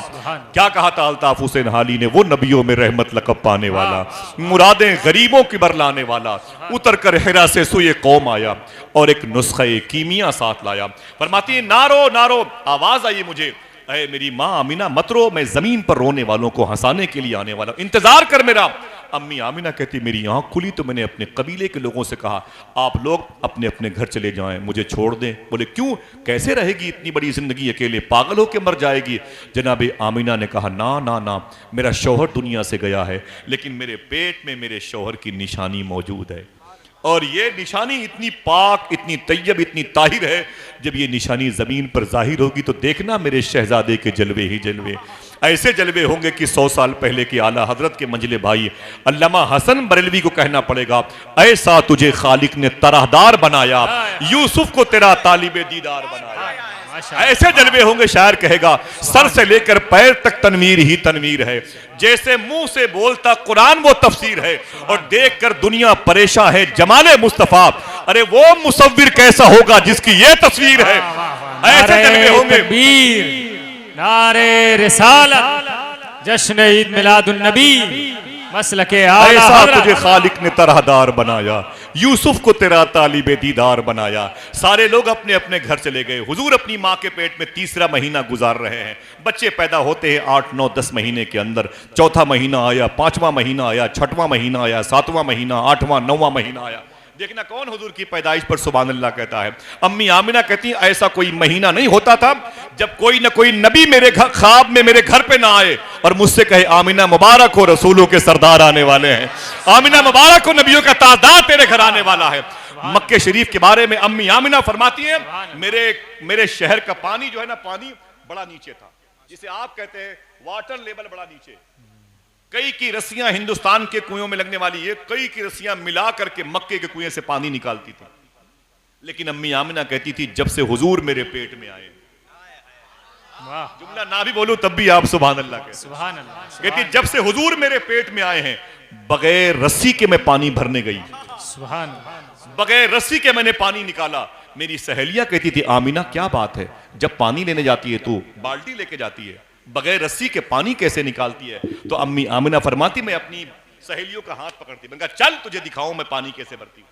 S1: क्या कहा था अल्ताफ हुसैन हाली ने, वो नबियों में रहमत लक़ब पाने वाला, मुरादें गरीबों की बरलाने वाला, उतर कर हिरा से सुए कौम आया और एक नुस्खे कीमिया साथ लाया। फरमाती है, नारो नारो, आवाज आई मुझे, अरे मेरी माँ आमिना मत रो, मैं जमीन पर रोने वालों को हंसाने के लिए आने वाला, इंतजार कर मेरा। अम्मी आमिना कहती, मेरी आंख खुली तो मैंने अपने कबीले के लोगों से कहा, आप लोग अपने अपने घर चले जाएं, मुझे छोड़ दें। बोले क्यों, कैसे रहेगी इतनी बड़ी जिंदगी अकेले, पागल होकर मर जाएगी। जनाब आमिना ने कहा, ना ना ना, मेरा शौहर दुनिया से गया है, लेकिन मेरे पेट में मेरे शौहर की निशानी मौजूद है, और ये निशानी इतनी पाक, इतनी तैयब, इतनी ताहिर है, जब ये निशानी जमीन पर जाहिर होगी तो देखना मेरे शहजादे के जलवे ही जलवे। ऐसे जलवे होंगे कि 100 साल पहले के आला हजरत के मंजिले भाई अल्लामा हसन बरेलवी को कहना पड़ेगा, ऐसा तुझे खालिक ने तरहदार बनाया, यूसुफ को तेरा तालिबे दीदार बनाया। ऐसे जलवे होंगे, शायर कहेगा सर से लेकर पैर तक तनवीर ही तनवीर है, जैसे मुंह से बोलता कुरान वो तफसीर है, और देखकर दुनिया परेशान है जमाले मुस्तफा, अरे वो मुसव्विर कैसा होगा जिसकी ये तस्वीर है। ऐसे जलवे होंगे।
S2: नारे रिसालत, जश्न ईद मिलादुन नबी, मसलके आला
S1: ऐसा
S2: हज़रत।
S1: तुझे खालिक ने तरहदार बनाया, यूसुफ को तेरा तालिबे दीदार बनाया। सारे लोग अपने अपने घर चले गए। हुजूर अपनी माँ के पेट में तीसरा महीना गुजार रहे हैं। बच्चे पैदा होते हैं 8, 9, 10 महीने के अंदर। चौथा महीना आया, 5वां महीना आया, 6वां महीना आया, 7वां महीना, 8वां, 9वां महीना आया। देखना कौन हुजूर की पैदाइश पर सुभान अल्लाह कहता है। अम्मी आमिना कहती है ऐसा कोई महीना नहीं होता था जब कोई ना कोई नबी मेरे घर ख्वाब में मेरे घर पे ना आए और मुझसे कहे आमिना मुबारक हो, रसूलों के सरदार आने वाले हैं। आमिना मुबारक हो, नबियों का तादाद तेरे घर आने वाला है। मक्के शरीफ के बारे में अम्मी आमिना फरमाती है, मेरे शहर का पानी जो है ना, पानी बड़ा नीचे था, जिसे आप कहते हैं वाटर लेवल बड़ा नीचे। कई की रस्सियां हिंदुस्तान के कुएं में लगने वाली है, कई की रस्सियां मिला करके मक्के के कुएं से पानी निकालती थी। लेकिन अम्मी आमिना कहती थी जब से हुजूर मेरे पेट में आए, जुमला ना भी बोलूं तब भी आप सुभान अल्लाह कहते।
S2: सुभान अल्लाह।
S1: कहती जब से हुजूर मेरे पेट में आए हैं बगैर रस्सी के मैं पानी भरने गई,
S2: सुभान,
S1: बगैर रस्सी के मैंने पानी निकाला। मेरी सहेलियां कहती थी आमिना क्या बात है, जब पानी लेने जाती है तू बाल्टी लेके जाती है, बगैर रस्सी के पानी कैसे निकालती है? तो अम्मी आमिना फरमाती मैं अपनी सहेलियों का हाथ पकड़ती, मैंने कहा चल तुझे दिखाऊं मैं पानी कैसे भरती हूं।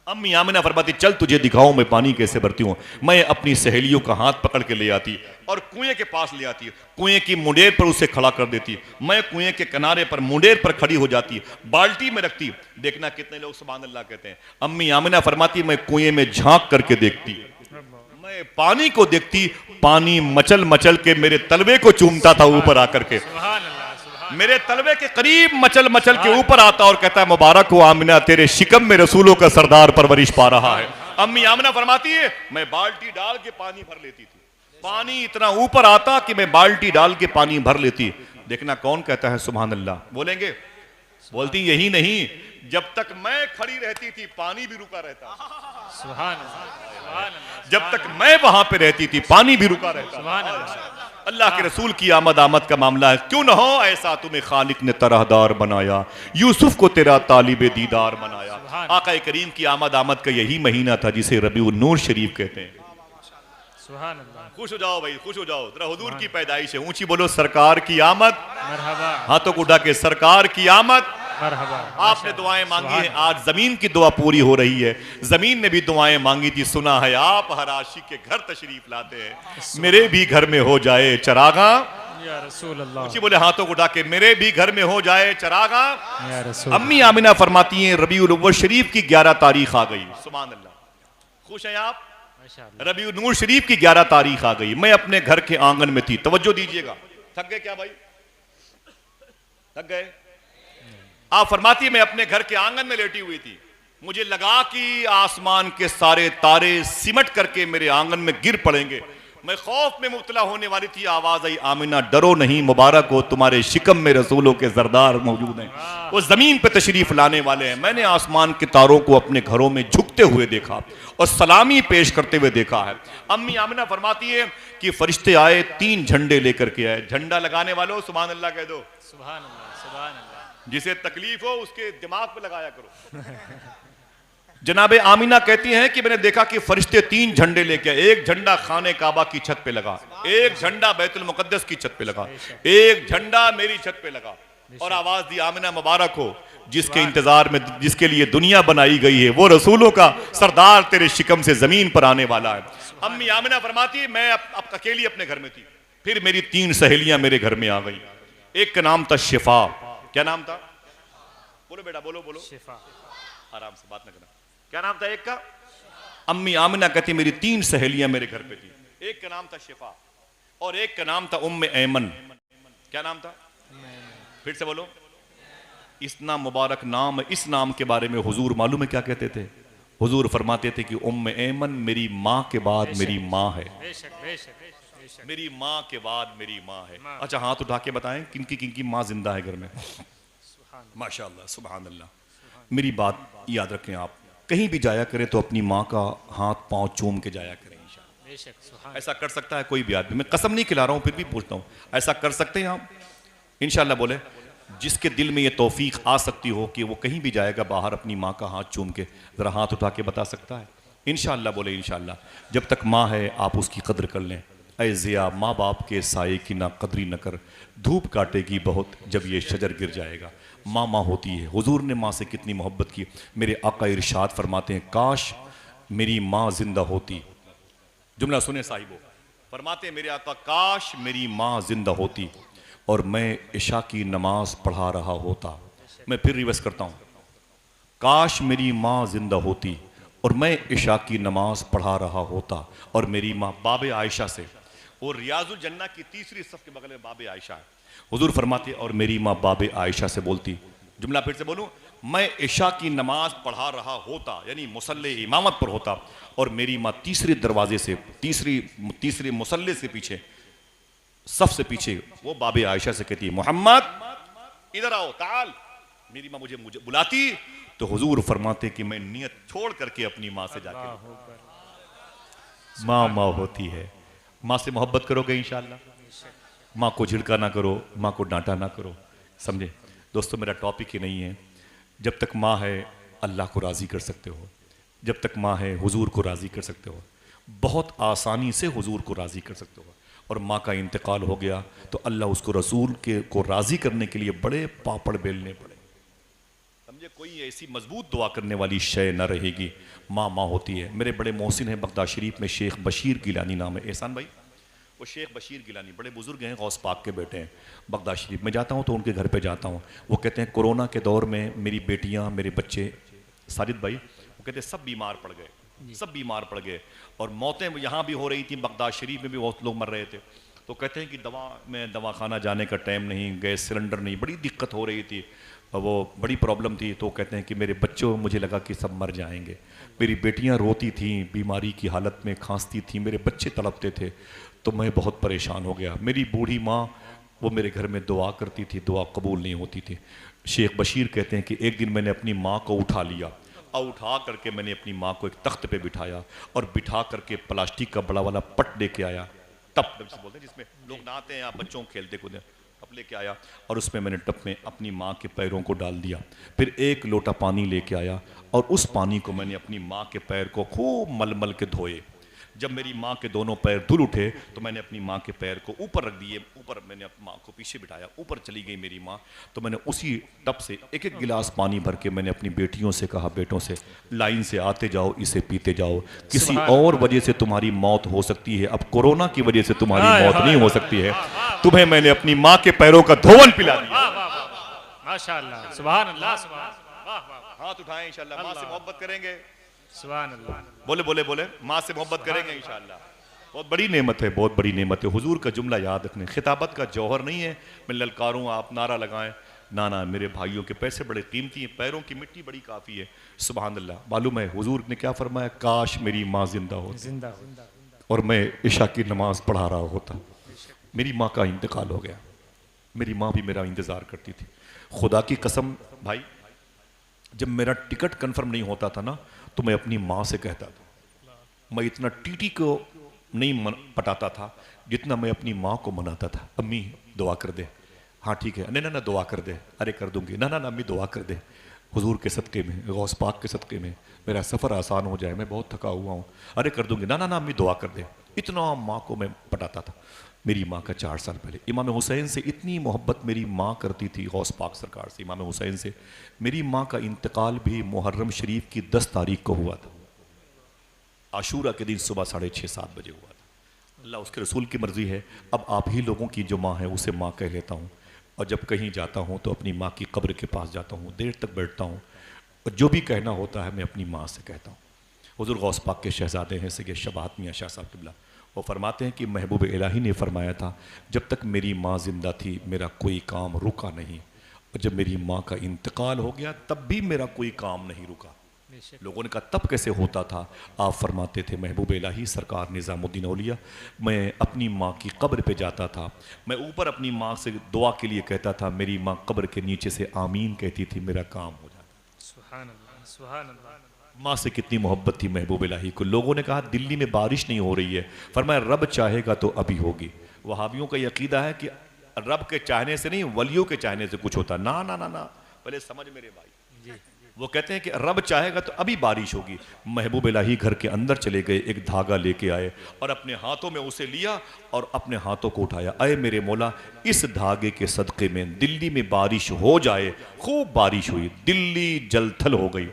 S1: अम्मी आमिना फरमाती चल तुझे दिखाऊं मैं पानी कैसे भरती हूं। मैं अपनी सहेलियों का हाथ पकड़ के ले आती और कुएं के पास ले आती, कुएं की मुंडेर पर उसे खड़ा कर देती। मैं कुएं के किनारे पर मुंडेर पर खड़ी हो जाती, बाल्टी में रखती। देखना कितने लोग सुभान अल्लाह कहते हैं। अम्मी आमिना फरमाती मैं कुएं में झांक करके देखती, मैं पानी को देखती, पानी मचल मचल के मेरे तलवे को चूमता था ऊपर आकर के, मेरे तलवे के करीब मचल मचल के ऊपर आता और कहता है मुबारक हो आमिना, तेरे शिकम में रसूलों का सरदार परवरिश पा रहा है। अम्मी आमिना फरमाती है मैं बाल्टी डाल के पानी भर लेती थी, पानी इतना ऊपर आता कि मैं बाल्टी डाल के पानी भर लेती। देखना कौन कहता है सुभान अल्लाह, बोलेंगे? बोलती यही नहीं, जब तक मैं खड़ी रहती थी पानी भी रुका रहता,
S2: सुभान अल्लाह।
S1: जब तक मैं वहां पे रहती थी पानी भी रुका रहता। अल्लाह के रसूल की आमद का मामला है। क्यों ना हो ऐसा तुम्हें खालिक ने तरहदार बनाया, यूसुफ को तेरा तालिबे दीदार बनाया। आका करीम की आमद का यही महीना था जिसे रबीउन नूर शरीफ कहते हैं।
S2: सुभान अल्लाह।
S1: खुश हो जाओ भाई, खुश हो जाओ, जरा हुजूर की पैदाइश है, ऊंची बोलो सरकार की आमद,
S2: मरहबा,
S1: हाथों को उठा के सरकार की आमद।
S2: मरहबा।
S1: आपने दुआएं मांगी हैं, आज जमीन की दुआ पूरी हो रही है। जमीन ने भी दुआएं मांगी थी, सुना है आप हर आशिक के घर तशरीफ लाते हैं, मेरे भी घर में हो जाए चरागा
S2: या रसूल अल्लाह।
S1: ऊंची बोले हाथों को उठा के मेरे भी घर में हो जाए चरागा
S2: या रसूल।
S1: अम्मी आमिना फरमाती हैं रबीउल अव्वल शरीफ की 11 तारीख आ गई। सुभान अल्लाह। खुश हैं आप? रबीउल नूर शरीफ की 11 तारीख आ गई। मैं अपने घर के आंगन में थी, तवज्जो दीजिएगा। थक गए क्या भाई? थक गए? आप फरमाती मैं अपने घर के आंगन में लेटी हुई थी, मुझे लगा कि आसमान के सारे तारे सिमट करके मेरे आंगन में गिर पड़ेंगे। मैं खौफ में मुब्तला होने वाली थी। आवाज आई आमिना डरो नहीं, मुबारक हो तुम्हारे शिकम में रसूलों के सरदार मौजूद हैं, वो जमीन पे तशरीफ लाने वाले हैं। मैंने आसमान के तारों को अपने घरों में झुकते हुए देखा और सलामी पेश करते हुए देखा है। अम्मी आमिना फरमाती है कि फरिश्ते आए, 3 झंडे लेकर के आए। झंडा लगाने वालों सुभान अल्लाह कह दो।
S2: सुभान अल्लाह, सुभान अल्लाह।
S1: जिसे तकलीफ हो उसके दिमाग पे लगाया करो। जनाबे आमिना कहती हैं कि मैंने देखा कि फरिश्ते 3 झंडे लेके आए। एक झंडा खाने काबा की छत पे लगा, एक झंडा बैतुल मुकद्दस की छत पे लगा, एक झंडा मेरी छत पे लगा। और आवाज दी आमिना मुबारक हो, जिसके इंतजार में जिसके लिए दुनिया बनाई गई है, वो रसूलों का सरदार तेरे शिकम से जमीन पर आने वाला है। अम्मी आमिना फरमाती मैं अब अकेली अपने घर में थी, फिर मेरी 3 सहेलियां मेरे घर में आ गई। एक का नाम था शिफा। क्या नाम था? बोलो बेटा, बोलो बोलो,
S2: शिफा।
S1: आराम से बात न करना। क्या नाम था एक का? अम्मी आमिना कहती मेरी 3 सहेलियां मेरे घर पे थी। एक का नाम था शिफा और एक का नाम था उम्मे ऐमन। क्या नाम था? फिर से बोलो। इतना मुबारक नाम, इस नाम के बारे में हुजूर मालूम है क्या कहते थे? हुजूर फरमाते थे कि उम्मे ऐमन मेरी माँ के बाद मेरी माँ है। मेरी माँ के बाद मेरी माँ है। अच्छा हाथ उठा के बताएं किनकी किनकी माँ जिंदा है घर में। माशाअल्लाह, सुभान अल्लाह। मेरी बात याद रखें, आप कहीं भी जाया करें तो अपनी माँ का हाथ पांव चूम के जाया करें इंशाअल्लाह। ऐसा कर सकता है कोई भी आदमी? मैं कसम नहीं खिला रहा हूं, फिर भी पूछता हूं, ऐसा कर सकते हैं आप? इंशाअल्लाह बोले। जिसके दिल में ये तौफीक आ सकती हो कि वो कहीं भी जाएगा बाहर अपनी माँ का हाथ चूम के, जरा हाथ उठा के बता सकता है? इंशाअल्लाह बोले इंशाअल्लाह। जब तक माँ है आप उसकी कद्र कर लें। ऐ ज़िया, माँ बाप के साये की ना कदरी न कर, धूप काटेगी बहुत जब ये शजर गिर जाएगा। माँ माँ होती है। हुजूर ने माँ से कितनी मोहब्बत की। मेरे आका इरशाद फरमाते हैं, काश मेरी माँ जिंदा होती। जुमला सुने साहिबो, फरमाते हैं मेरे आका, काश मेरी माँ जिंदा होती और मैं इशा की नमाज पढ़ा रहा होता। मैं फिर रिवर्स करता हूँ, काश मेरी माँ जिंदा होती और मैं इशा की नमाज पढ़ा रहा होता और मेरी माँ बाबे आयशा से, और रियाजुल जन्ना की तीसरी सफ के बगल में बाबे आयशा है। हुजूर फरमाते और मेरी माँ बाबे आयशा से बोलती, जुमला फिर से बोलूं, मैं इशा की नमाज पढ़ा रहा होता, यानी मुसल्ले इमामत पर होता, और मेरी माँ तीसरे दरवाजे से, तीसरे मुसल्ले से पीछे, सफ से पीछे, वो बाबे आयशा से कहती है, मोहम्मद इधर आओ, ताल। मेरी माँ मुझे बुलाती तो हुजूर फरमाते कि मैं नियत छोड़ करके अपनी माँ से जाके, माँ माँ होती है। माँ से मोहब्बत करोगे इंशाअल्लाह। माँ को झिड़का ना करो, माँ को डांटा ना करो, समझे दोस्तों। मेरा टॉपिक ही नहीं है। जब तक माँ है अल्लाह को राज़ी कर सकते हो, जब तक माँ है हुजूर को राज़ी कर सकते हो, बहुत आसानी से हुजूर को राज़ी कर सकते हो। और माँ का इंतकाल हो गया तो अल्लाह उसको रसूल के को राज़ी करने के लिए बड़े पापड़ बेलने पड़े, समझे। कोई ऐसी मजबूत दुआ करने वाली शय न रहेगी। माँ माँ होती है। मेरे बड़े मोहसिन हैं बगदाद शरीफ में, शेख बशीर गिलानी नाम है, एहसान भाई। वो शेख बशीर गिलानी बड़े बुजुर्ग हैं, गौस पाक के बेटे हैं। बगदाद शरीफ में जाता हूँ तो उनके घर पे जाता हूँ। वो कहते हैं कोरोना के दौर में मेरी बेटियाँ, मेरे बच्चे, साजिद भाई, वो कहते हैं सब बीमार पड़ गए, सब बीमार पड़ गए, और मौतें यहाँ भी हो रही थी, बगदाद शरीफ में भी बहुत लोग मर रहे थे। तो कहते हैं कि दवाखाना जाने का टाइम नहीं, गैस सिलेंडर नहीं, बड़ी दिक्कत हो रही थी, वो बड़ी प्रॉब्लम थी। तो कहते हैं कि मेरे बच्चों, मुझे लगा कि सब मर जाएंगे। मेरी बेटियां रोती थीं, बीमारी की हालत में खांसती थीं, मेरे बच्चे तड़पते थे, तो मैं बहुत परेशान हो गया। मेरी बूढ़ी माँ, वो मेरे घर में दुआ करती थी, दुआ कबूल नहीं होती थी। शेख बशीर कहते हैं कि एक दिन मैंने अपनी माँ को उठा लिया और उठा करके मैंने अपनी माँ को एक तख्त पे बिठाया और बिठा करके प्लास्टिक का बड़ा वाला पट लेके आया, टप जिसे बोलते हैं, जिसमें लोग नहाते हैं या बच्चों खेलते कूदते, टप लेके आया और उसमें मैंने टप में अपनी माँ के पैरों को डाल दिया। फिर एक लोटा पानी लेके आया और उस पानी को मैंने अपनी माँ के पैर को खूब मल मल के धोए। जब मेरी माँ के दोनों पैर धुल उठे तो मैंने अपनी माँ के पैर को ऊपर रख दिए, ऊपर मैंने अपनी माँ को पीछे बिठाया, ऊपर चली गई मेरी माँ। तो मैंने उसी टब से एक एक गिलास पानी भर के मैंने अपनी बेटियों से कहा, बेटों से लाइन से आते जाओ, इसे पीते जाओ। किसी और वजह से तुम्हारी मौत हो सकती है, अब कोरोना की वजह से तुम्हारी मौत नहीं हो सकती है। तुम्हें मैंने अपनी माँ के पैरों का धोवन पिला दिया।
S2: माशाअल्लाह, सुभान अल्लाह,
S1: हाथ उठाएं, इंशाअल्लाह माँ से मोहब्बत करेंगे।
S2: सुभान अल्लाह,
S1: बोले बोले बोले, माँ से मोहब्बत करेंगे इंशाअल्लाह। बहुत बड़ी नेमत है, बहुत बड़ी नेमत है। हुजूर का जुमला याद रखने, खिताबत का जौहर नहीं है मैं ललकारूं आप नारा लगाएं, ना ना, मेरे भाइयों के पैसे बड़े कीमती हैं, पैरों की मिट्टी बड़ी काफ़ी है। सुभान अल्लाह। मालूम है हुजूर ने क्या फरमाया, काश मेरी माँ जिंदा होती और मैं इशा की नमाज पढ़ा रहा होता। मेरी माँ का इंतकाल हो गया। मेरी माँ भी मेरा इंतज़ार करती थी। खुदा की कसम भाई, जब मेरा टिकट कंफर्म नहीं होता था ना तो मैं अपनी माँ से कहता था, मैं इतना टीटी को नहीं पटाता था जितना मैं अपनी माँ को मनाता था। अम्मी दुआ कर दे, हाँ ठीक है, नहीं ना ना दुआ कर दे, अरे कर दूंगी, ना ना ना अम्मी दुआ कर दे, हुजूर के सदक़े में, गौस पाक के सदक़े में मेरा सफ़र आसान हो जाए, मैं बहुत थका हुआ हूँ, अरे कर दूंगी, ना ना ना अम्मी दुआ कर दे। इतना माँ को मैं पटाता था। मेरी माँ का 4 साल पहले इमाम हुसैन से इतनी मोहब्बत मेरी माँ करती थी, गौस पाक सरकार से, इमाम हुसैन से। मेरी माँ का इंतकाल भी मुहर्रम शरीफ की 10 तारीख को हुआ था। आशूरा के दिन सुबह 6:30-7 बजे हुआ था। अल्लाह उसके रसूल की मर्ज़ी है। अब आप ही लोगों की जो माँ है उसे माँ कह लेता हूँ। और जब कहीं जाता हूँ तो अपनी माँ की कब्र के पास जाता हूँ, देर तक बैठता हूँ और जो भी कहना होता है मैं अपनी माँ से कहता हूँ। हुज़ूर गौस पाक के शहज़ादे हैं सैयद शबात मियां शाह साहब क़िबला, वो फरमाते हैं कि महबूब इलाही ने फरमाया था, जब तक मेरी माँ ज़िंदा थी मेरा कोई काम रुका नहीं, और जब मेरी माँ का इंतकाल हो गया तब भी मेरा कोई काम नहीं रुका। लोगों ने कहा तब कैसे होता था? आप फरमाते थे महबूब इलाही सरकार निज़ामुद्दीन औलिया, मैं अपनी माँ की कब्र पे जाता था, मैं ऊपर अपनी माँ से दुआ के लिए कहता था, मेरी माँ कब्र के नीचे से आमीन कहती थी, मेरा काम हो जाता।
S2: सुभान अल्लाह, सुभान अल्लाह।
S1: माँ से कितनी मोहब्बत थी महबूब इलाही को। लोगों ने कहा दिल्ली में बारिश नहीं हो रही है, फरमाया रब चाहेगा तो अभी होगी। वहाबियों का यकीदा है कि रब के चाहने से नहीं, वलियों के चाहने से कुछ होता। ना ना ना ना, पहले समझ मेरे भाई। वो कहते हैं कि रब चाहेगा तो अभी बारिश होगी। महबूब इलाही घर के अंदर चले गए, एक धागा लेके आए और अपने हाथों में उसे लिया और अपने हाथों को उठाया, अय मेरे मौला इस धागे के सदक़े में दिल्ली में बारिश हो जाए। खूब बारिश हुई, दिल्ली जलथल हो गई,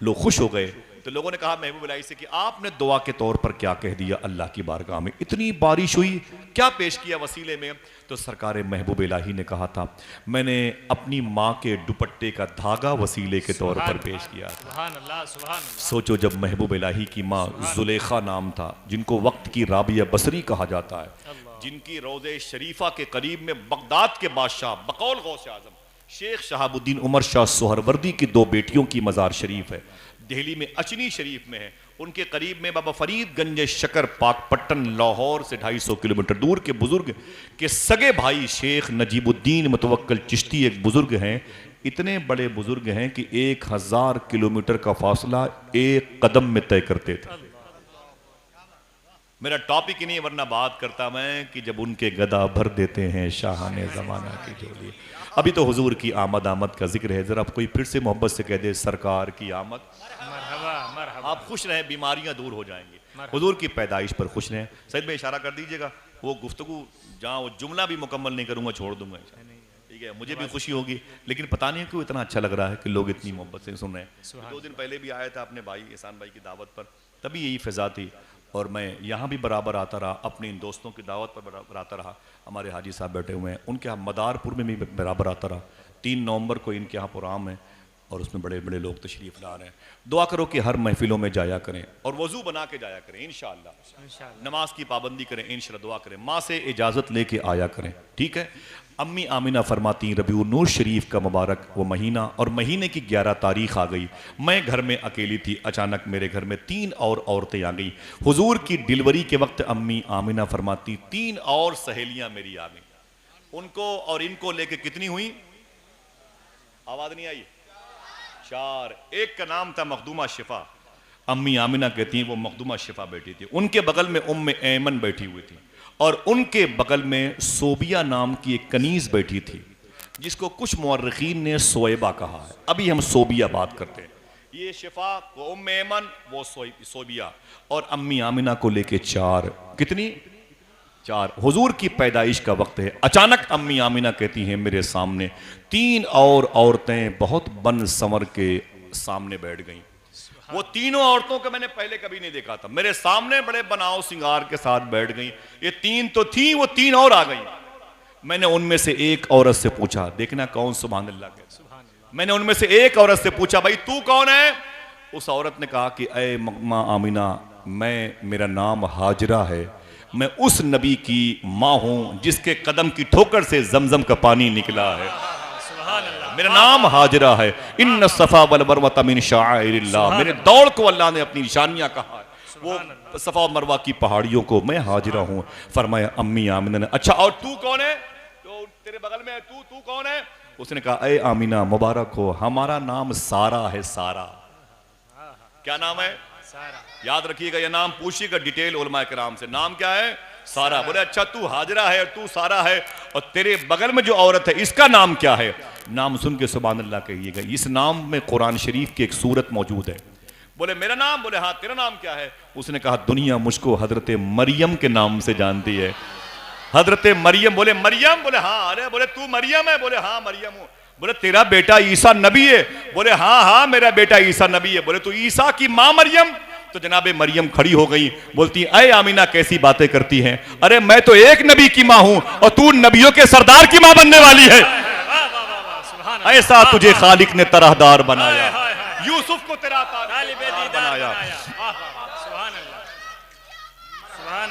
S1: लोग खुश हो गए। तो लोगों ने कहा महबूब इलाही से कि आपने दुआ के तौर पर क्या कह दिया अल्लाह की बारगाह में, इतनी बारिश हुई, क्या पेश किया वसीले में? तो सरकार महबूब इलाही ने कहा था मैंने अपनी माँ के दुपट्टे का धागा वसीले के तौर पर पेश किया।
S2: सुभान अल्लाह, सुभान अल्लाह।
S1: सोचो जब महबूब इलाही की माँ जुलेखा नाम था, जिनको वक्त की राबिया बसरी कहा जाता है, जिनकी रोज़े शरीफा के करीब में बगदाद के बादशाह बकौल गौसे आजम शेख शहाबुद्दीन उमर शाह सोहरवर्दी की 2 बेटियों की मज़ार शरीफ है, दिल्ली में अचनी शरीफ में है। उनके करीब में बाबा फरीदगंज शकर पाकपट्टन लाहौर से 250 किलोमीटर दूर के बुजुर्ग के सगे भाई शेख नजीबुद्दीन मुतवक्किल चिश्ती एक बुजुर्ग हैं। इतने बड़े बुजुर्ग हैं कि 1000 किलोमीटर का फासला एक कदम में तय करते थे। मेरा टॉपिक ही नहीं, वरना बात करता मैं कि जब उनके गदा भर देते हैं शाहाने ज़माना की झोली। अभी तो हुजूर की आमद का जिक्र है, जरा कोई फिर से मोहब्बत से कह दे सरकार की आमद।
S2: मरहबा, मरहबा।
S1: आप खुश रहें, बीमारियां दूर हो जाएंगी। हुजूर की पैदाइश पर खुश रहें। सैयद में इशारा कर दीजिएगा, वो गुफ्तगू जहाँ वो जुमला भी मुकम्मल नहीं करूँगा छोड़ दूंगा, ठीक है? मुझे भी खुशी होगी, लेकिन पता नहीं क्यों इतना अच्छा लग रहा है कि लोग इतनी मोहब्बत से सुन रहे हैं। 2 दिन पहले भी आया था अपने भाई एहसान भाई की दावत पर, तभी यही फ़िज़ा थी और मैं यहाँ भी बराबर आता रहा, अपने इन दोस्तों की दावत पर बराबर आता रहा। हमारे हाजी साहब बैठे हुए हैं, उनके यहाँ मदारपुर में भी बराबर आता रहा। 3 नवंबर को इनके यहाँ प्रोग्राम है और उसमें बड़े बड़े लोग तशरीफ़ ला रहे हैं। दुआ करो कि हर महफिलों में जाया करें और वज़ू बना के जाया करें इंशाअल्लाह। नमाज की पाबंदी करें इंशाअल्लाह, दुआ करें, माँ से इजाज़त लेके आया करें, ठीक है? अम्मी आमिना फरमाती रबीउन नूर शरीफ का मुबारक वो महीना और महीने की 11 तारीख आ गई। मैं घर में अकेली थी, अचानक मेरे घर में 3 और औरतें आ गई। हुजूर की डिलीवरी के वक्त अम्मी आमिना फरमाती 3 और सहेलियां मेरी आ गई। उनको और इनको लेके कितनी हुई? आवाज नहीं आई? 4। एक का नाम था मखदूमा शिफा। अम्मी आमिना कहती हैं वो मखदूमा शिफा बैठी थी, उनके बगल में उम्मे ऐमन बैठी हुई थी और उनके बगल में सोबिया नाम की एक कनीज बैठी थी, जिसको कुछ मुअर्रिखीन ने सोएबा कहा है। अभी हम सोबिया बात करते हैं। ये शिफा, वो उम्मे ऐमन, वो सोबिया और अम्मी आमिना को लेके 4। कितनी? 4। हुजूर की पैदाइश का वक्त है। अचानक अम्मी आमिना कहती हैं मेरे सामने 3 और औरतें बहुत बन संवर के सामने बैठ गईं। वो तीनों औरतों को मैंने पहले कभी नहीं देखा था, मेरे सामने बड़े बनाव सिंगार के साथ बैठ गई। ये 3 तो थी, वो 3 और आ गई। मैंने उनमें से एक औरत से पूछा, देखना कौन सुभान अल्लाह कहता। मैंने उनमें से एक औरत से पूछा भाई तू कौन है? उस औरत ने कहा कि ऐ माँ आमिना, मेरा नाम हाजरा है, मैं उस नबी की माँ हूं जिसके कदम की ठोकर से जमजम का पानी निकला है। मेरा नाम हाजरा है। इन्न सफा वल मरवा मिन शाइरिल्लाह, मेरे दौड़ को अल्लाह ने अपनी निशानियां कहा है, वो सफा और मरवा की पहाड़ियों को मैं हाजिरा हूं। फरमाया अम्मी आमिना ने, अच्छा और तू कौन है? तो तेरे बगल में तू कौन है? उसने कहा ऐ आमिना मुबारक हो, हमारा नाम सारा है। सारा क्या नाम है? सारा। याद रखिएगा, यह नाम पूछिएगा डिटेल उलमा किराम से, नाम क्या है? सारा। बोले अच्छा तू हाजरा है और तू सारा है, और तेरे बगल में जो औरत है इसका नाम क्या है? नाम सुन के सुभान अल्लाह कहिएगा। इस नाम में कुरान शरीफ की एक सूरत मौजूद है। बोले मेरा नाम? बोले हाँ। तेरा नाम क्या है? उसने कहा दुनिया मुझको हजरत मरियम के नाम से जानती है। हजरत मरियम। बोले मरियम? बोले हाँ। अरे बोले तू मरियम है? बोले हाँ मरियम हूँ। बोले तेरा बेटा ईसा नबी है? बोले हाँ हाँ मेरा बेटा ईसा नबी है। बोले तू ईसा की माँ मरियम? तो जनाबे मरियम खड़ी हो गई, बोलती ऐ आमिना कैसी बातें करती हैं, अरे मैं तो एक नबी की माँ हूं और तू नबियों के सरदार की माँ बनने वाली है। ऐसा तुझे खालिक ने तरहदार बनाया, यूसुफ को तेरा तालिबे दीदार बनाया।
S2: सुभान अल्लाह, सुभान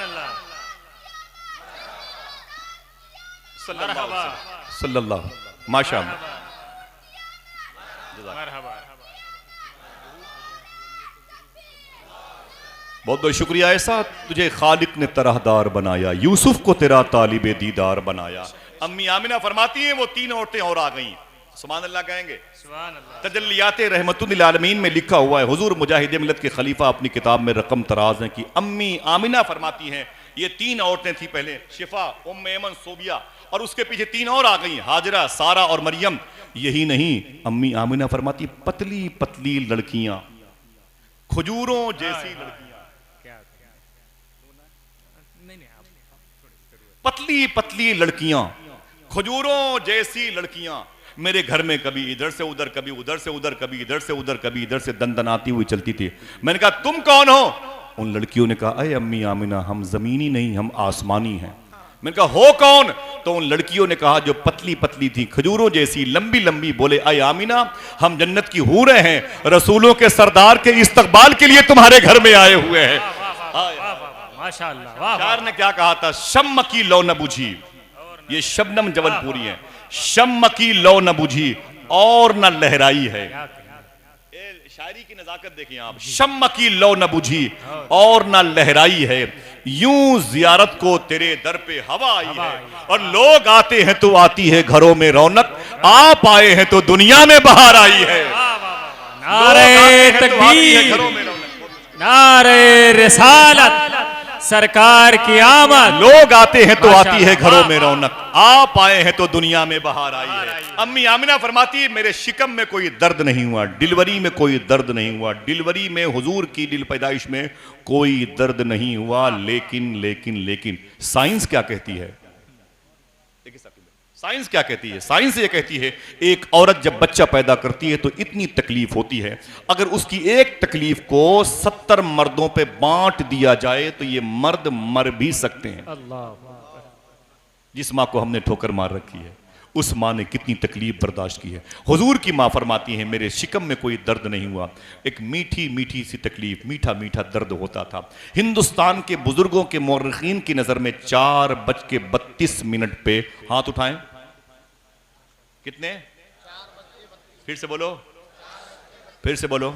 S2: अल्लाह,
S1: सल्लल्लाहु माशाअल्लाह। बहुत बहुत शुक्रिया। ऐसा तुझे खालिक ने तरहदार बनाया, यूसुफ को तेरा तालिबे दीदार बनाया। अम्मी आमिना फरमाती हैं वो 3 औरतें और आ गईं। सुभान अल्लाह कहेंगे। तजल्लियाते रहमतुल आलमीन में लिखा हुआ है, हुजूर मुजाहिद मिल्लत के खलीफा अपनी किताब में रकम तराज हैं कि अम्मी आमिना फरमाती हैं ये 3 औरतें थी पहले, शिफा, उम्मे ऐमन, सोबिया, और उसके पीछे 3 और आ गई, हाजरा, सारा और मरियम। यही नहीं, अम्मी आमिना फरमाती पतली पतली लड़कियां, खजूरों जैसी लड़कियां, पतली पतली लड़कियां, खजूरों जैसी लड़कियां मेरे घर में कभी इधर से उधर, कभी उधर से उधर, कभी इधर से उधर, कभी इधर से दंदनाती हुई चलती थी। मैंने कहा तुम कौन हो? उन लड़कियों ने कहा अरे अम्मी आमिना हम जमीनी नहीं, हम आसमानी हैं। मैंने कहा हो कौन? तो उन लड़कियों ने कहा जो पतली पतली थी, खजूरों जैसी लंबी लंबी, बोले अय आमिना हम जन्नत की हूरें हैं, रसूलों के सरदार के इस्तकबाल के लिए तुम्हारे घर में आए हुए हैं।
S2: माशाअल्लाह।
S1: शायर ने क्या कहा था? शम्म की लौ न बुझी, ये शबनम जबलपुरी है, शम्म की लौ न बुझी और न लहराई है। शायरी की नजाकत देखिए आप, शम्म की लौ न बुझी और न लहराई है, यूं जियारत को तेरे दर पे हवा आई है, और लोग आते हैं तो आती है घरों में रौनक, आप आए हैं तो दुनिया में बहार आई है।
S2: नारे तकबीर, नारे रिसालत, सरकार की आमद।
S1: लोग आते हैं तो आती है घरों में रौनक, आप आए हैं तो दुनिया में बहार आई है। अम्मी आमिना फरमाती है मेरे शिकम में कोई दर्द नहीं हुआ, डिलीवरी में कोई दर्द नहीं हुआ, डिलीवरी में हुजूर की दिल पैदाइश में कोई दर्द नहीं हुआ। लेकिन लेकिन लेकिन साइंस क्या कहती है? साइंस क्या कहती है? साइंस ये कहती है एक औरत जब बच्चा पैदा करती है तो इतनी तकलीफ होती है, अगर उसकी एक तकलीफ को 70 मर्दों पे बांट दिया जाए तो ये मर्द मर भी सकते हैं। जिस मां को हमने ठोकर मार रखी है उस मां ने कितनी तकलीफ बर्दाश्त की है। हुजूर की मां फरमाती है मेरे शिकम में कोई दर्द नहीं हुआ, एक मीठी मीठी सी तकलीफ, मीठा मीठा दर्द होता था। हिंदुस्तान के बुजुर्गों के मौरखीन की नजर में 4:32 पे हाथ उठाएं। कितने? फिर से बोलो, फिर से बोलो,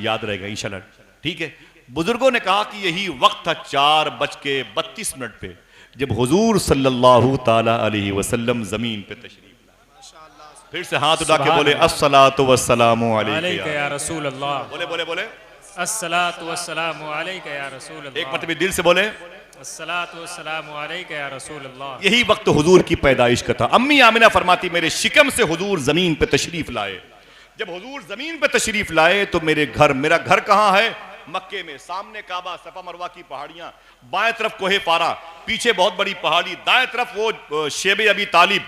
S1: याद रहेगा इंशाल्लाह। ठीक है, बुजुर्गों ने कहा कि यही वक्त था 4:32 पे जब हुजूर सल्लल्लाहु ताला अलैहि वसल्लम जमीन पे तशरीफ लाए। फिर से हाथ उठा के बोले अस्सलातु वस्सलामु अलैका या रसूल अल्लाह। बोले बोले बोले
S2: अस्सलातु वस्सलामु अलैका या रसूल अल्लाह।
S1: एक मतलब दिल से बोले
S2: अस्सलातु वस्सलामु अलैका या रसूल अल्लाह।
S1: यही वक्त हुजूर की पैदाइश का था। अम्मी आमिना फरमाती मेरे शिकम से हुजूर जमीन पे तशरीफ लाए। जब हुजूर जमीन पे तशरीफ लाए तो मेरा घर कहां है? मक्के में। सामने काबा, सफा मरवा की पहाड़ियां, बाएं तरफ कोहे पारा, पीछे बहुत बड़ी पहाड़ी, दाएं तरफ वो शेबे अबी तालिब,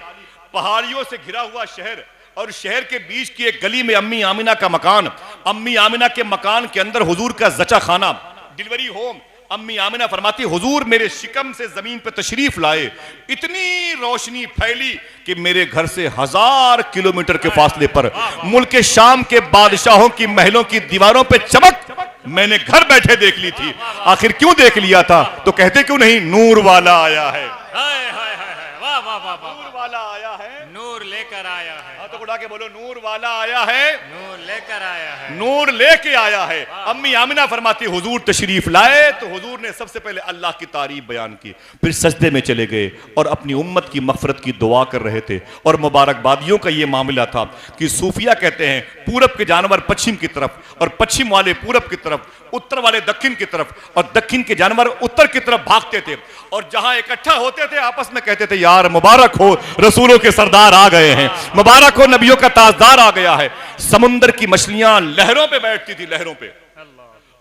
S1: पहाड़ियों से घिरा हुआ शहर, और शहर के बीच की एक गली में अम्मी आमिना का मकान। अम्मी आमिना के मकान के अंदर हुजूर का जचा खाना, डिलीवरी होम। अम्मी आमिना फरमाती हुजूर मेरे शिकम से जमीन पर तशरीफ लाए, इतनी रोशनी फैली कि मेरे घर से 1000 किलोमीटर के फासले पर मुल्क शाम के बादशाहों की महलों की दीवारों पे चमक मैंने घर बैठे देख ली थी। आखिर क्यों देख लिया था? तो कहते क्यों नहीं नूर वाला आया है,
S2: वाह वाह वाह,
S1: नूर वाला आया है,
S2: नूर लेकर आया है।
S1: तो उठा के बोलो नूर वाला आया है,
S2: नूर लेकर आया है,
S1: नूर लेके आया है। अम्मी आमिना फरमाती हुजूर तशरीफ लाए तो हुजूर ने सबसे पहले अल्लाह की तारीफ बयान की, फिर सजदे में चले गए और अपनी उम्मत की मगफरत की दुआ कर रहे थे। और मुबारकबादियों का यह मामला था कि सूफिया कहते हैं पूरब के जानवर पश्चिम की तरफ और पश्चिम वाले पूरब की तरफ, उत्तर वाले दक्षिण की तरफ और दक्षिण के जानवर उत्तर की तरफ भागते थे, और जहां इकट्ठा होते थे आपस में कहते थे यार मुबारक हो रसूलों के सरदार आ गए हैं, मुबारक हो नबियों का ताजदार आ गया है। समुंदर की मछलियां लहरों पे बैठती थी, लहरों पे,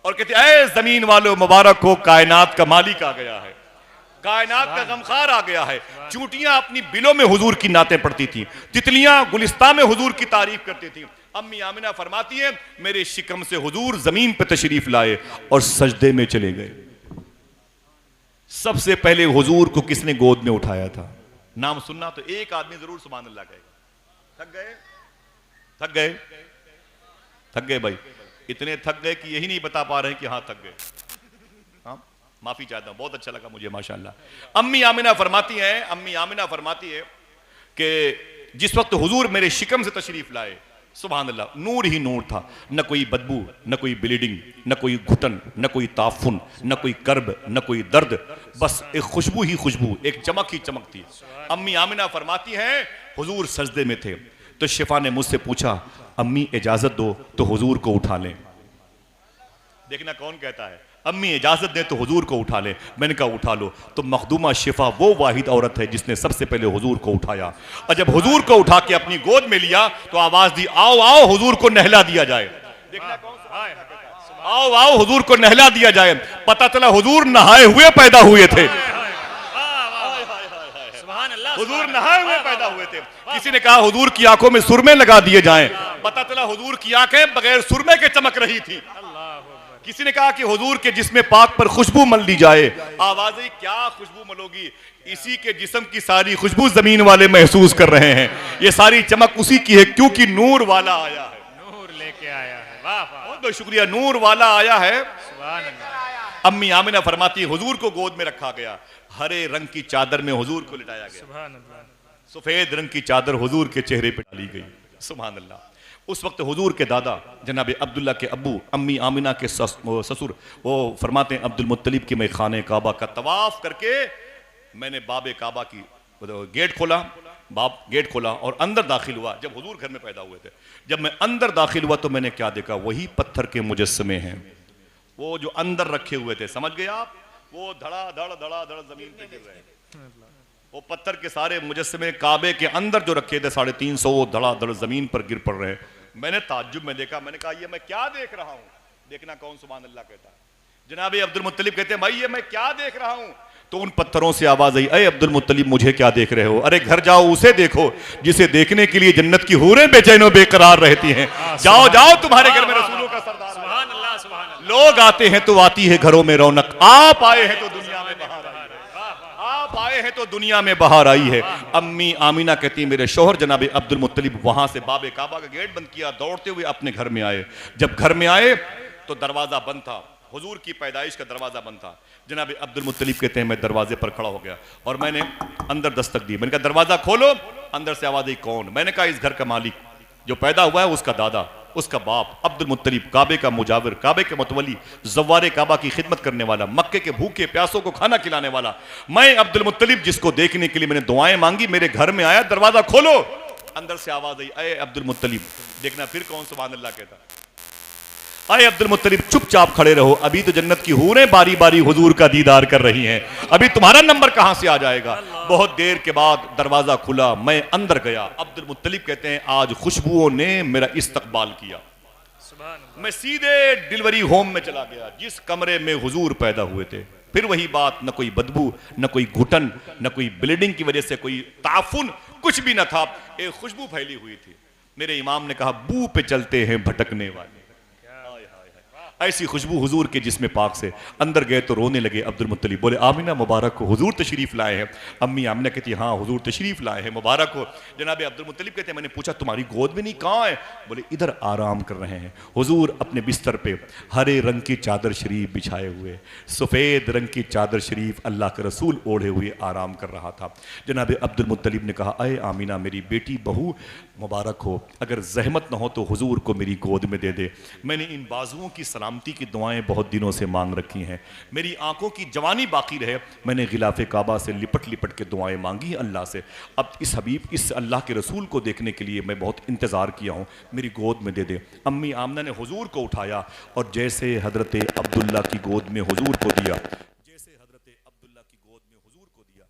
S1: और कहते ऐ जमीन वालों मुबारक हो कायनात का मालिक आ गया है, कायनात का गमखार आ गया है। चूंटियां अपनी बिलों में हुजूर की नातें पढ़ती थी, तितलियां गुलिस्तान में हुजूर की तारीफ करती थी। अम्मी आमिना फरमाती है मेरे शिकम से हुजूर जमीन पे तशरीफ लाए और सजदे में चले गए। सबसे पहले हुजूर को किसने गोद में उठाया था? नाम सुनना तो एक आदमी जरूर सुभान अल्लाह कहेगा। थक गए, थक गए, थक गए भाई, इतने थक गए कि यही नहीं बता पा रहे कि हाँ थक गए। हाँ माफी चाहता हूं, बहुत अच्छा लगा मुझे माशाअल्लाह। अम्मी आमिना फरमाती है कि जिस वक्त हुजूर मेरे शिकम से तशरीफ लाए सुभान अल्लाह, नूर ही नूर था, न कोई बदबू, न कोई ब्लीडिंग, न कोई घुटन, न कोई ताफुन, न कोई कर्ब, न कोई दर्द, बस एक खुशबू ही खुशबू, एक चमक ही चमक थी। अम्मी आमिना फरमाती हैं हुजूर सजदे में थे तो शिफा ने मुझसे पूछा अम्मी इजाजत दो तो हुजूर को उठा लें। देखना कौन कहता है, अम्मी इजाजत दे तो हुजूर को उठा ले। मैंने कहा उठा लो। तो मखदूमा शिफा वो वाहिद औरत है जिसने सबसे पहले हुजूर को उठाया, और जब हुजूर को उठा के अपनी गोद में लिया तो आवाज दी आओ आओ हुजूर को नहला दिया जाए। देखना कौन सा, आओ आओ हुजूर को नहला दिया जाए। पता चला हुजूर नहाए हुए पैदा हुए थे, हुजूर नहाए हुए पैदा हुए थे। किसी ने कहा हुजूर की आंखों में सुरमे लगा दिए जाएं, पता चला हुजूर की आंखें बगैर सुरमे के चमक रही थी। किसी ने कहा कि हुजूर के जिस्म पाक पर खुशबू मल दी जाए। आवाज आई क्या खुशबू मलोगी, इसी के जिस्म की सारी खुशबू जमीन वाले महसूस कर रहे हैं। ये सारी चमक उसी की है क्योंकि नूर वाला आया है,
S2: नूर लेके आया है। वाह वाह,
S1: बहुत बहुत शुक्रिया, नूर वाला आया है।
S2: सुभान अल्लाह।
S1: अम्मी आमिना फरमाती हुजूर को गोद में रखा गया, हरे रंग की चादर में हुजूर को लिटाया गया,
S2: सुभान अल्लाह।
S1: सफेद रंग की चादर हुजूर के चेहरे पे डाली गई। सुभान अल्लाह। उस वक्त हुजूर के दादा जनाब अब्दुल्ला के अब्बू अम्मी आमिना के ससुर वो फरमाते हैं अब्दुल मुत्तलिब की मैं खाने काबा का तवाफ करके मैंने बाबे काबा की गेट खोला, गेट खोला और अंदर दाखिल हुआ। जब हुजूर घर में पैदा हुए थे, जब मैं अंदर दाखिल हुआ तो मैंने क्या देखा, वही पत्थर के मुजस्समे हैं, वो जो अंदर रखे हुए थे, समझ गए आप, वो धड़ा धड़ जमीन पे गिर रहे हैं। वो पत्थर के सारे मुजस्समे काबे के अंदर जो रखे थे 350 वो धड़ा धड़ जमीन पर गिर पड़ रहे हैं। मैंने ताज्जुब में देखा, मैंने कहा ये मैं क्या देख रहा हूं। देखना कौन सुभान अल्लाह कहता है। जनाब अब्दुल मुत्तलिब कहते हैं भाई ये मैं क्या देख रहा हूं। तो उन पत्थरों से आवाज आई अरे अब्दुल मुत्तलिब मुझे क्या देख रहे हो, अरे घर जाओ उसे देखो जिसे देखने के लिए जन्नत की हूरें बेचैन बेकरार रहती हैं। जाओ जाओ तुम्हारे घर में रसूलों का सरदार,
S2: सुभान अल्लाह, सुभान अल्लाह।
S1: लोग आते हैं तो आती है घरों में रौनक, आप आए हैं तो दुनिया में बहार आई है, आप आए हैं तो दुनिया में बहार आई है। अम्मी आमिना कहती है मेरे शौहर जनाब अब्दुल मुत्तलिब वहां से बाबे काबा का गेट बंद किया, दौड़ते हुए अपने घर में आए। जब घर में आए तो दरवाजा बंद था, हुजूर की पैदाइश का दरवाजा बंद था। जनाब अब्दुल मुत्तलिब कहते हैं मैं दरवाजे पर खड़ा हो गया और मैंने अंदर दस्तक दी। मैंने कहा दरवाजा खोलो। अंदर से आवाज आई कौन। मैंने कहा इस घर का मालिक जो पैदा हुआ है उसका दादा, उसका बाप अब्दुल मुत्तलिब, काबे का मुजाविर, काबे के मतवली, ज़व्वारे काबा की खिदमत करने वाला, मक्के के भूखे प्यासों को खाना खिलाने वाला, मैं अब्दुल मुत्तलिब जिसको देखने के लिए मैंने दुआएं मांगी मेरे घर में आया, दरवाजा खोलो। अंदर से आवाज आई अय अब्दुल मुत्तलिब। देखना फिर कौन सुभान अल्लाह कहता, अरे अब्दुल मुत्तलिब चुपचाप खड़े रहो, अभी तो जन्नत की हूरें बारी बारी हुजूर का दीदार कर रही हैं, अभी तुम्हारा नंबर कहां से आ जाएगा। बहुत देर के बाद दरवाजा खुला, मैं अंदर गया। अब्दुल मुत्तलिब कहते हैं आज खुशबुओं ने मेरा इस्तकबाल किया, मैं सीधे डिलीवरी होम में चला गया जिस कमरे में हुजूर पैदा हुए थे। फिर वही बात, न कोई बदबू, न कोई घुटन, न कोई ब्लीडिंग की वजह से कोई ताफुन, कुछ भी न था, एक खुशबू फैली हुई थी। मेरे इमाम ने कहा बू पे चलते हैं भटकने वाले, ऐसी खुशबू हुजूर के जिस्म पाक से। अंदर गए तो रोने लगे अब्दुल मुत्तलिब, बोले आमिना मुबारक हो, हुजूर तशरीफ लाए हैं। अम्मी आमिना कहती हाँ हुजूर तशरीफ लाए हैं, मुबारक हो। जनाब अब्दुल मुत्तलिब कहते हैं मैंने पूछा तुम्हारी गोद में नहीं, कहाँ है। बोले इधर आराम कर रहे हैं। हुजूर अपने बिस्तर पे हरे रंग की चादर शरीफ बिछाए हुए, सफ़ेद रंग की चादर शरीफ अल्लाह के रसूल ओढ़े हुए आराम कर रहा था। जनाब अब्दुल मुत्तलिब ने कहा अय आमिना मेरी बेटी बहू मुबारक हो, अगर जहमत न हो तो हुजूर को मेरी गोद में दे दे। मैंने इन बाजुओं की सलामती की दुआएं बहुत दिनों से मांग रखी हैं, मेरी आंखों की जवानी बाकी रहे, मैंने गिलाफे काबा से लिपट लिपट के दुआएं मांगी अल्लाह से। अब इस हबीब, इस अल्लाह के रसूल को देखने के लिए मैं बहुत इंतज़ार किया हूँ, मेरी गोद में दे दे। अम्मी आमना ने हुजूर को उठाया और जैसे हजरत अब्दुल्ला की गोद में हुजूर को दिया, जैसे हजरत अब्दुल्ला की गोद में हुजूर को दिया,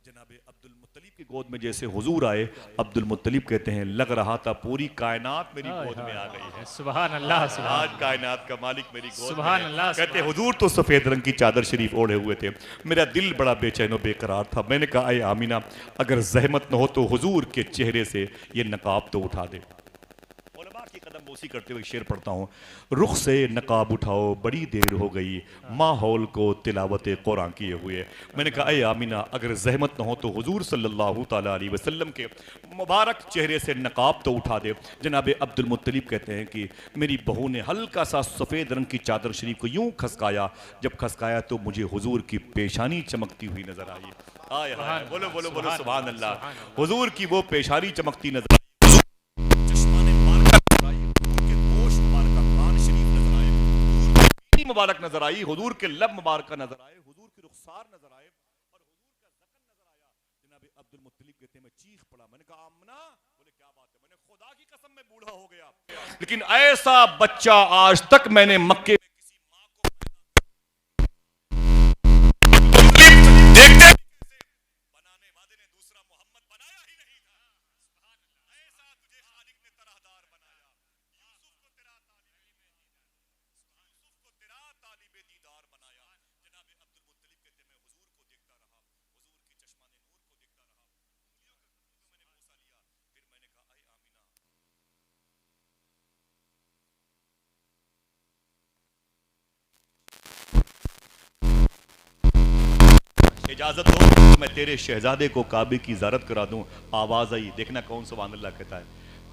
S1: जनाब अब्दुल मुत्तलिब की गोद में जैसे हुजूर आए, अब्दुल मुत्तलिब कहते हैं लग रहा था पूरी कायनात मेरी गोद में आ गई है।
S2: सुभान अल्लाह,
S1: आज कायनात का मालिक मेरी गोद
S2: सुभान
S1: में
S2: अल्लाह।
S1: कहते हुजूर तो सफेद रंग की चादर शरीफ ओढ़े हुए थे, मेरा दिल बड़ा बेचैन बेकरार था। मैंने कहा अय आमिना अगर जहमत न हो तो हुजूर के चेहरे से ये नकाब तो उठा दे। उलमा की कदम बोसी करते हुए शेर पढ़ता हूँ, रुख से नकाब उठाओ बड़ी देर हो गई माहौल को तिलावत कुरान किए हुए। मैंने कहा अय आमिना अगर जहमत न हो तो हुजूर सल्लल्लाहु ताला अलैहि वसल्लम के मुबारक चेहरे से नकाब तो उठा दे। जनाब अब्दुल मुत्तलिब कहते हैं कि मेरी बहू ने हल्का सा सफ़ेद रंग की चादर शरीफ को यूं खसकाया, जब खसकाया तो मुझे हुजूर की पेशानी चमकती हुई नजर आई। आय हाय, बोलो बोलो बोलो सुभान अल्लाह। हुजूर की वो पेशानी चमकती नजर मुबारक नजर आई, हुजूर के लब मुबारक नजर आए, हुजूर की रुखसार नजर आए और हुजूर का ज़कन नजर आया। जनाब अब्दुल मुत्तलिब कहते हैं मैं चीख पड़ा, मैंने कहा आमना, बोले क्या बात है, मैंने खुदा की कसम में बूढ़ा हो गया, लेकिन ऐसा बच्चा आज तक मैंने मक्के में किसी मां को देखते बनाने वाले ने दूसरा मोहम्मद बनाया ही नहीं था। ऐसा तुझे खालिक ने तरहदार बनाया, यूसुफ को तेरा तालिबे दीदार बनाया। जनाब अब्दुल मुत्तलिब कहते मैं हुजूर को देखता रहा, हुजूर की चश्माने नूर को देखता रहा, उंगलियों के मैंने बोसा लिया, फिर मैंने कहा आए आमीना। इजाजत हो तो मैं तेरे शहजादे को काबे की ज़ियारत करा दूं। आवाज आई, देखना कौन सुभान अल्लाह कहता है,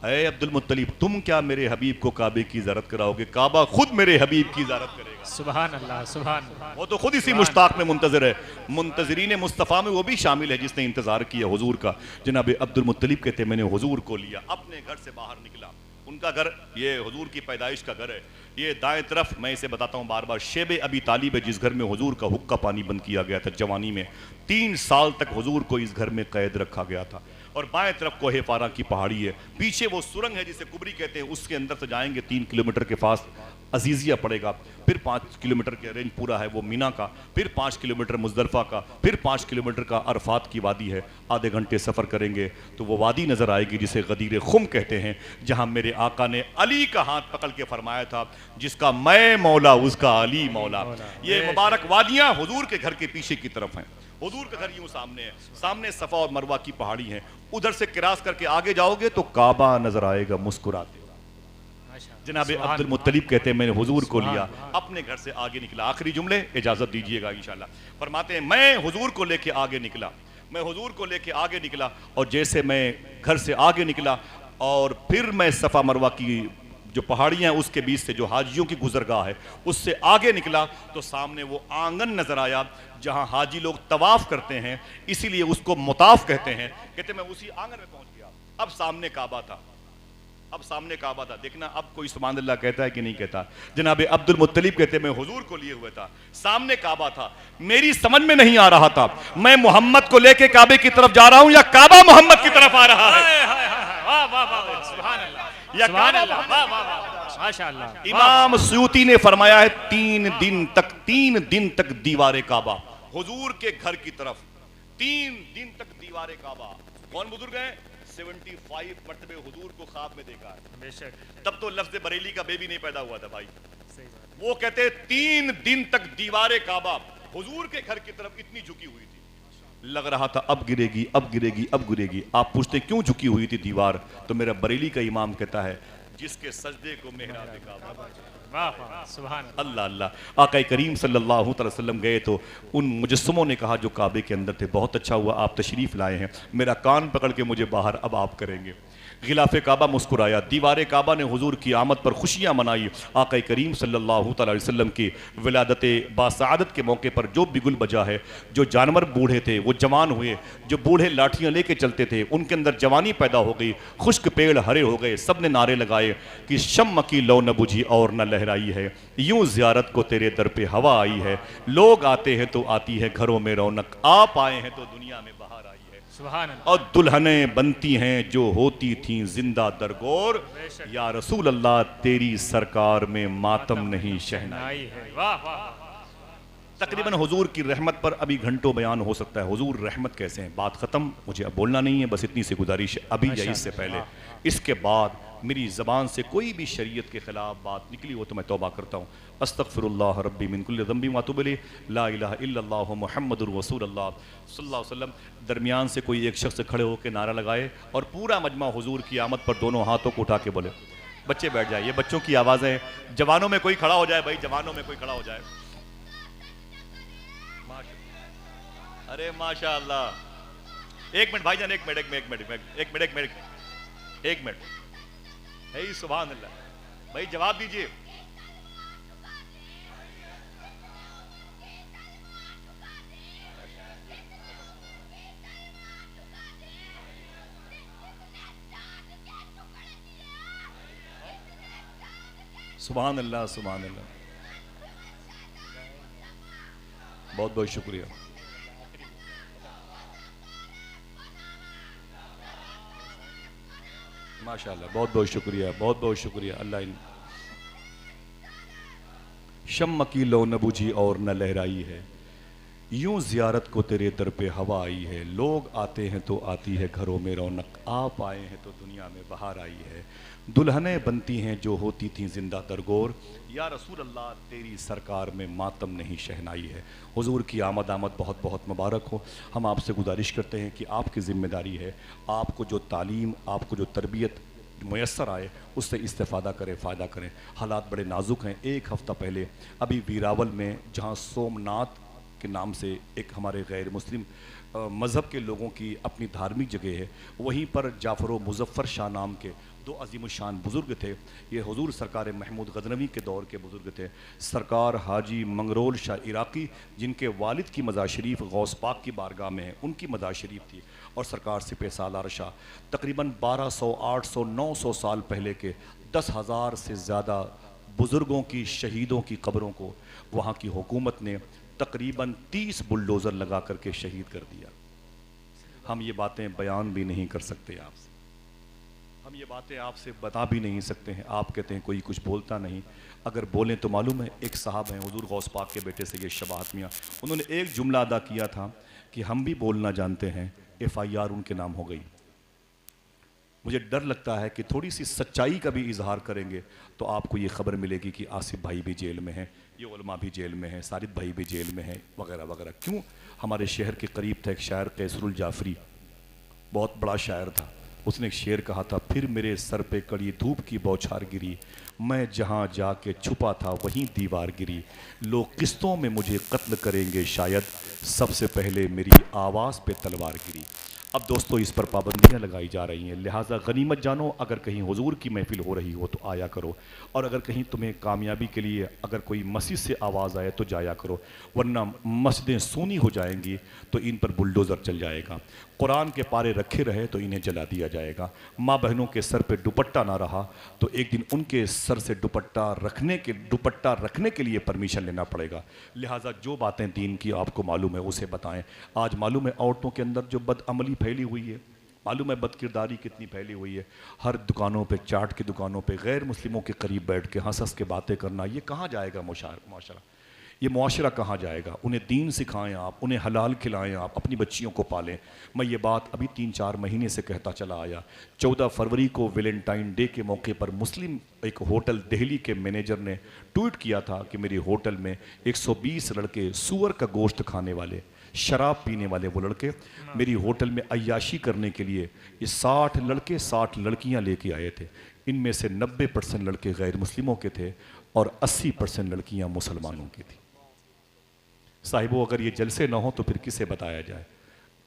S1: अरे अब्दुल मुत्तलिब तुम क्या मेरे हबीब को काबे की ज़ियारत कराओगे, काबा खुद मेरे हबीब की ज़ियारत करेगा।
S2: सुभान अल्लाह, सुभान अल्लाह।
S1: वो तो खुद इसी मुश्ताक में मुंतज़िर है, मुंतज़िरीन मुस्तफ़ा में वो भी शामिल है जिसने इंतजार किया हुजूर का। जनाब अब्दुल मुत्तलिब कहते मैंने हुजूर को लिया, अपने घर से बाहर निकला। उनका घर ये हुजूर की पैदाइश का घर है, ये दाएं तरफ मैं इसे बताता हूँ बार बार, शेब अबी तालिब है जिस घर में हुजूर का हुक्का पानी बंद किया गया था जवानी में। 3 साल तक हुजूर को इस घर में कैद रखा गया था। और बाएं तरफ कोहे फारा की पहाड़ी है, पीछे वो सुरंग है जिसे कुबरी कहते हैं, उसके अंदर से जाएंगे 3 किलोमीटर के पास अजीजिया पड़ेगा, फिर 5 किलोमीटर के रेंज पूरा है वो मीना का, फिर 5 किलोमीटर मुजदलफा का, फिर 5 किलोमीटर का अरफात की वादी है। आधे घंटे सफ़र करेंगे तो वो वादी नज़र आएगी जिसे गदीर खुम कहते हैं, जहाँ मेरे आका ने अली का हाथ पकड़ के फरमाया था, जिसका मैं मौला उसका अली मौला। ये मुबारक वादियाँ हुजूर के घर के पीछे की तरफ हैं। हुजूर का घर यूं सामने है, सामने सफ़ा और मरवा की पहाड़ी है, उधर से क्रॉस करके आगे जाओगे तो काबा नजर आएगा मुस्कुराते। जनाब अब्दुल मुत्तलिब कहते हैं मैंने हुजूर को लिया, अपने घर से आगे निकला। आखिरी जुमले इजाजत दीजिएगा इंशाल्लाह। फरमाते हैं मैं हुजूर को लेके आगे निकला, मैं हुजूर को लेके आगे निकला, और जैसे मैं घर से आगे निकला और फिर मैं सफ़ा मरवा की जो पहाड़ियाँ उसके बीच से जो हाजियों की गुजरगाह है उससे आगे निकला तो सामने वो आंगन नजर आया जहाँ हाजी लोग तवाफ करते हैं, इसीलिए उसको मुताफ कहते हैं। कहते मैं उसी आंगन में पहुंच गया। अब सामने काबा था, अब सामने काबा था। देखना अब कोई सुभान अल्लाह कहता है कि नहीं कहता। जनाब अब्दुल मुत्तलिब कहते मैं हुजूर को लिए हुए था, सामने काबा था, मेरी समझ में नहीं आ रहा था मैं मोहम्मद को लेके काबे की तरफ जा रहा हूं या काबा मोहम्मद की तरफ आ रहा है। इमाम सूती ने फरमाया है 3 दिन तक दीवारे काबा, हुजूर के घर की तरफ 3 दिन तक दीवारे काबा। कौन बुजुर्ग है? 75 मरतबे हुजूर को ख्वाब में देखा है। बेशक तब तो लफ्ज़ बरेली का बेबी नहीं पैदा हुआ था भाई। वो कहते 3 दिन तक दीवारे काबा हुजूर के घर की तरफ इतनी झुकी हुई थी, लग रहा था अब गिरेगी अब गिरेगी अब गिरेगी। आप पूछते क्यों झुकी हुई थी दीवार, तो मेरा बरेली का इमाम कहता है जिसके सजदे को मेहराब काबा। अल्लाह अल्लाह। आका करीम सल्लल्लाहु अलैहि वसल्लम गए तो उन मुजस्समों ने कहा जो काबे के अंदर थे, बहुत अच्छा हुआ आप तशरीफ़ लाए हैं, मेरा कान पकड़ के मुझे बाहर अब आप करेंगे। गिलाफ़े काबा मुस्कुराया, दीवार काबा ने हुजूर की आमद पर खुशियाँ मनाई। आका करीम सल्लल्लाहु अलैहि वसल्लम की विलादत बासआदत के मौके पर जो बिगुल बजा है, जो जानवर बूढ़े थे वो जवान हुए, जो बूढ़े लाठियाँ लेके चलते थे उनके अंदर जवानी पैदा हो गई, खुश्क पेड़ हरे हो गए। सब ने नारे लगाए कि शम्म की लौ न बुझी और न लहराई है, यूं ज़ियारत को तेरे दर पे हवा आई है, लोग आते हैं तो आती है घरों में रौनक, आप आए हैं तो दुनिया में बहार आई है। और दुल्हनें बनती हैं जो होती थीं जिंदा दरगोर, या रसूल अल्लाह तेरी सरकार में मातम नहीं शहनाई है। तकरीबन हुजूर की रहमत पर अभी घंटों बयान हो सकता है। हुजूर रहमत कैसे हैं, बात ख़त्म, मुझे अब बोलना नहीं है, बस इतनी सी गुजारिश है अभी या इससे पहले। इसके बाद मेरी ज़बान से कोई भी शरीयत के ख़िलाफ़ बात निकली हो तो मैं तौबा करता हूँ। अस्तग़फ़िरुल्लाह रब्बी मिन कुल्लि ज़ंबी व अतूबु इलैह, ला इलाहा इल्लल्लाहु मुहम्मदुर रसूलुल्लाह सल्लल्लाहु अलैहि वसल्लम। दरमियान से कोई एक शख्स खड़े होकर नारा लगाए और पूरा मजमा हुजूर की आमद पर दोनों हाथों को उठा के बोले। बच्चे बैठ जाए, ये बच्चों की आवाज़ें। जवानों में कोई खड़ा हो जाए भाई, जवानों में कोई खड़ा हो जाए। अरे माशाअल्लाह। एक मिनट भाईजान, एक मिनट। हे सुभान अल्लाह भाई, जवाब दीजिए। सुभान अल्लाह, सुभान अल्लाह। बहुत बहुत शुक्रिया। माशाल्लाह, बहुत बहुत शुक्रिया, बहुत बहुत शुक्रिया। अल्लाह इन शम्म की लो न बुझी और न लहराई है, यूं जियारत को तेरे दर पे हवा आई है। लोग आते हैं तो आती है घरों में रौनक, आप आए हैं तो दुनिया में बहार आई है। दुल्हनें बनती हैं जो होती थीं जिंदा दरगोर, या रसूल अल्लाह तेरी सरकार में मातम नहीं शहनाई है। हुजूर की आमद बहुत बहुत मुबारक हो। हम आपसे गुजारिश करते हैं कि आपकी ज़िम्मेदारी है, आपको जो तालीम, आपको जो तरबियत मुयस्सर आए उससे इस्तेफ़ादा करें, फ़ायदा करें। हालात बड़े नाजुक हैं। एक हफ़्ता पहले अभी वीरावल में, जहाँ सोमनाथ के नाम से एक हमारे गैर मुस्लिम मज़हब के लोगों की अपनी धार्मिक जगह है, वहीं पर जाफ़र मुज़फ़्फ़र शाह नाम के दो अज़ीमुश्शान बुज़ुर्ग थे। ये हुजूर सरकार महमूद गज़नवी के दौर के बुज़ुर्ग थे। सरकार हाजी मंगरोल शाह इराक़ी, जिनके वालिद की मज़ार शरीफ गौस पाक की बारगाह में है, उनकी मज़ार शरीफ थी। और सरकार सिपह सालार शाह तकरीबन 1200, 800, 900 साल पहले के 10,000 से ज़्यादा बुज़ुर्गों की, शहीदों की कब्रों को वहाँ की हुकूमत ने तकरीबन 30 बुलडोज़र लगा करके शहीद कर दिया। हम ये बातें बयान भी नहीं कर सकते आपसे, हम ये बातें आपसे बता भी नहीं सकते हैं। आप कहते हैं कोई कुछ बोलता नहीं, अगर बोलें तो मालूम है। एक साहब हैं हुजूर गौस पाक के बेटे से ये शबाहत मियाँ, उन्होंने एक जुमला अदा किया था कि हम भी बोलना जानते हैं, FIR उनके नाम हो गई। मुझे डर लगता है कि थोड़ी सी सच्चाई का भी इजहार करेंगे तो आपको ये खबर मिलेगी कि आसिफ भाई भी जेल में हैं, ये उलमा भी जेल में हैं, सारिद भाई भी जेल में हैं, वगैरह वगैरह। क्यों? हमारे शहर के करीब था एक शायर कैसरुल जाफरी, बहुत बड़ा शायर था। उसने एक शेर कहा था, फिर मेरे सर पे कड़ी धूप की बौछार गिरी, मैं जहाँ जाके छुपा था वहीं दीवार गिरी। लोग किस्तों में मुझे कत्ल करेंगे शायद, सबसे पहले मेरी आवाज़ पे तलवार गिरी। अब दोस्तों इस पर पाबंदियां लगाई जा रही हैं, लिहाजा गनीमत जानो। अगर कहीं हुजूर की महफिल हो रही हो तो आया करो, और अगर कहीं तुम्हें कामयाबी के लिए अगर कोई मस्जिद से आवाज़ आए तो जाया करो, वरना मस्जिदें सूनी हो जाएंगी तो इन पर बुलडोज़र चल जाएगा। कुरान के पारे रखे रहे तो इन्हें जला दिया जाएगा। माँ बहनों के सर पे दुपट्टा ना रहा तो एक दिन उनके सर से दुपट्टा रखने के लिए परमिशन लेना पड़ेगा। लिहाजा जो बातें दीन की आपको मालूम है उसे बताएं। आज मालूम है औरतों के अंदर जो बदअमली फैली हुई है, मालूम है बदकिरदारी कितनी फैली हुई है। हर दुकानों पे, चाट की दुकानों पे गैर मुस्लिमों के करीब बैठ के हंस हंस के बातें करना, ये कहाँ जाएगा मुआशरा? ये मुआशरा कहाँ जाएगा? उन्हें दीन सिखाएं आप, उन्हें हलाल खिलाएं आप, अपनी बच्चियों को पालें। मैं ये बात अभी 3-4 महीने से कहता चला आया। 14 फरवरी को वैलेंटाइन डे के मौके पर मुस्लिम एक होटल दिल्ली के मैनेजर ने ट्वीट किया था कि मेरी होटल में 120 लड़के, सूअर का गोश्त खाने वाले, शराब पीने वाले वो लड़के मेरी होटल में अय्याशी करने के लिए ये 60 लड़के 60 लड़कियां लेके आए थे। इनमें से 90% लड़के गैर मुस्लिमों के थे और 80% लड़कियां मुसलमानों की थी। साहिबो, अगर ये जलसे ना हो तो फिर किसे बताया जाए?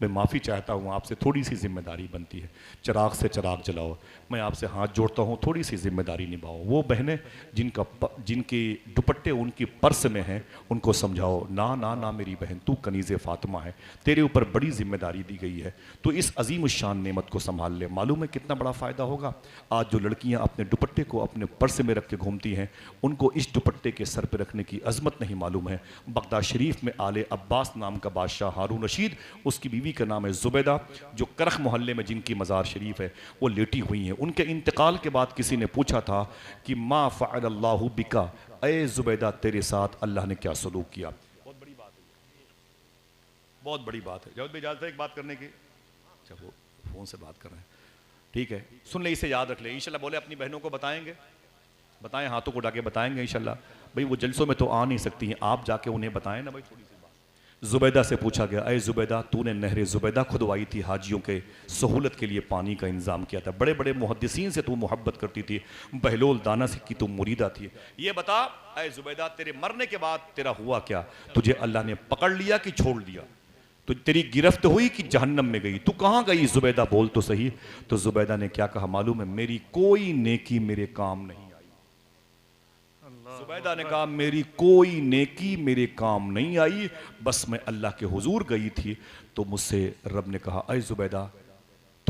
S1: मैं माफ़ी चाहता हूँ आपसे, थोड़ी सी जिम्मेदारी बनती है। चिराग से चिराग जलाओ। मैं आपसे हाथ जोड़ता हूँ, थोड़ी सी जिम्मेदारी निभाओ। वो बहनें जिनके दुपट्टे उनकी पर्स में हैं उनको समझाओ, ना ना ना मेरी बहन, तू कनीज़े फ़ातिमा है, तेरे ऊपर बड़ी जिम्मेदारी दी गई है, तो इस अजीम शान नेमत को संभाल ले। मालूम है कितना बड़ा फ़ायदा होगा? आज जो लड़कियाँ अपने दुपट्टे को अपने पर्स में रख के घूमती हैं, उनको इस दुपट्टे के सर पर रखने की अजमत नहीं मालूम है। बगदाद शरीफ में आले अब्बास नाम का बादशाह हारून रशीद, उसकी बीवी का नाम है जुबैदा, जो करख मोहल्ले में जिनकी मज़ार शरीफ है, वो लेटी हुई हैं। उनके इंतकाल के बाद किसी ने पूछा था कि मा फ़अल अल्लाहु बिका, ए जुबैदा तेरे साथ अल्लाह ने क्या सलूक किया? बहुत बड़ी बात है, बहुत बड़ी बात है। जावेद भाई इजाज़त है एक बात करने की? अच्छा, वो फ़ोन से बात कर रहे हैं, ठीक है, सुन ले, इसे याद रख ले। इंशाल्लाह बोले अपनी बहनों को बताएंगे, बताएं, हाथों को उठा के बताएंगे इंशाल्लाह। भाई वो जलसों में तो आ नहीं सकती हैं, आप जाके उन्हें बताएं ना भाई थोड़ी सी। जुबैदा से पूछा गया, अय जुबैदा, तूने नहर जुबैदा खुदवाई थी, हाजियों के सहूलत के लिए पानी का इंतजाम किया था, बड़े बड़े मुहद्दिसीन से तू मोहब्बत करती थी, बहलोल दाना से की तू मुरीदा थी, ये बता अय जुबैदा, तेरे मरने के बाद तेरा हुआ क्या? तुझे अल्लाह ने पकड़ लिया कि छोड़ दिया? तो तेरी गिरफ्त हुई कि जहन्नम में गई? तू कहाँ गई जुबैदा, बोल तो सही। तो जुबैदा ने क्या कहा मालूम है? मेरी कोई नेकी मेरे काम नहीं। जुबैदा ने कहा मेरी कोई नेकी मेरे काम नहीं आई, बस मैं अल्लाह के हुजूर गई थी तो मुझसे रब ने कहा, अय जुबैदा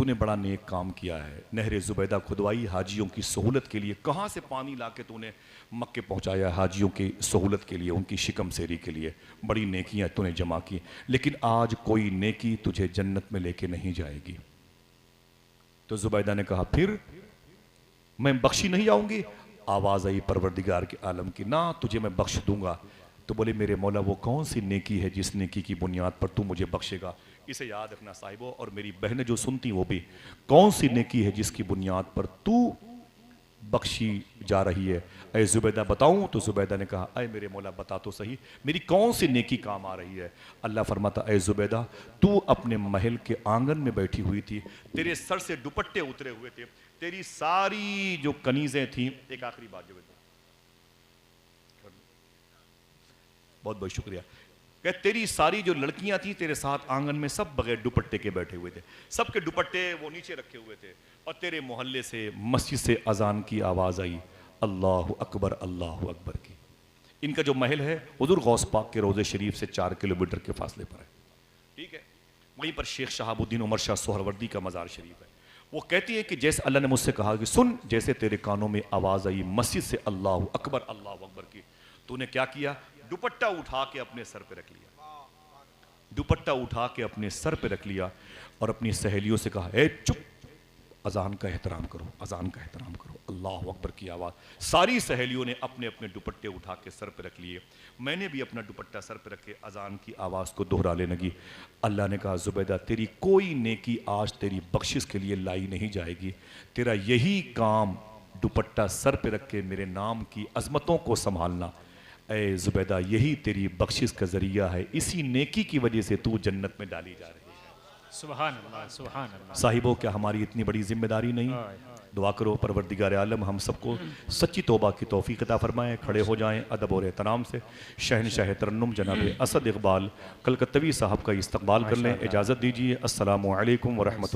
S1: तूने बड़ा नेक काम किया है, नहर जुबैदा खुदवाई हाजियों की सहूलत के लिए, कहाँ से पानी लाके तूने मक्के पहुँचाया हाजियों की सहूलत के लिए, उनकी शिकम सेरी के लिए, बड़ी नेकियाँ तूने जमा की, लेकिन आज कोई नेकी तुझे जन्नत में लेके नहीं जाएगी। तो जुबैदा ने कहा फिर मैं बख्शी नहीं आऊँगी? आवाज़ आई परवरदिगार के आलम की, ना तुझे मैं बख्श दूंगा। तो बोले मेरे मौला वो कौन सी नेकी है जिस नेकी की बुनियाद पर तू मुझे बख्शेगा? इसे याद रखना साहिबो, और मेरी बहनें जो सुनती वो भी, कौन सी नेकी है जिसकी बुनियाद पर तू बख्शी जा रही है? ऐ जुबैदा बताऊं? तो जुबैदा ने कहा ऐ मेरे मौला बता तो सही, मेरी कौन सी नेकी काम आ रही है? अल्लाह फरमाता ऐ जुबैदा तू अपने महल के आंगन में बैठी हुई थी, तेरे सर से दुपट्टे उतरे हुए थे, तेरी सारी जो कनीजें थी, एक आखिरी बात जो बहुत बहुत शुक्रिया, कि तेरी सारी जो लड़कियां थी तेरे साथ आंगन में सब बगैर दुपट्टे के बैठे हुए थे, सबके दुपट्टे वो नीचे रखे हुए थे, और तेरे मोहल्ले से मस्जिद से अजान की आवाज आई, अल्लाह अकबर की। इनका जो महल है हुजूर गौस पाक के रोज़े शरीफ से 4 किलोमीटर के फासले पर है, ठीक है। वहीं पर शेख शहाबुद्दीन उमर शाह सोहरवर्दी का मज़ार शरीफ है। वो कहती है कि जैसे अल्लाह ने मुझसे कहा कि सुन, जैसे तेरे कानों में आवाज़ आई मस्जिद से अल्लाह अकबर की, तूने क्या किया? दुपट्टा उठा के अपने सर पे रख लिया, दुपट्टा उठा के अपने सर पे रख लिया, और अपनी सहेलियों से कहा ए चुप, अजान का एहतराम करो, अजान का एहतराम करो। अल्लाह अकबर की आवाज़, सारी सहेलियों ने अपने अपने दुपट्टे उठा के सर पे रख लिए, मैंने भी अपना दुपट्टा सर पे रख के अजान की आवाज़ को दोहराने लगी। अल्लाह ने कहा जुबैदा तेरी कोई नेकी आज तेरी बख्शिश के लिए लाई नहीं जाएगी, तेरा यही काम दुपट्टा सर पे रख के मेरे नाम की अजमतों को संभालना, ऐ जुबैदा यही तेरी बख्शिश का जरिया है, इसी नेकी की वजह से तू जन्नत में डाली जा रही है।
S2: सुभान अल्लाह, सुभान अल्लाह।
S1: साहिबों क्या हमारी इतनी बड़ी जिम्मेदारी नहीं? दुआ करो परवरदिगार आलम हम सबको सच्ची तौबा की तौफीक अता फरमाए। खड़े हो जाएं अदब और एहतराम से। शहनशाह तरन्नुम जनाब असद इकबाल कलकत्तवी साहब का इस्तकबाल कर लें। इजाज़त दीजिए। अस्सलामु अलैकुम व रहमतुल्लाह।